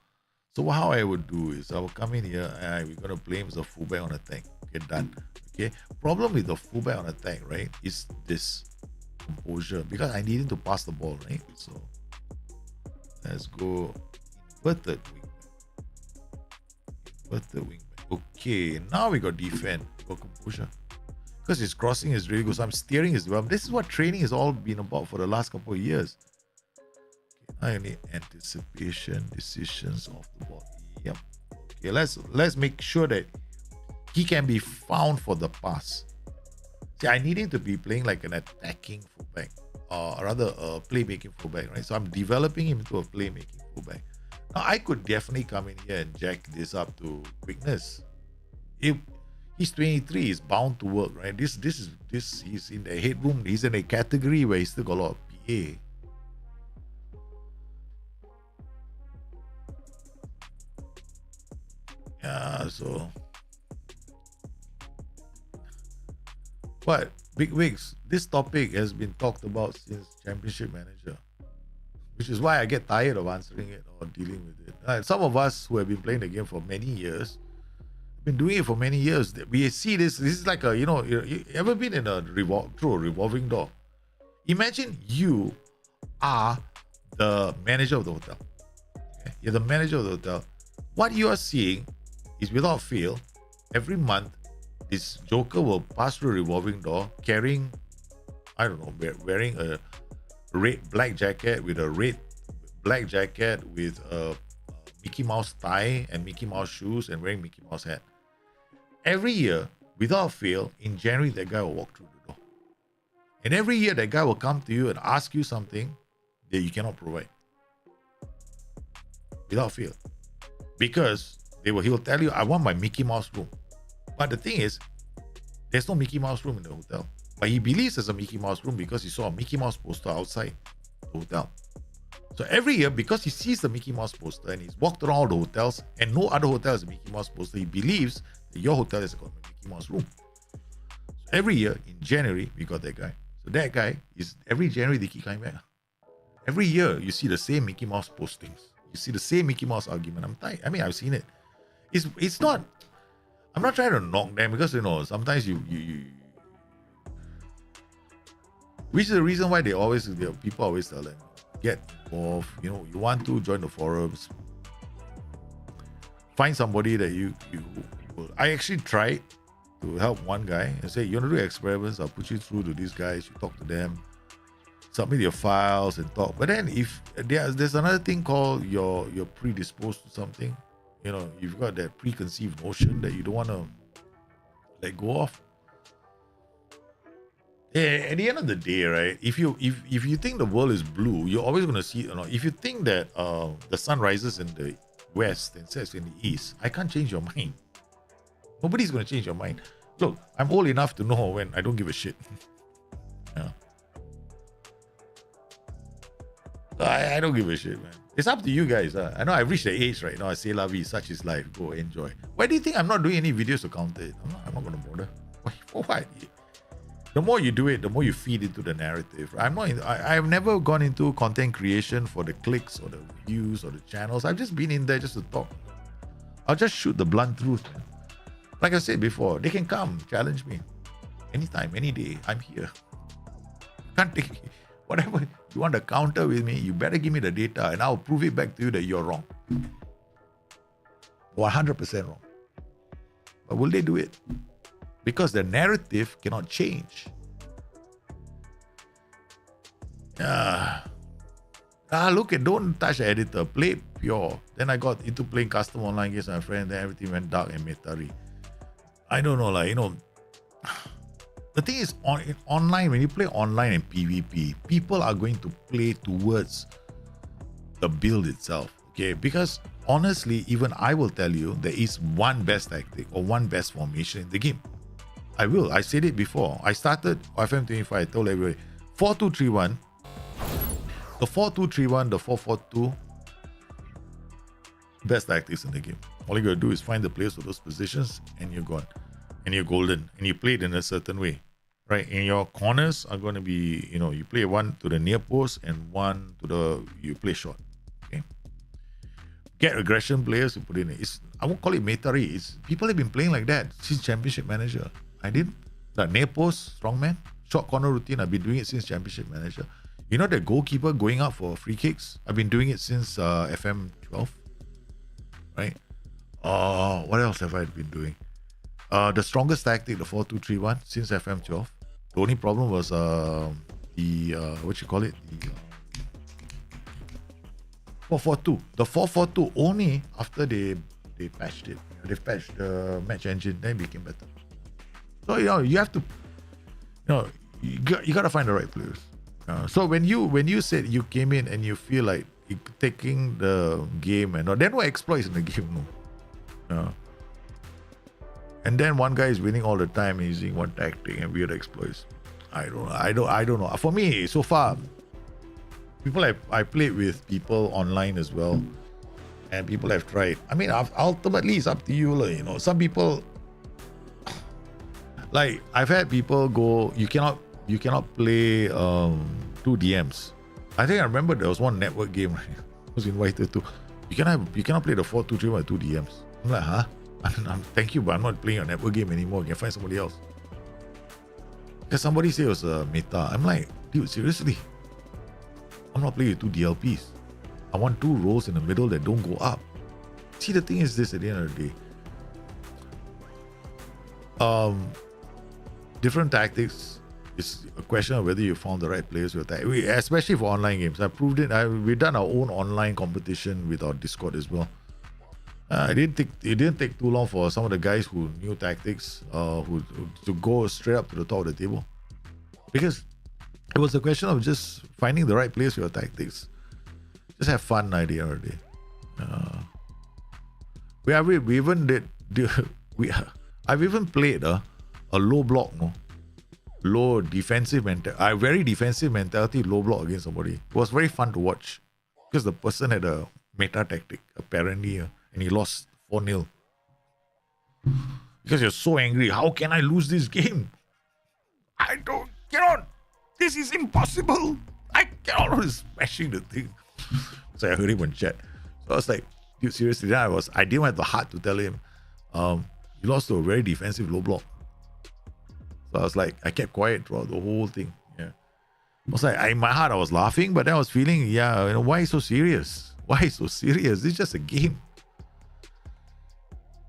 how I would do is I will come in here and we're going to play him as a fullback on attack. Okay, done. Okay. Problem with the fullback on attack, right, is this composure, because I need him to pass the ball, right? So let's go inverted wingback. Okay, now we got defend, we got composure. Because his crossing is really good. So I'm steering his development. This is what training has all been about for the last couple of years. Okay, I need anticipation, decisions off the ball. Yep. Okay, let's make sure that he can be found for the pass. See, I need him to be playing like an attacking fullback, or rather a playmaking fullback, right? So I'm developing him into a playmaking fullback. Now I could definitely come in here and jack this up to quickness. If he's 23, he's bound to work, right? This he's in the headroom, he's in a category where he's still got a lot of PA. Yeah, so but Big Wigs, this topic has been talked about since Championship Manager, which is why I get tired of answering it or dealing with it. Some of us who have been playing the game for many years, been doing it for many years, we see this is like a, you ever been in through a revolving door? Imagine you are the manager of the hotel. Okay? You're the manager of the hotel. What you are seeing is, without fail, every month this joker will pass through a revolving door carrying, I don't know, wearing a red black jacket with a red black jacket with a Mickey Mouse tie and Mickey Mouse shoes and wearing Mickey Mouse hat. Every year, without fail, in January, that guy will walk through the door. And every year, that guy will come to you and ask you something that you cannot provide. Without fail. Because he will tell you, I want my Mickey Mouse room. But the thing is, there's no Mickey Mouse room in the hotel. But he believes there's a Mickey Mouse room because he saw a Mickey Mouse poster outside the hotel. So every year, because he sees the Mickey Mouse poster and he's walked around all the hotels and no other hotel has a Mickey Mouse poster, he believes that your hotel has got a Mickey Mouse room. So every year in January, we got that guy. So that guy is, every January they keep coming back. Every year you see the same Mickey Mouse postings. You see the same Mickey Mouse argument. I'm tired. I mean, I've seen it. It's not, I'm not trying to knock them because, sometimes you which is the reason why people always tell them, get involved, you want to join the forums, find somebody that you will. I actually tried to help one guy and say, you want to do experiments, I'll put you through to these guys, you talk to them, submit your files and talk. But then if there's another thing called you're predisposed to something, you've got that preconceived notion that you don't want to let go of. Yeah, at the end of the day, right? If you think the world is blue, you're always going to see. If you think that the sun rises in the west and sets in the east, I can't change your mind. Nobody's going to change your mind. Look, I'm old enough to know when I don't give a shit. Yeah. I don't give a shit, man. It's up to you guys. I know I've reached the age right now. I say la vie, such is life. Go enjoy. Why do you think I'm not doing any videos to counter it? I'm not going to bother. Why? The more you do it, the more you feed into the narrative. I've never gone into content creation for the clicks or the views or the channels. I've just been in there just to talk. I'll just shoot the blunt truth, man. Like I said before, they can come challenge me anytime, any day. I'm here. Can't take whatever you want to counter with me. You better give me the data, and I'll prove it back to you that you're wrong, 100% wrong. But will they do it? Because the narrative cannot change. Look at, don't touch the editor. Play pure. Then I got into playing custom online games with my friend. Then everything went dark and metary. I don't know, the thing is, online, when you play online and PvP, people are going to play towards the build itself. Okay, because honestly, even I will tell you there is one best tactic or one best formation in the game. I will. I said it before. I started FM25. I told everybody 4-2-3-1. The 4-2-3-1, the 4-4-2, best tactics in the game. All you gotta do is find the players for those positions, and you're gone. And you're golden. And you play it in a certain way. Right? And your corners are gonna be, you play one to the near post and one to you play short. Okay. Get aggression players to put in it. I won't call it metary. People have been playing like that since Championship Manager. I didn't. The near post, strongman, short corner routine, I've been doing it since Championship Manager. You know the goalkeeper going up for free kicks? I've been doing it since FM12. Right? What else have I been doing? The strongest tactic, the 4-2-3-1, since FM12. The only problem was the 4-4-2. The 4-4-2 only after they patched it. They patched the match engine, then it became better. So you have to, you got to find the right players. So when you said you came in and you feel like taking the game and there are no exploits in the game, no. And then one guy is winning all the time using one tactic and weird exploits. I don't know. For me, so far, I played with people online as well, and people have tried. I mean, ultimately, it's up to you. Some people, like I've had people go, you cannot play 2 DMs. I think I remember there was one network game I was invited to. You cannot play the 4-2-3 with 2 DMs. I'm like, huh? Thank you, but I'm not playing a network game anymore. You can find somebody else. Because somebody said it was a meta. I'm like, dude, seriously? I'm not playing with 2 DLPs. I want 2 roles in the middle that don't go up. See, the thing is this at the end of the day. Different tactics is a question of whether you found the right players to attack. Especially for online games. I proved it. We've done our own online competition with our Discord as well. It didn't take too long for some of the guys who knew tactics who to go straight up to the top of the table, because it was a question of just finding the right players for your tactics. Just have fun at the end of the day. I've even played a low block, low defensive mentality. Very defensive mentality, low block against somebody. It was very fun to watch because the person had a meta tactic apparently. And he lost 4-0. Because you're so angry. How can I lose this game? Cannot. This is impossible. I cannot. Smashing the thing. So I heard him on chat. So I was like, dude, seriously. Then I didn't have the heart to tell him, you lost to a very defensive low block. So I was like, I kept quiet throughout the whole thing. Yeah. I was like, in my heart, I was laughing, but then I was feeling, why so serious? Why so serious? This is just a game.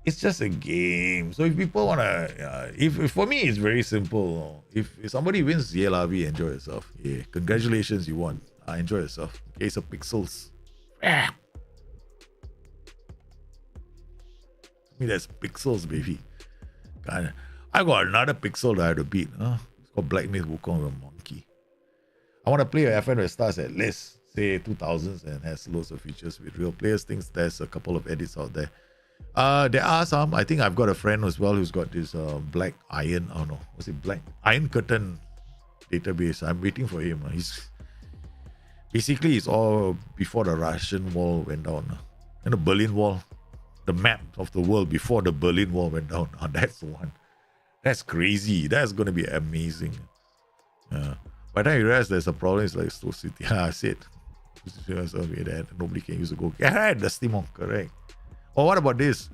It's just a game. So if people want to, if for me, it's very simple. If somebody wins, enjoy yourself. Yeah, congratulations, you won. Enjoy yourself. Case of pixels. I mean, that's pixels, baby. I got another pixel that I have to beat. It's called Black Myth Wukong, a monkey. I want to play a FN that starts at least, say, 2000s and has loads of features with real players. Thinks there's a couple of edits out there. There are some. I think I've got a friend as well who's got this black iron. Oh no, was it black iron curtain database? I'm waiting for him. Basically, it's all before the Russian wall went down. And the Berlin Wall, the map of the world before the Berlin Wall went down. Oh, that's the one. That's crazy. That's going to be amazing. By the time you realize there's a problem, it's like Slow City. I said, nobody can use a go. Yeah, the Steam, correct. Or what about this?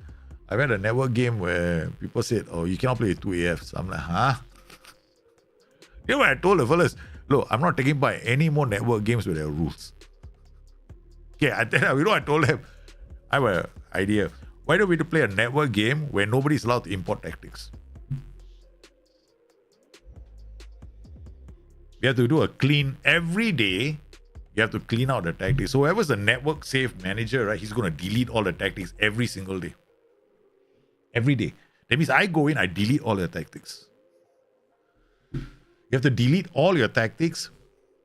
I read a network game where people said, oh, you cannot play with 2 AFs. I'm like, huh? You know what I told the fellas? Look, I'm not taking part in any more network games with their rules. Okay, I tell you know what I told them? I have an idea. Why don't we play a network game where nobody's allowed to import tactics? You have to do a clean every day. You have to clean out the tactics. So whoever's the network safe manager, right, he's going to delete all the tactics every single day. Every day. That means I go in, I delete all the tactics. You have to delete all your tactics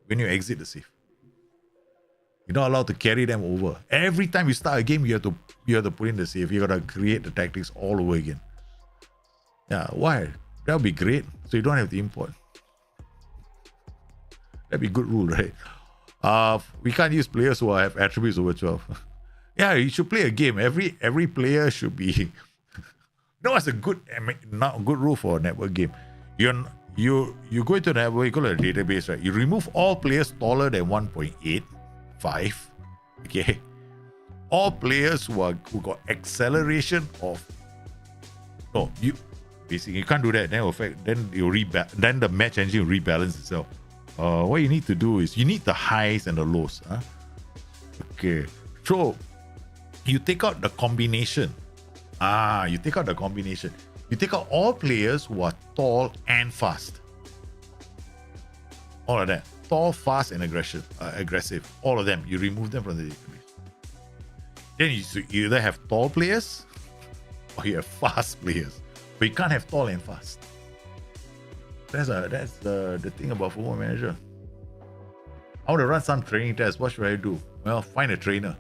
when you exit the safe. You're not allowed to carry them over. Every time you start a game, you have to put in the safe. You got to create the tactics all over again. Yeah, why? That would be great. So you don't have to import. That'd be a good rule, right? We can't use players who have attributes over 12. Yeah, you should play a game. Every player should be. No, it's a good rule for a network game. You go into the network, you go to the database, right? You remove all players taller than 1.85. Okay. All players who got acceleration of. No, you can't do that. Then the match engine will rebalance itself. What you need to do is you need the highs and the lows. Okay. So you take out the combination. You take out the combination. You take out all players who are tall and fast. All of that. Tall, fast, and aggressive. All of them. You remove them from the database. Then you either have tall players or you have fast players. But you can't have tall and fast. That's the thing about Football Manager. I want to run some training tests. What should I do? Well, find a trainer.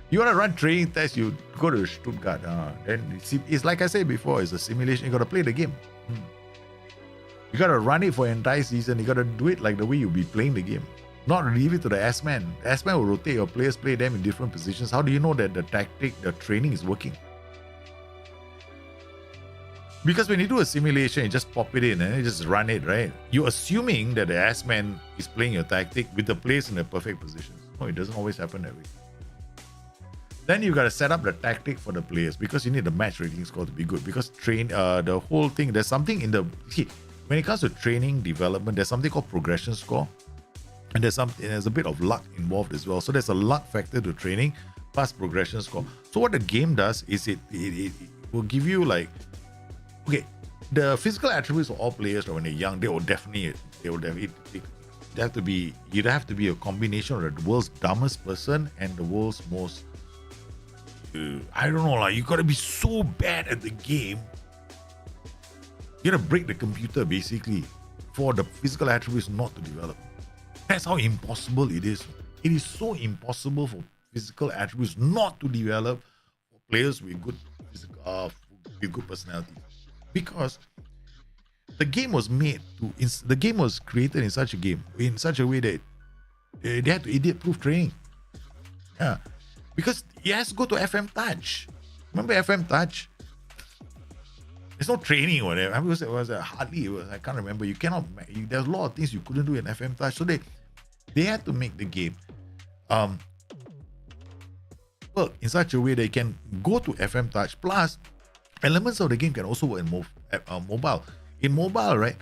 You want to run training tests, you go to Stuttgart. Then it's like I said before, it's a simulation. You got to play the game. You got to run it for an entire season. You got to do it like the way you'll be playing the game. Not leave it to the S-Man. The S-Man will rotate your players, play them in different positions. How do you know that the tactic, the training is working? Because when you do a simulation, you just pop it in and you just run it, right? You're assuming that the S-Man is playing your tactic with the players in the perfect positions. No, it doesn't always happen that way. Then you got to set up the tactic for the players because you need the match rating score to be good. Because the whole thing, there's something in the... when it comes to training development, there's something called progression score. And there's a bit of luck involved as well. So there's a luck factor to training plus progression score. So what the game does is it will give you like... Okay, the physical attributes of all players when they're young, you'd have to be a combination of the world's dumbest person and the world's most I don't know, like you gotta be so bad at the game. You gotta break the computer basically for the physical attributes not to develop. That's how impossible it is. It is so impossible for physical attributes not to develop for players with good personality. Because the game was created in such a way that they had to idiot-proof training. Yeah. Because it has to go to FM Touch. Remember FM Touch? There's no training or whatever. I mean, it was hardly. I can't remember. You cannot. There's a lot of things you couldn't do in FM Touch. So they had to make the game work in such a way they can go to FM Touch. Plus, elements of the game can also work in mobile. In mobile, right?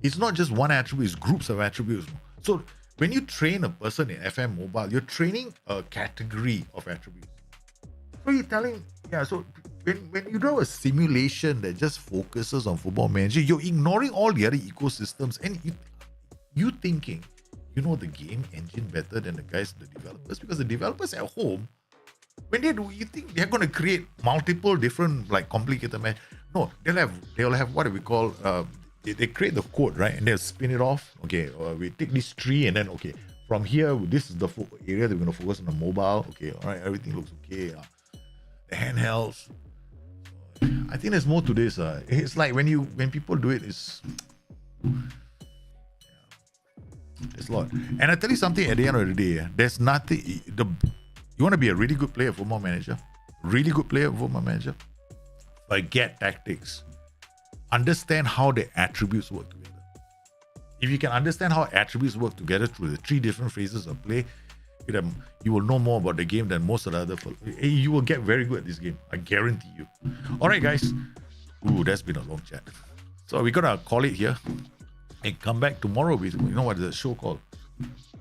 It's not just one attribute. It's groups of attributes. So when you train a person in FM Mobile, you're training a category of attributes. So you're telling, so when you do a simulation that just focuses on Football Manager, you're ignoring all the other ecosystems and you thinking you know the game engine better than the guys, the developers, because the developers at home, when they do, you think they're going to create multiple different like complicated match? No, they'll have what we call they create the code, right? And they'll spin it off. Okay, we take this tree and then, okay, from here, this is the area that we're going to focus on the mobile. Okay, all right, everything looks okay. The handhelds. I think there's more to this. It's like when people do it, it's... There's a lot. And I tell you something, at the end of the day, there's nothing. You want to be a really good player, Football Manager, really good player, Football Manager, forget tactics. Understand how the attributes work together. If you can understand how attributes work together through the 3 different phases of play, you will know more about the game than most of the other. You will get very good at this game. I guarantee you. All right, guys. Ooh, that's been a long chat. So we're gonna call it here and come back tomorrow with, you know what the show called?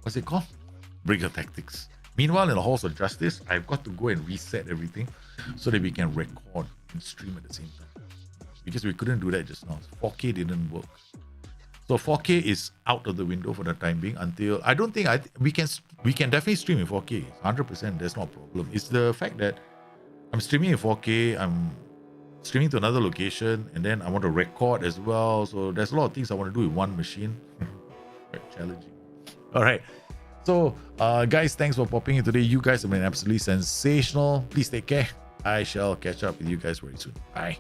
What's it called? Breaker Tactics. Meanwhile, in the Halls of Justice, I've got to go and reset everything so that we can record and stream at the same time. Because we couldn't do that just now. 4K didn't work. So 4K is out of the window for the time being until I don't think we can definitely stream in 4K. 100%, there's no problem. It's the fact that I'm streaming in 4K, I'm streaming to another location, and then I want to record as well. So there's a lot of things I want to do with one machine. Quite challenging. All right. So guys, thanks for popping in today. You guys have been absolutely sensational. Please take care. I shall catch up with you guys very soon. Bye.